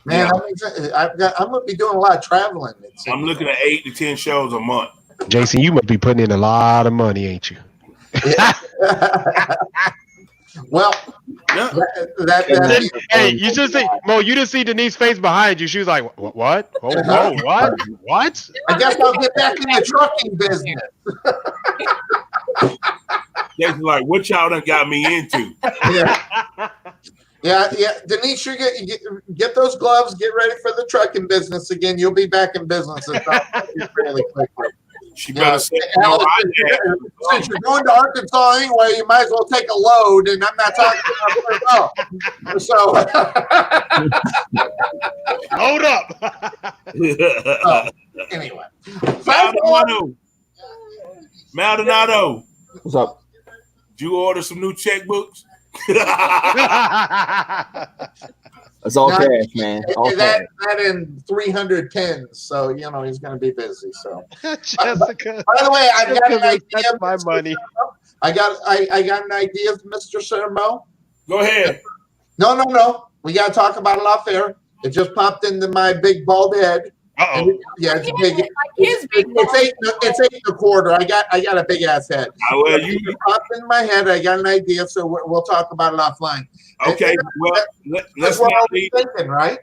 man! I'm going to be doing a lot of traveling. I'm looking at 8 to 10 shows a month. Jason, you must be putting in a lot of money, ain't you? Yeah. Well, hey, you should see Mo. You didn't see Denise's face behind you. She was like, "What? Oh, what? What?" I guess I'll get back in the trucking business. Jason's like, "What y'all done got me into?" Yeah. Denise, you get those gloves. Get ready for the trucking business again. You'll be back in business really quickly. She better say, since you're going to Arkansas anyway, you might as well take a load. And I'm not talking about so Load up. Anyway, Maldonado. What's up? Did you order some new checkbooks? It's all cash, man. All that in 310s, so he's going to be busy. So, Jessica. by the way, I've got an idea. That's my money. I got an idea, Mr. Mo. Go ahead. No. We got to talk about it off air. It just popped into my big bald head. Yeah, it's big. It's 8.25. I got a big ass head. Well, you popped in my head. I got an idea, so we'll talk about it offline. Okay. Let's not leave. Thinking, right?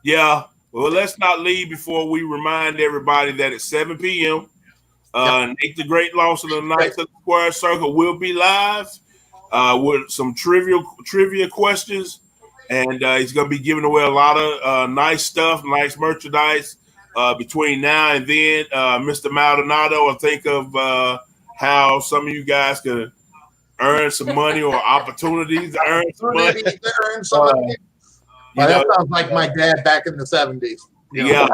Yeah. Well, let's not leave before we remind everybody that at 7 p.m. Nate the Great Lawson of the Knights of the Square Circle will be live with some trivia questions, and he's going to be giving away a lot of nice stuff, nice merchandise. Between now and then, Mr. Maldonado will think of how some of you guys could earn some money or opportunities to earn some money. That sounds like my dad back in the 70s. Yeah.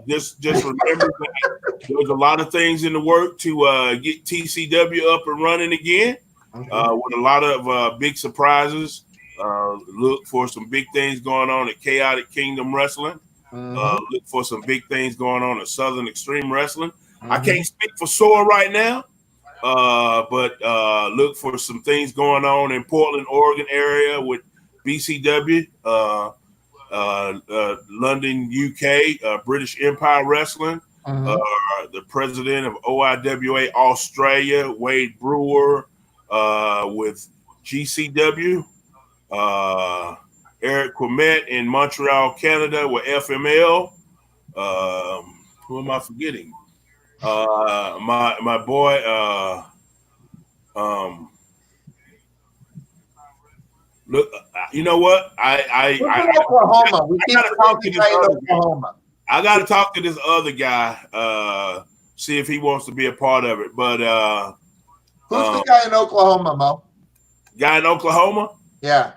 Just remember that there's a lot of things in the work to get TCW up and running again with a lot of big surprises. Look for some big things going on at Chaotic Kingdom Wrestling. Look for some big things going on at Southern Extreme Wrestling. I can't speak for SOAR right now, but look for some things going on in Portland, Oregon area with BCW, London, UK, British Empire Wrestling, the president of OIWA Australia, Wade Brewer, with GCW, Eric Quimet in Montreal, Canada with FML. Who am I forgetting? My boy. Look, you know what? I gotta talk to this other guy. I gotta talk to this other guy. See if he wants to be a part of it. But who's the guy in Oklahoma, Mo? Guy in Oklahoma? Yeah.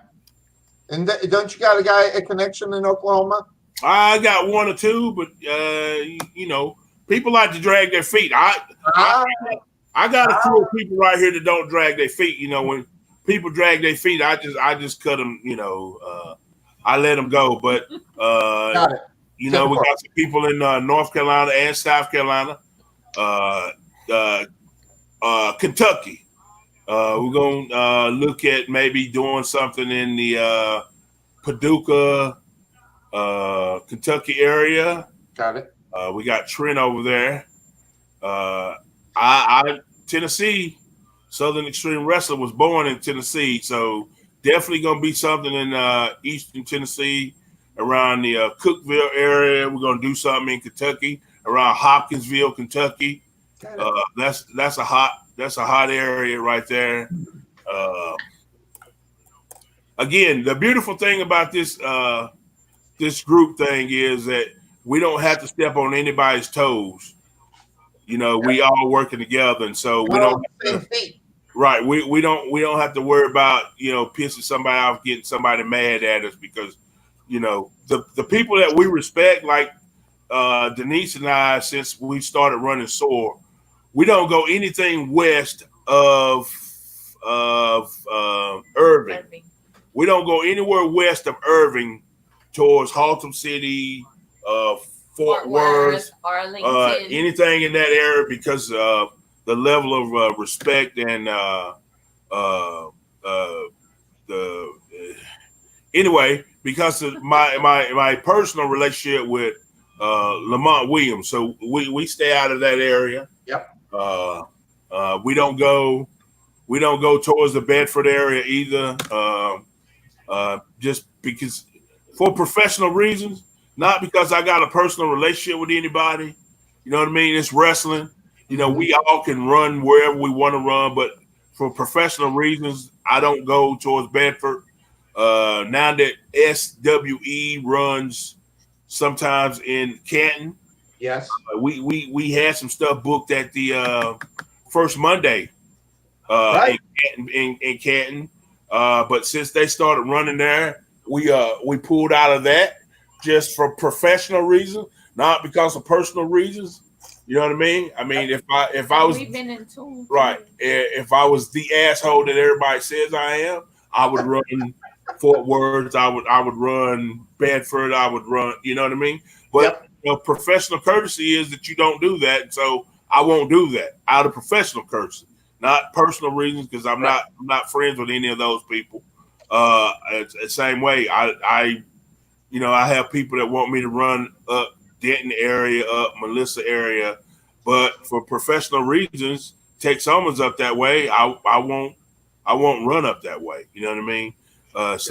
And don't you got a connection in Oklahoma? I got one or two, but people like to drag their feet. I got a crew of people right here that don't drag their feet. When people drag their feet, I just cut them. I let them go. But got it. we got some people in North Carolina and South Carolina, Kentucky. We're gonna look at maybe doing something in the Paducah, Kentucky area. Got it. We got Trent over there. Tennessee, Southern Extreme Wrestling was born in Tennessee, so definitely gonna be something in Eastern Tennessee, around the Cookeville area. We're gonna do something in Kentucky, around Hopkinsville, Kentucky. That's a hot area right there. Again, the beautiful thing about this group thing is that we don't have to step on anybody's toes. We all working together, and so we don't. Right, we don't have to worry about pissing somebody off, getting somebody mad at us, because the people that we respect, like Denise and I, since we started running SOAR, we don't go anything west of Irving. We don't go anywhere west of Irving towards Haltom City, Fort Worth, Arlington, anything in that area, because the level of respect and anyway, because of my personal relationship with Lamont Williams, so we stay out of that area. Yep. We don't go towards the Bedford area either. Just because, for professional reasons, not because I got a personal relationship with anybody. You know what I mean? It's wrestling. We all can run wherever we want to run, but for professional reasons, I don't go towards Bedford. Now that SWE runs sometimes in Canton, Yes. we had some stuff booked at the first Monday Right. in Canton. But since they started running there, we pulled out of that just for professional reasons, not because of personal reasons. You know what I mean? I mean, if I was We've been in tune. right, if I was the asshole that everybody says I am, I would run Fort Worth. I would run Bedford. I would run. You know what I mean? But professional courtesy is that you don't do that. So I won't do that out of professional courtesy, not personal reasons, because I'm not friends with any of those people. It's the same way. I have people that want me to run up Denton area, up Melissa area, but for professional reasons, take someone's up that way. I won't run up that way. You know what I mean? Is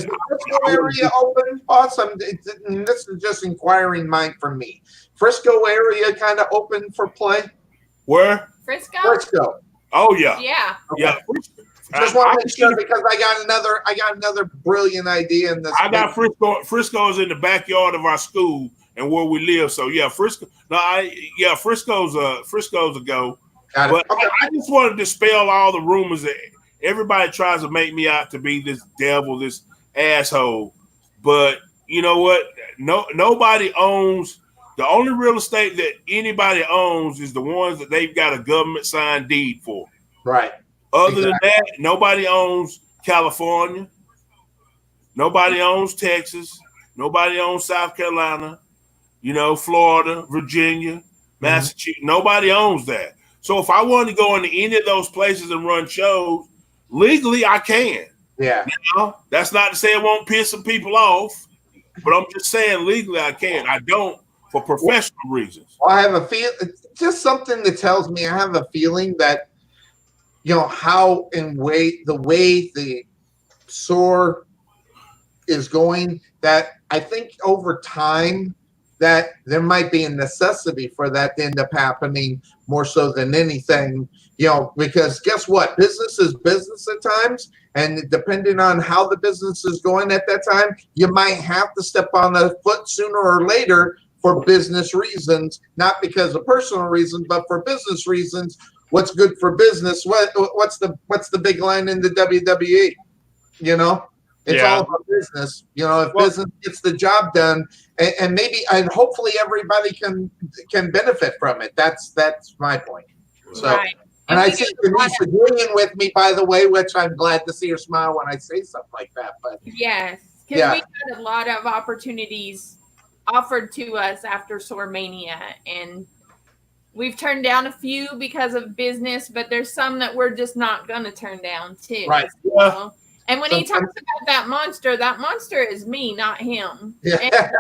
the Frisco area open? Awesome. This is just inquiring mind from me. Frisco area kind of open for play? Where? Frisco. Oh yeah. Yeah. Okay. Yeah. Just want to make sure because I got another brilliant idea in this. I got Frisco. Frisco is in the backyard of our school and where we live. So yeah, Frisco. Frisco's a go. But I just want to dispel all the rumors that everybody tries to make me out to be this devil, this asshole. But you know what? Nobody owns. The only real estate that anybody owns is the ones that they've got a government signed deed for. Right. Other than that, nobody owns California. Nobody owns Texas. Nobody owns South Carolina. Florida, Virginia, Massachusetts. Nobody owns that. So if I want to go into any of those places and run shows, legally I can. Yeah. That's not to say it won't piss some people off, but I'm just saying legally I can. I don't for professional reasons. Well, I have a feel. Just something that tells me I have a feeling that how the way the SOAR is going, that I think over time that there might be a necessity for that to end up happening more so than anything, because guess what? Business is business at times, and depending on how the business is going at that time, you might have to step on the foot sooner or later for business reasons, not because of personal reasons, but for business reasons. What's good for business? What's the big line in the WWE? It's all about business. If business gets the job done, and hopefully everybody can benefit from it. That's my point. So, right. And I see Denise agreeing with me, by the way, which I'm glad to see her smile when I say something like that. But yes, because we had a lot of opportunities offered to us after SOAR Mania, and we've turned down a few because of business, but there's some that we're just not going to turn down too. Right. And when he talks about that monster is me, not him. Yeah.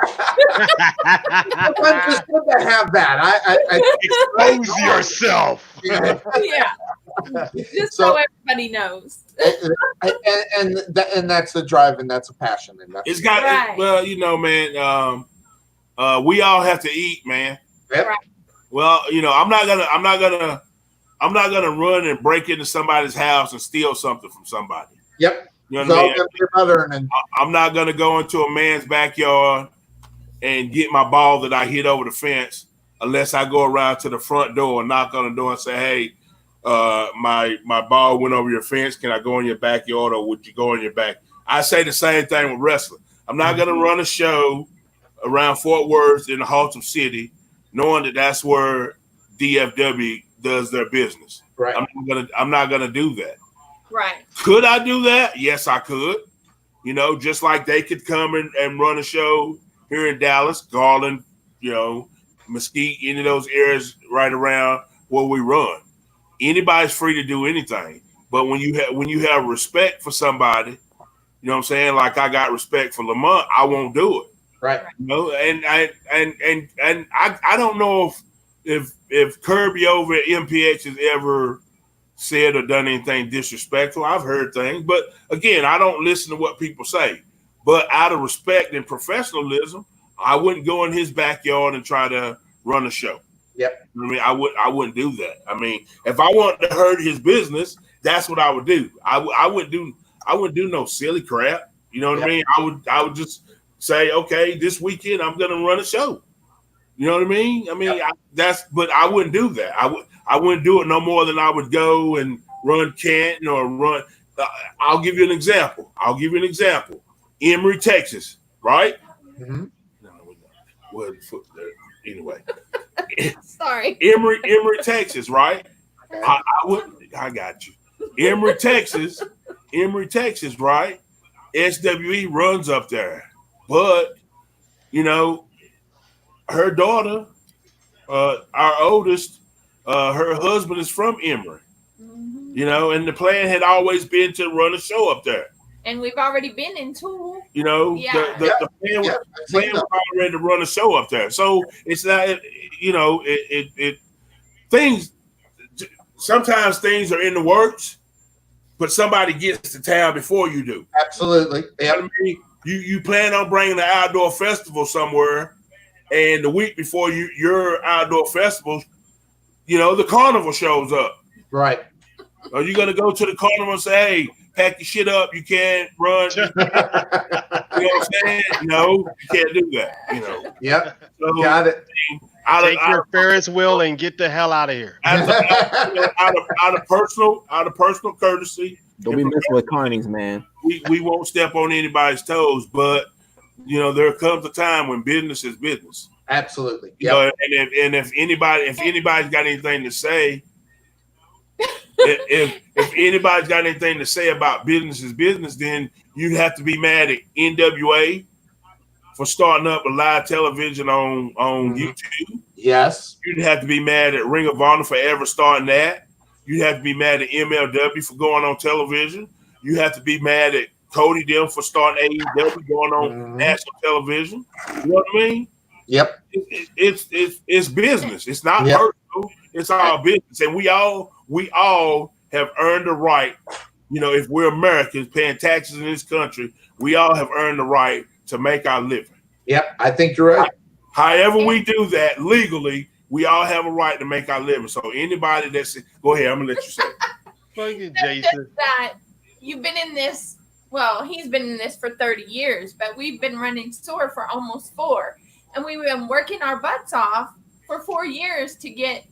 Sometimes it's good to have that. I expose yourself. Yeah. Just so everybody knows. and that's the drive, and that's a passion, and that's man. We all have to eat, man. Yep. Right. Well, I'm not gonna run and break into somebody's house and steal something from somebody. Yep. You know what I mean? And I'm not gonna go into a man's backyard and get my ball that I hit over the fence unless I go around to the front door and knock on the door and say, "Hey, my ball went over your fence. Can I go in your backyard, or would you go in your back?" I say the same thing with wrestling. I'm not gonna run a show around Fort Worth in the Haltom City, knowing that that's where DFW does their business. Right. I'm not gonna do that. Right. Could I do that? Yes, I could. Just like they could come and run a show here in Dallas, Garland, Mesquite, any of those areas right around where we run. Anybody's free to do anything. But when you have respect for somebody, you know what I'm saying? Like I got respect for Lamont, I won't do it. Right. And I don't know if Kirby over at MPH has ever said or done anything disrespectful. I've heard things, but again, I don't listen to what people say. But out of respect and professionalism, I wouldn't go in his backyard and try to run a show. Yep. I mean, I wouldn't do that. I mean, if I wanted to hurt his business, that's what I would do. I I wouldn't do no silly crap. You know what I mean? I would just say, okay, this weekend I'm gonna run a show. You know what I mean? But I wouldn't do that. I wouldn't do it no more than I would go and run Canton or run. I'll give you an example. Emory, Texas, right? Mm-hmm. Well, anyway. Sorry. Emory, Texas, right? I got you. Emory, Texas, right? SWE runs up there. But, her daughter, our oldest, her husband is from Emory. And the plan had always been to run a show up there. And we've already been in Tool. The plan was already to run a show up there. So it's not, things, sometimes things are in the works, but somebody gets to town before you do. Absolutely. Yep. You plan on bringing an outdoor festival somewhere, and the week before your outdoor festival, the carnival shows up. Right. Are you going to go to the carnival and say, hey, pack your shit up, you can't run? You know what I'm saying? No, you can't do that. Yep. So, got it. Take your Ferris wheel and get the hell out of here. Out of personal courtesy. Don't be messing with carnings, man. We won't step on anybody's toes, but there comes a time when business is business. Absolutely. And if anybody's got anything to say, if anybody's got anything to say about business is business, then you'd have to be mad at NWA for starting up a live television on YouTube. Yes. You'd have to be mad at Ring of Honor for ever starting that. You'd have to be mad at MLW for going on television. You have to be mad at Cody them for starting AEW going on national television. You know what I mean? Yep. It's business. It's not personal. It's our business, and we all have earned the right. If we're Americans paying taxes in this country, we all have earned the right to make our living. Yep, I think you're right. However we do that legally, we all have a right to make our living. So anybody go ahead, I'm gonna let you say. Thank you, Jason. That you've been in this. Well, he's been in this for 30 years, but we've been running SOAR for almost 4, and we've been working our butts off for 4 years to get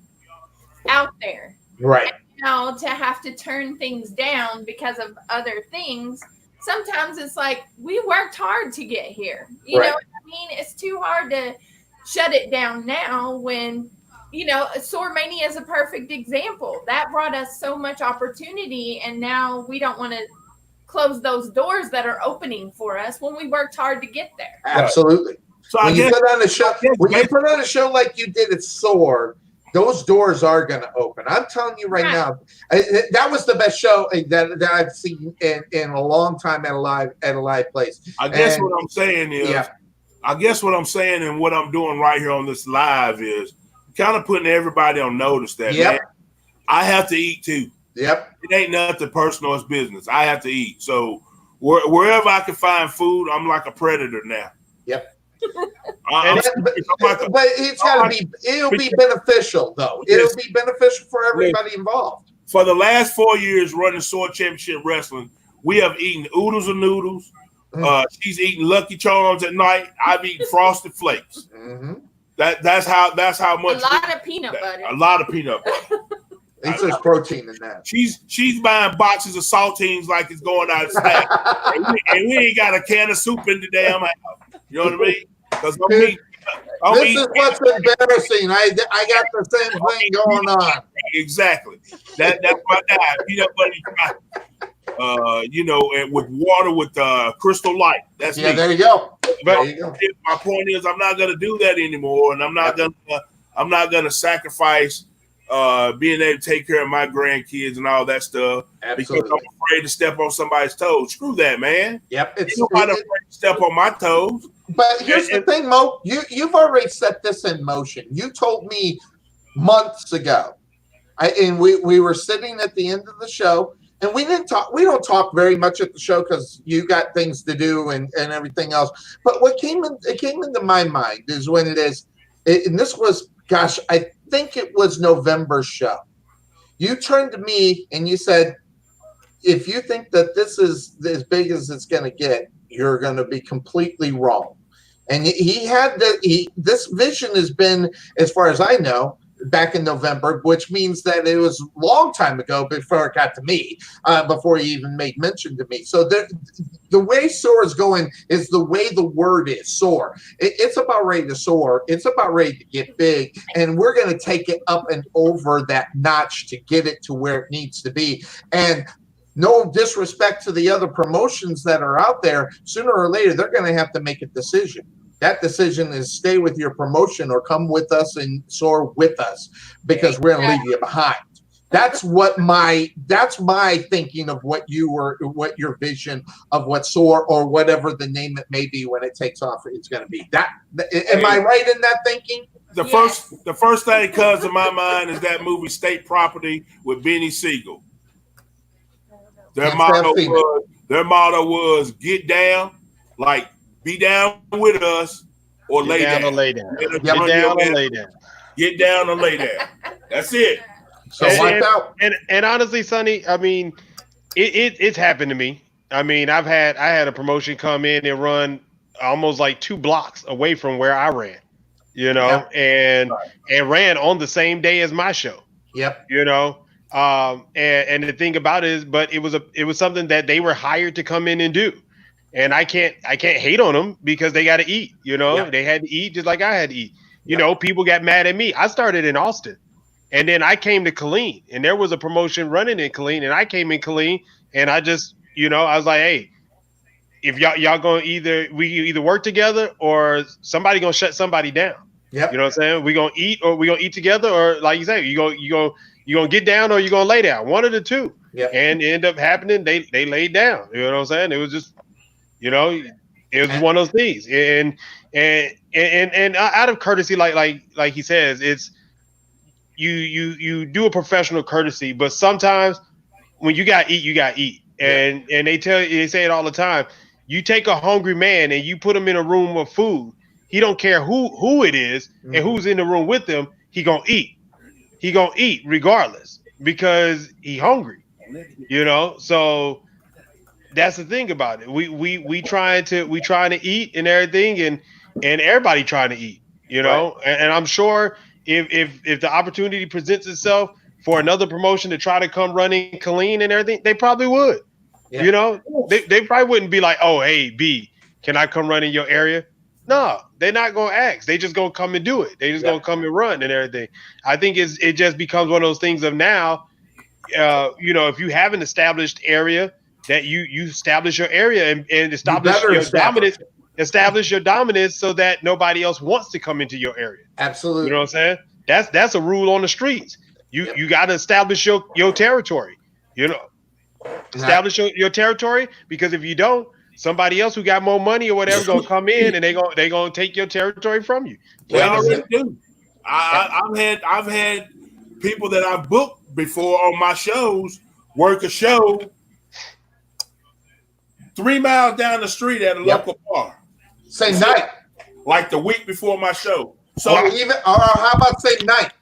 out there. Right. And now to have to turn things down because of other things. Sometimes it's like we worked hard to get here. You know what I mean? It's too hard to shut it down now when, SOAR Mania is a perfect example. That brought us so much opportunity, and now we don't want to close those doors that are opening for us when we worked hard to get there. Absolutely. So when you put on a show like you did at SOAR, those doors are going to open. I'm telling you right now, that was the best show that I've seen in a long time at a live place. I guess what I'm saying and what I'm doing right here on this live is kind of putting everybody on notice that man, I have to eat too. Yep. It ain't nothing personal, it's business. I have to eat. So wherever I can find food, I'm like a predator now. Yep. But it's got to be. It'll be beneficial, though. It'll be beneficial for everybody involved. For the last 4 years running SOAR Championship Wrestling, we have eaten oodles of noodles. She's eating Lucky Charms at night. I've eaten Frosted Flakes. Mm-hmm. That's how much. A lot of peanut butter. A lot of peanut butter. There's protein in that. She's buying boxes of saltines like it's going out of style, and we ain't got a can of soup in the damn house. You know what I mean? Because this is what's embarrassing. I got the same thing going on. Exactly. That's my diet. Peanut butter, and with water with Crystal Light. That's me. There you go. But my point is, I'm not gonna do that anymore, and I'm not gonna sacrifice being able to take care of my grandkids and all that stuff. Absolutely. Because I'm afraid to step on somebody's toes. Screw that, man. Yep. Nobody afraid to step on my toes. But here's the thing, Mo. You've already set this in motion. You told me months ago, and we were sitting at the end of the show, and we didn't talk. We don't talk very much at the show because you got things to do and everything else. But what came into my mind is when and this was, gosh, I think it was November's show. You turned to me and you said, if you think that this is as big as it's going to get, you're going to be completely wrong. And he had this vision has been, as far as I know, back in November, which means that it was a long time ago before it got to me, before he even made mention to me. So the way SOAR is going is the way the word is, SOAR. It's about ready to soar. It's about ready to get big. And we're going to take it up and over that notch to get it to where it needs to be. And no disrespect to the other promotions that are out there, sooner or later, they're going to have to make a decision. That decision is stay with your promotion or come with us and soar with us, because we're going to leave you behind. That's my thinking of what your vision of what SOAR or whatever the name it may be when it takes off it's going to be. Am I right in that thinking? The first thing that comes to my mind is that movie State Property with Benny Siegel. Their motto was get down, like be down with us, or lay down. Get down or lay down. Get down or lay down. That's it. So watch out. And honestly, Sonny, I mean, it's happened to me. I mean, I had a promotion come in and run almost like 2 blocks away from where I ran, and ran on the same day as my show. Yep. And the thing about it is, but it was something that they were hired to come in and do. And I can't hate on them because they got to eat, They had to eat just like I had to eat. People got mad at me. I started in Austin, and then I came to Killeen, and there was a promotion running in Killeen, and I came in Killeen, and I just, I was like, hey, if y'all going we either work together or somebody going to shut somebody down. Yep. You know what I'm saying? We going to eat, or we going to eat together, or like you say, you going to get down or you going to lay down, one of the two. Yep. And it ended up happening. They laid down, you know what I'm saying? It was just, it was one of those things. And out of courtesy, like he says, it's you do a professional courtesy, but sometimes when you got to eat, you got to eat. And they say it all the time. You take a hungry man and you put him in a room of food. He don't care who it is and who's in the room with them. He gonna eat. He gonna eat regardless because he hungry. So that's the thing about it. We trying to eat and everything, and everybody trying to eat. Right. And I'm sure if the opportunity presents itself for another promotion to try to come running Killeen and everything, they probably would. Yeah. They probably wouldn't be like, oh, hey, B, can I come run in your area? No, they're not going to ask. They just going to come and do it. They just going to come and run and everything. I think it just becomes one of those things of now, if you have an established area, that you establish your area and establish your dominance. Establish your dominance so that nobody else wants to come into your area. Absolutely. You know what I'm saying? That's a rule on the streets. You got to establish your territory. Establish your territory, because if you don't, somebody else who got more money or whatever gonna come in and they gonna take your territory from you. They already do. I've had people that I've booked before on my shows work a show 3 miles down the street at a local bar. Same night, like the week before my show. So or how about same night?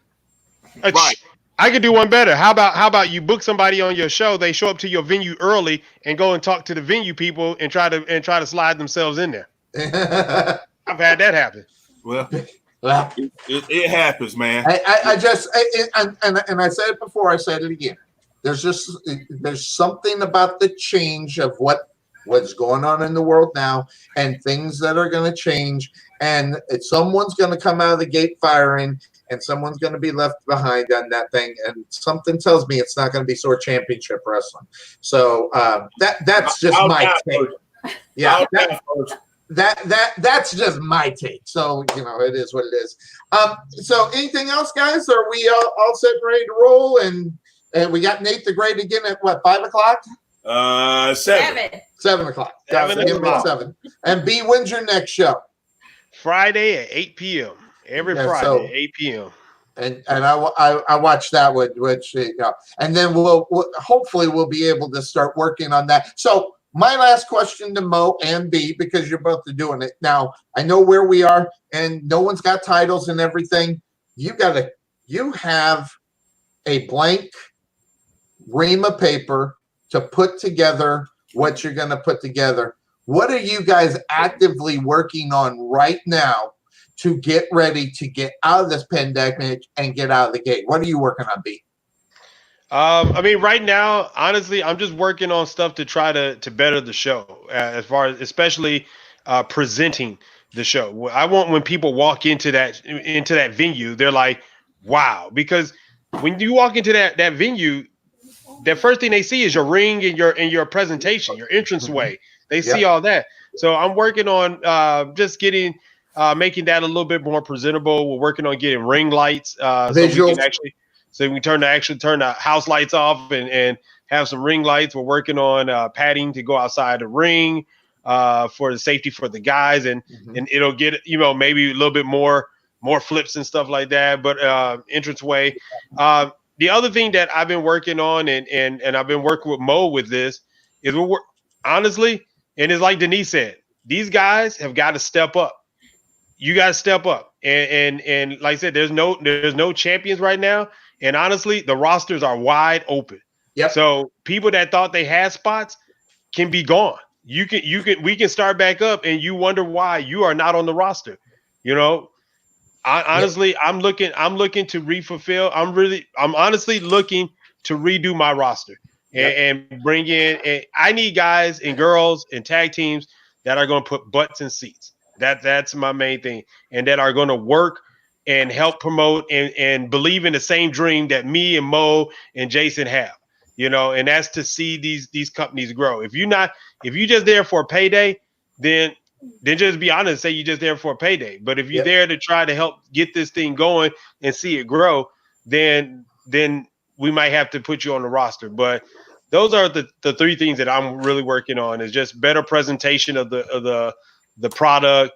Right. I could do one better. How about you book somebody on your show? They show up to your venue early and go and talk to the venue people and try to slide themselves in there. I've had that happen. Well, it happens, man. I just I said it before. I said it again. There's something about the change of what's going on in the world now, and things that are going to change, and someone's going to come out of the gate firing, and someone's going to be left behind on that thing, and something tells me it's not going to be SOAR Championship Wrestling. So that's just my take. Yeah, that's just my take. So it is what it is. So anything else, guys? Are we all set and ready to roll? And we got Nate the Great again at what, 5 o'clock? 7. 7 o'clock. 7. And B, when's your next show? Friday at 8 p.m. Every Friday at 8 p.m. And I watched that one, which and then we'll hopefully we'll be able to start working on that. So my last question to Mo and B, because you're both doing it now. I know where we are, and no one's got titles and everything. You have a blank ream of paper to put together what you're going to put together. What are you guys actively working on right now to get ready to get out of this pandemic and get out of the gate? What are you working on, B? I mean, right now, honestly, I'm just working on stuff to try to better the show, as far as especially presenting the show. I want when people walk into that venue, they're like, "Wow!" Because when you walk into that venue, the first thing they see is your ring and your presentation, your entranceway. They see all that. So I'm working on just getting making that a little bit more presentable. We're working on getting ring lights so we can actually. So we turn the house lights off and have some ring lights. We're working on padding to go outside the ring for the safety for the guys, and it'll get maybe a little bit more flips and stuff like that. But entranceway. The other thing that I've been working on and I've been working with Mo with this is honestly, and it's like Denise said, these guys have got to step up. You got to step up, and like I said, there's no champions right now. And honestly, the rosters are wide open. Yep. So people that thought they had spots can be gone. We can start back up, and you wonder why you are not on the roster. Honestly, I'm looking to refulfill. I'm honestly looking to redo my roster and bring in. And I need guys and girls and tag teams that are going to put butts in seats. That's my main thing, and that are going to work and help promote and believe in the same dream that me and Mo and Jason have, and that's to see these companies grow. If you're just there for a payday, then just be honest and say you're just there for a payday. But if you're there to try to help get this thing going and see it grow, then we might have to put you on the roster. But those are the three things that I'm really working on: is just better presentation of the product,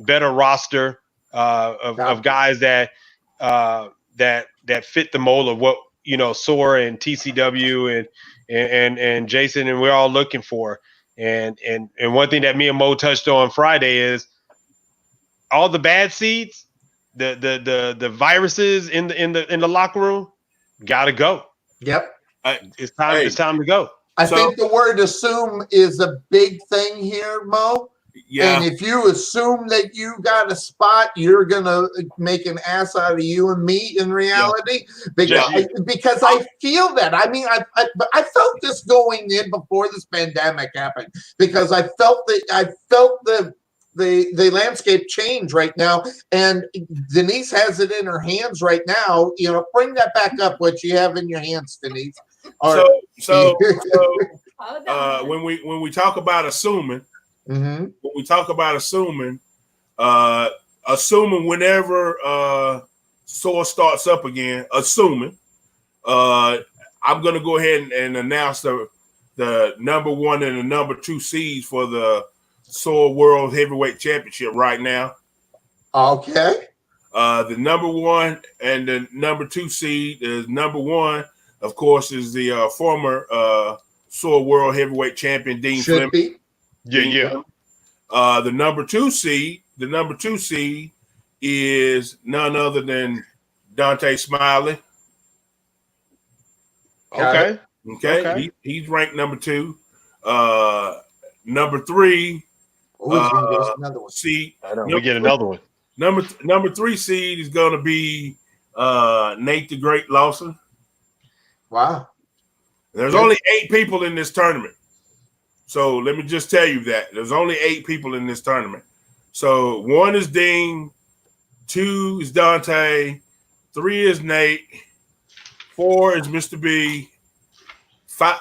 better roster. Of guys that fit the mold of what SOAR and TCW and Jason and we're all looking for. And one thing that me and Mo touched on Friday is all the bad seeds, the viruses in the locker room gotta go. Yep. It's time to go. I think the word assume is a big thing here, Mo. Yeah. And if you assume that you got a spot, you're gonna make an ass out of you and me in reality. Because I feel that. I mean, I felt this going in before this pandemic happened, because I felt the landscape change right now, and Denise has it in her hands right now. Bring that back up, what you have in your hands, Denise. So when we talk about assuming. When we talk about assuming whenever SOAR starts up again, I'm going to go ahead and announce the number 1 and the number 2 seeds for the SOAR World Heavyweight Championship right now. Okay. The number 1 and the number 2 seed is number 1, of course, is the former SOAR World Heavyweight Champion, Dean Fleming. Yeah. The number 2 seed is none other than Dante Smiley. Okay. He's ranked number 2. Number 3 seed. We get another one. Number 3 seed is going to be Nate the Great Lawson. Wow. There's only 8 people in this tournament. So let me just tell you that there's only 8 people in this tournament. So 1 is Dean, 2 is Dante, 3 is Nate, 4 is Mr. B, 5.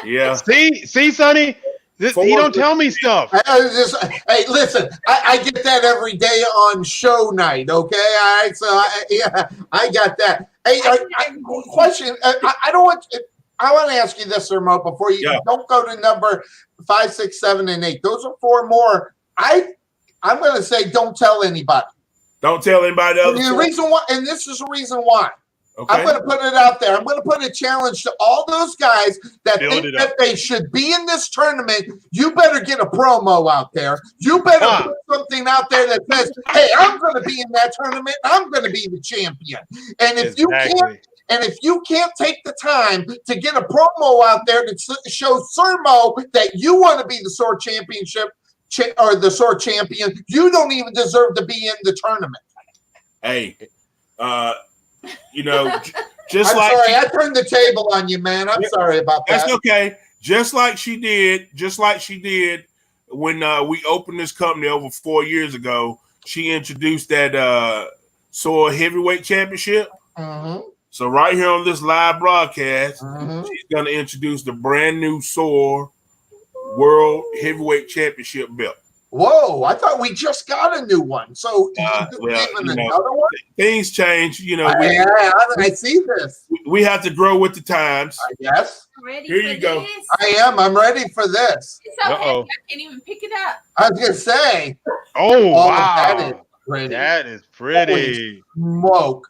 Yeah. See, Sonny, he don't tell me stuff. Hey, listen, I get that every day on show night. Okay, all right. So I got that. Hey, question. I want to ask you this, Sir Mo, before you don't go to number 5, 6, 7, and 8. Those are 4 more. I'm going to say don't tell anybody. Don't tell anybody else. The reason why, and this is the reason why. Okay. I'm going to put it out there. I'm going to put a challenge to all those guys that think that they should be in this tournament. You better get a promo out there. You better put something out there that says, hey, I'm going to be in that tournament. I'm going to be the champion. And if you can't, And if you can't take the time to get a promo out there to show Sir Mo that you want to be the SOAR Championship or the SOAR champion, you don't even deserve to be in the tournament. Hey, just I'm like sorry, I turned the table on you, man. I'm sorry about that. That's okay. Just like she did when we opened this company over 4 years ago. She introduced that SOAR Heavyweight Championship. Mm-hmm. So right here on this live broadcast, Mm-hmm. she's going to introduce the brand new SOAR World Heavyweight Championship belt. Whoa, I thought we just got a new one. So another one? Things change. I see this. We have to grow with the times. Yes. Here you go. I am. I'm ready for this. It's so heavy, I can't even pick it up. I was going to say. Oh, wow. That is pretty. That is pretty. Holy smoke.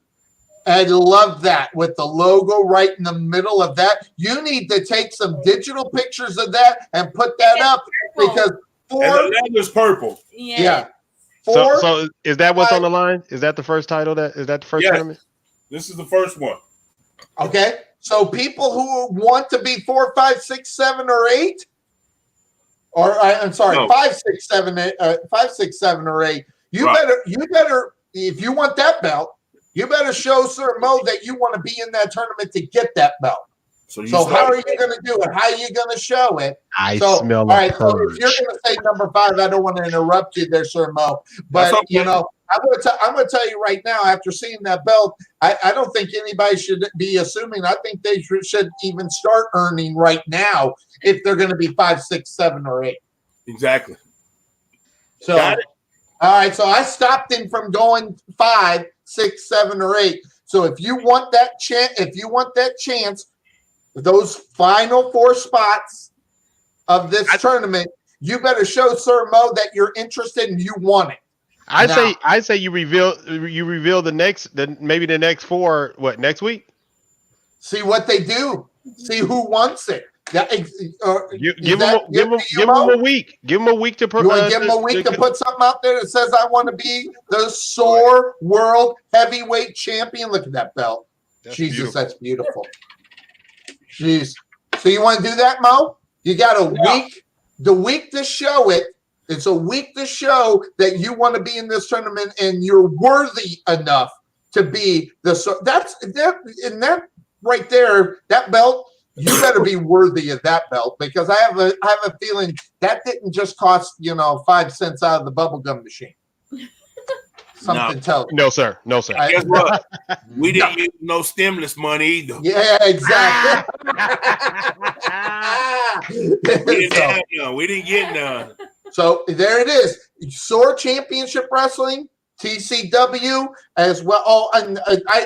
I love that with the logo right in the middle of that. You need to take some digital pictures of that and put that up because and the leather's purple. Yeah. So is that what's on the line? Is that the first title? Is that the first tournament? This is the first one. Okay. So people who want to be 4, 5, 6, 7, or 8, or I'm sorry, No. 5, 6, 7, 8, 5, 6, 7, or 8. You better, if you want that belt, you better show Sir Mo that you want to be in that tournament to get that belt. So how are you going to do it? How are you going to show it? Smell all right. So if you're going to say number 5, I don't want to interrupt you there, Sir Mo. But okay. I'm going to tell you right now. After seeing that belt, I don't think anybody should be assuming. I think they should even start earning right now if they're going to be 5, 6, 7, or 8. Exactly. So Got it. all right. So I stopped him from going 5, 6, 7, or 8. So if you want that chance, those final 4 spots of this tournament, you better show Sir Mo that you're interested and you want it. I say you reveal maybe the next 4 next week? See what they do. See who wants it. Give them a week. Give them a week to put. You want to give them a week to put something out there that says I want to be the SOAR World Heavyweight Champion. Look at that belt. Jesus, beautiful. That's beautiful. Jeez. So you want to do that, Mo? You got a week. The week to show it. It's a week to show that you want to be in this tournament and you're worthy enough to be the. That right there. That belt. You better be worthy of that belt because I have a feeling that didn't just cost 5 cents out of the bubblegum machine. Something tells me. No, sir. Guess what? We didn't use no stimulus money either. Yeah, exactly. We didn't get none. So there it is. SOAR Championship Wrestling, TCW as well. Oh, and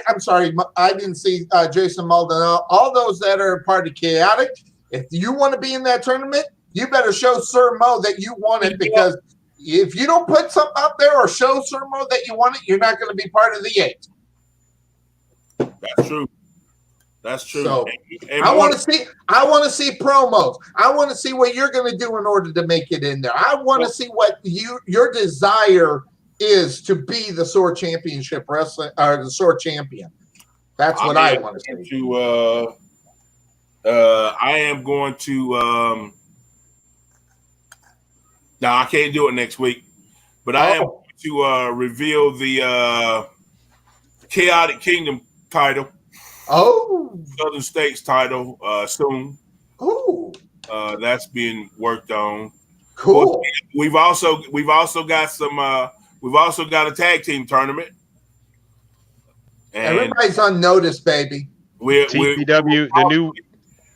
I'm sorry, I didn't see Jason Maldonado. All those that are part of Chaotic. If you want to be in that tournament, you better show Sir Mo that you want it because if you don't put something out there or show Sir Mo that you want it, you're not going to be part of the 8. That's true. So I want to see promos. I want to see what you're going to do in order to make it in there. I want to see what your desire is to be the SOAR Championship Wrestling or the SOAR champion. That's what I want to see. I am going to. No, I can't do it next week, but I am going to reveal the Chaotic Kingdom title. Southern States title soon. That's being worked on. Cool. We've also got some. We've also got a tag team tournament. And everybody's on notice, baby. TCW,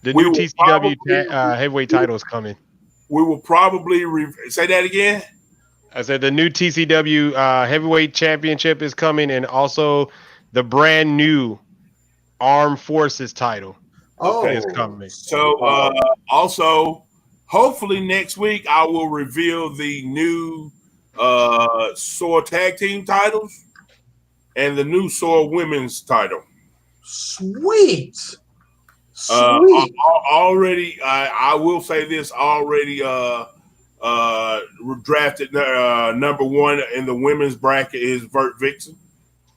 the new TCW heavyweight title is coming. We will probably say that again. I said the new TCW heavyweight championship is coming, and also the brand new Armed Forces title is coming. So also, hopefully next week I will reveal the new SOAR tag team titles and the new SOAR women's title. Sweet. Already, I will say this. Already, drafted number 1 in the women's bracket is Vert Vixen.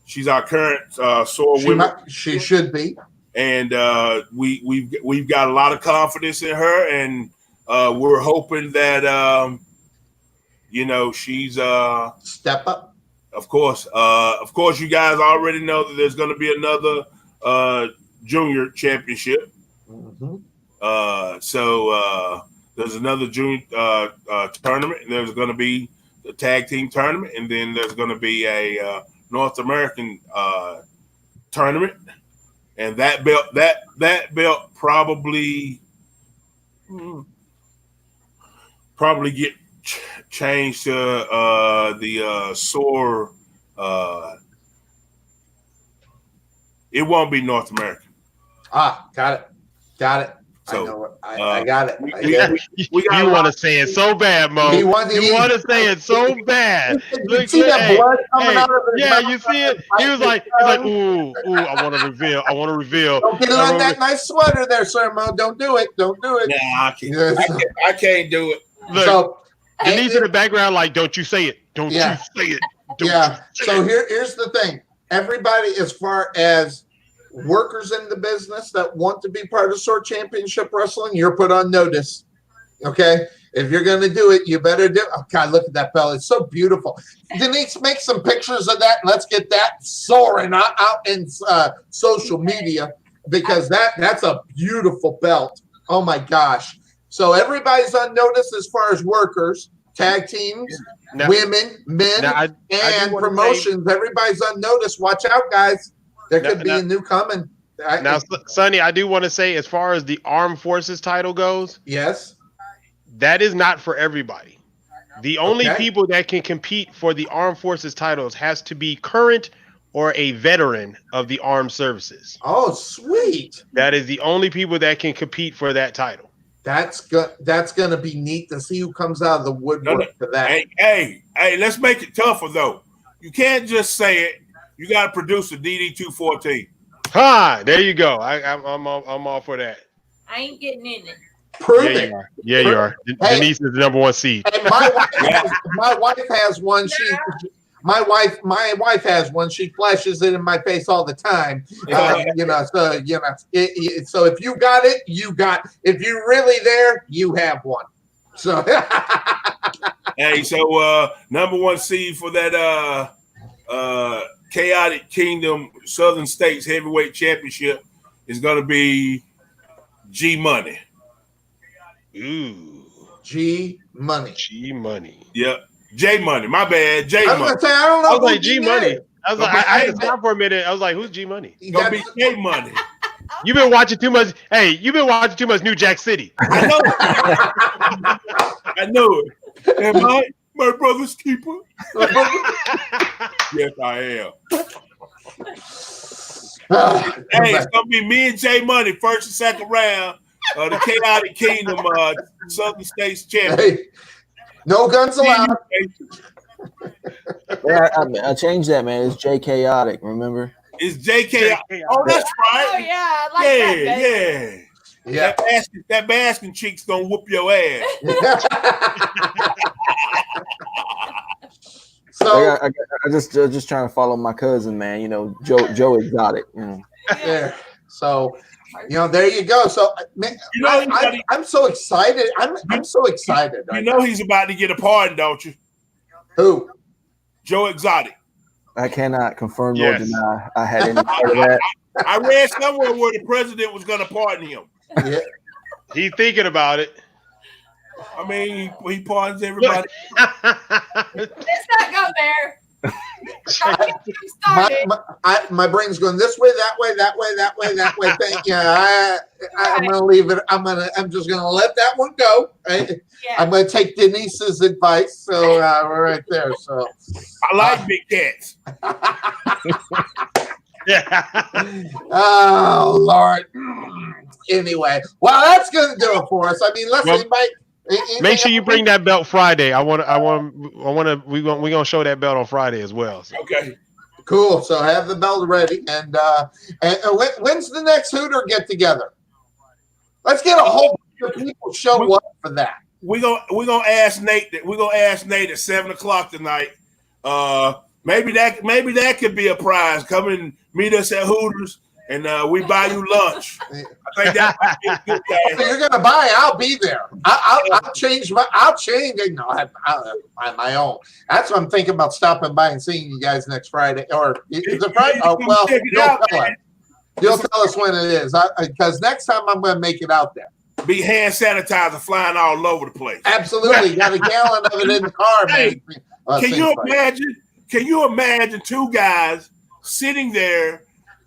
She's our current SOAR women. She should be. and we've got a lot of confidence in her, and we're hoping that she's step up. Of course, you guys already know that there's going to be another junior championship. Mm-hmm. So there's another junior tournament. There's going to be the tag team tournament, and then there's going to be a North American tournament. And that belt probably get changed to the SOAR. It won't be North American. Got it. So, I know it. I got it. I get it. You want to say it so bad, Mo. You want to say it so bad. You see that blood coming out of his mouth? You see it? He was like, ooh, I want to reveal. Don't get it on that nice sweater there, Sir Mo. Don't do it. Don't do it. Nah, I can't do it. Look, So, Denise in the background, like, don't you say it. Don't you say it. So here's the thing. Everybody, as far as workers in the business that want to be part of SOAR Championship Wrestling, you're put on notice. Okay? If you're going to do it, you better do it. Oh, God, look at that belt. It's so beautiful. Denise, make some pictures of that, and let's get that soaring out in social media, because that's a beautiful belt. Oh, my gosh. So everybody's on notice as far as workers, tag teams, women, men, and promotions. Everybody's on notice. Watch out, guys. There could be a new coming. Now, Sonny, I do want to say, as far as the Armed Forces title goes, yes, that is not for everybody. The only people that can compete for the Armed Forces titles has to be current or a veteran of the armed services. Oh, sweet. That is the only people that can compete for that title. That's going to be neat to see who comes out of the woodwork for that. Hey, let's make it tougher, though. You can't just say it. You got to produce a DD-214. There you go. I'm all for that. I ain't getting in it. Prove it. You are. Hey, Denise is the number one seed. Hey, my wife has one. My wife has one. She flashes it in my face all the time. So if you got it, you got. If you're really there, you have one. So hey, so number one seed for that Chaotic Kingdom Southern States Heavyweight Championship is going to be G Money. Ooh, G Money. Yep. J Money, my bad. J Money. I was gonna say, I don't know. I was like G Money. I was like, I had to stop for a minute. I was like, who's G Money? Gonna be J Money. You've been watching too much. Hey, you've been watching too much New Jack City. I know it. I know it. Am I my brother's keeper? Yes, I am. Hey, it's gonna be me and J Money, first and second round. The Chaotic Kingdom Southern States Champion. Hey, no guns allowed. Yeah, I changed that, man. It's J Chaotic. Remember? It's J Chaotic. Oh, that's right. Oh yeah, I like that. Yeah. That basking chick's gonna whoop your ass. So I just trying to follow my cousin, man. You know, Joe Exotic. You know. Yeah. So, there you go. So, man, I'm so excited. I'm so excited. You know he's about to get a pardon, don't you? Who? Joe Exotic. I cannot confirm nor deny I had any part of that. I read somewhere where the president was going to pardon him. Yeah. He's thinking about it. I mean, he pardons everybody. Let's not go there. My brain's going this way, that way, that way, that way, that way. I'm gonna leave it. I'm just gonna let that one go. Right? Yeah. I'm gonna take Denise's advice. So we're right there. So I like big cats. Oh Lord. Anyway, well, that's gonna do it for us. I mean, let's invite. Make sure you bring that belt Friday. We're gonna show that belt on Friday as well. So. Okay. Cool. So have the belt ready. And when's the next Hooter get together? Let's get a whole bunch of people show up for that. We're gonna ask Nate at 7:00 tonight. Maybe that could be a prize. Come and meet us at Hooters and we buy you lunch. I think that might be a good thing. If you're gonna buy, I'll be there. I'll change. I'll change. No, I my own. That's what I'm thinking about stopping by and seeing you guys next Friday. Or is it Friday? Oh well, you'll tell us when it is. Because next time I'm going to make it out there. Be hand sanitizer flying all over the place. Absolutely, got a gallon of it in the car, man. Can you imagine? Can you imagine two guys sitting there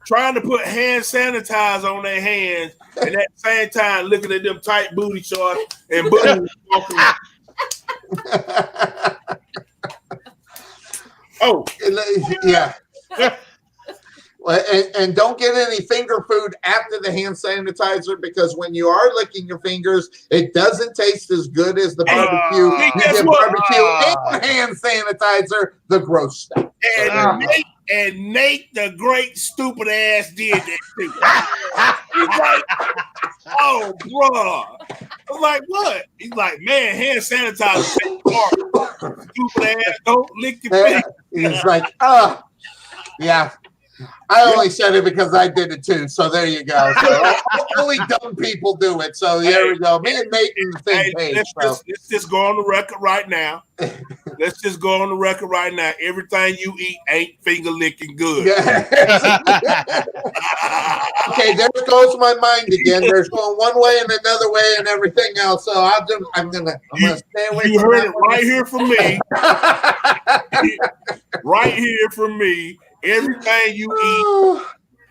trying to put hand sanitizer on their hands, and at the same time looking at them tight booty shorts and booty walking? Oh, yeah. And don't get any finger food after the hand sanitizer, because when you are licking your fingers, it doesn't taste as good as the barbecue. You get barbecue and hand sanitizer, the gross stuff. And Nate, the great stupid ass, did that too. He's like, oh, bro. I'm like, what? He's like, man, hand sanitizer. Stupid ass, don't lick your finger. He's like, yeah. I only said it because I did it too. So there you go. So only dumb people do it. So there we go. Me and Nate in the same page. Let's just go on the record right now. Let's just go on the record right now. Everything you eat ain't finger licking good. Yeah. Okay, there goes my mind again. There's going one way and another way and everything else. So I'm gonna stay away. You heard it right here from me. Right here from me. Everything you eat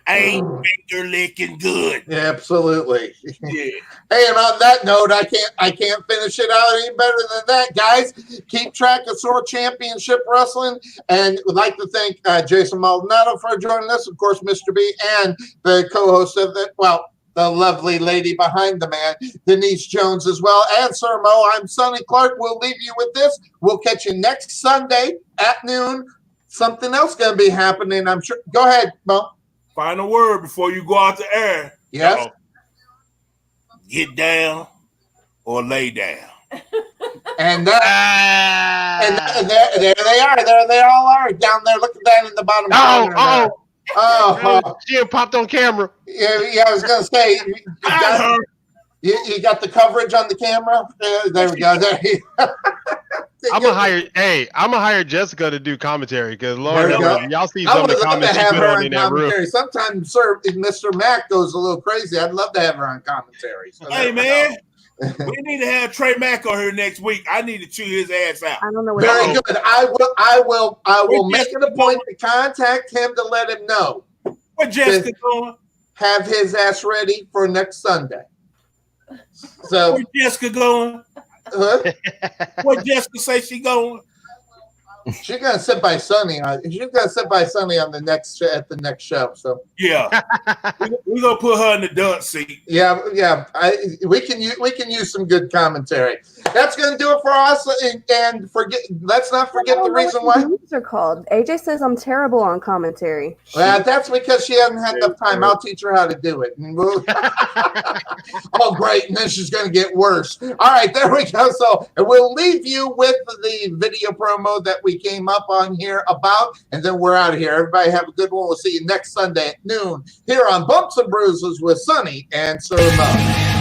ain't finger licking good. Yeah, absolutely. Yeah. Hey, and on that note, I can't finish it out any better than that, guys. Keep track of SOAR Championship Wrestling, and would like to thank Jason Maldonado for joining us, of course, Mr. B, and the co-host of the lovely lady behind the man, Denise Jones, as well, and Sir Mo. I'm Sonny Clark. We'll leave you with this. We'll catch you next Sunday at noon. Something else going to be happening, I'm sure. Go ahead, Mo. Final word before you go out the air. Yes. Get down or lay down. And there they are. There they all are down there. Look at that in the bottom. Jim popped on camera. Yeah, I was going to say. You got the coverage on the camera? There we go. There I'm gonna hire Jessica to do commentary, because Lord knows, y'all see some of the comments she put on in that room. Sometimes, sir, Mr. Mack goes a little crazy. I'd love to have her on commentary. So hey, man, we need to have Trey Mack on here next week. I need to chew his ass out. I don't know what. Very good. I will make it a point to contact him to let him know. What Jessica doing? Have his ass ready for next Sunday. So where Jessica going? What Jessica say she going? She's gonna sit by Sonny. She's gonna sit by Sonny on the next at the next show. So yeah, we're gonna put her in the dunce seat. Yeah. We can use some good commentary. That's gonna do it for us. And let's not forget the reason why these are called. AJ says I'm terrible on commentary. Well, that's because she hasn't had enough time. I'll teach her how to do it. Oh, great! And then she's gonna get worse. All right, there we go. So we'll leave you with the video promo that we came up on here about, and then we're out of here. Everybody have a good one. We'll see you next Sunday at noon here on Bumps and Bruises with Sonny and Sir Mo.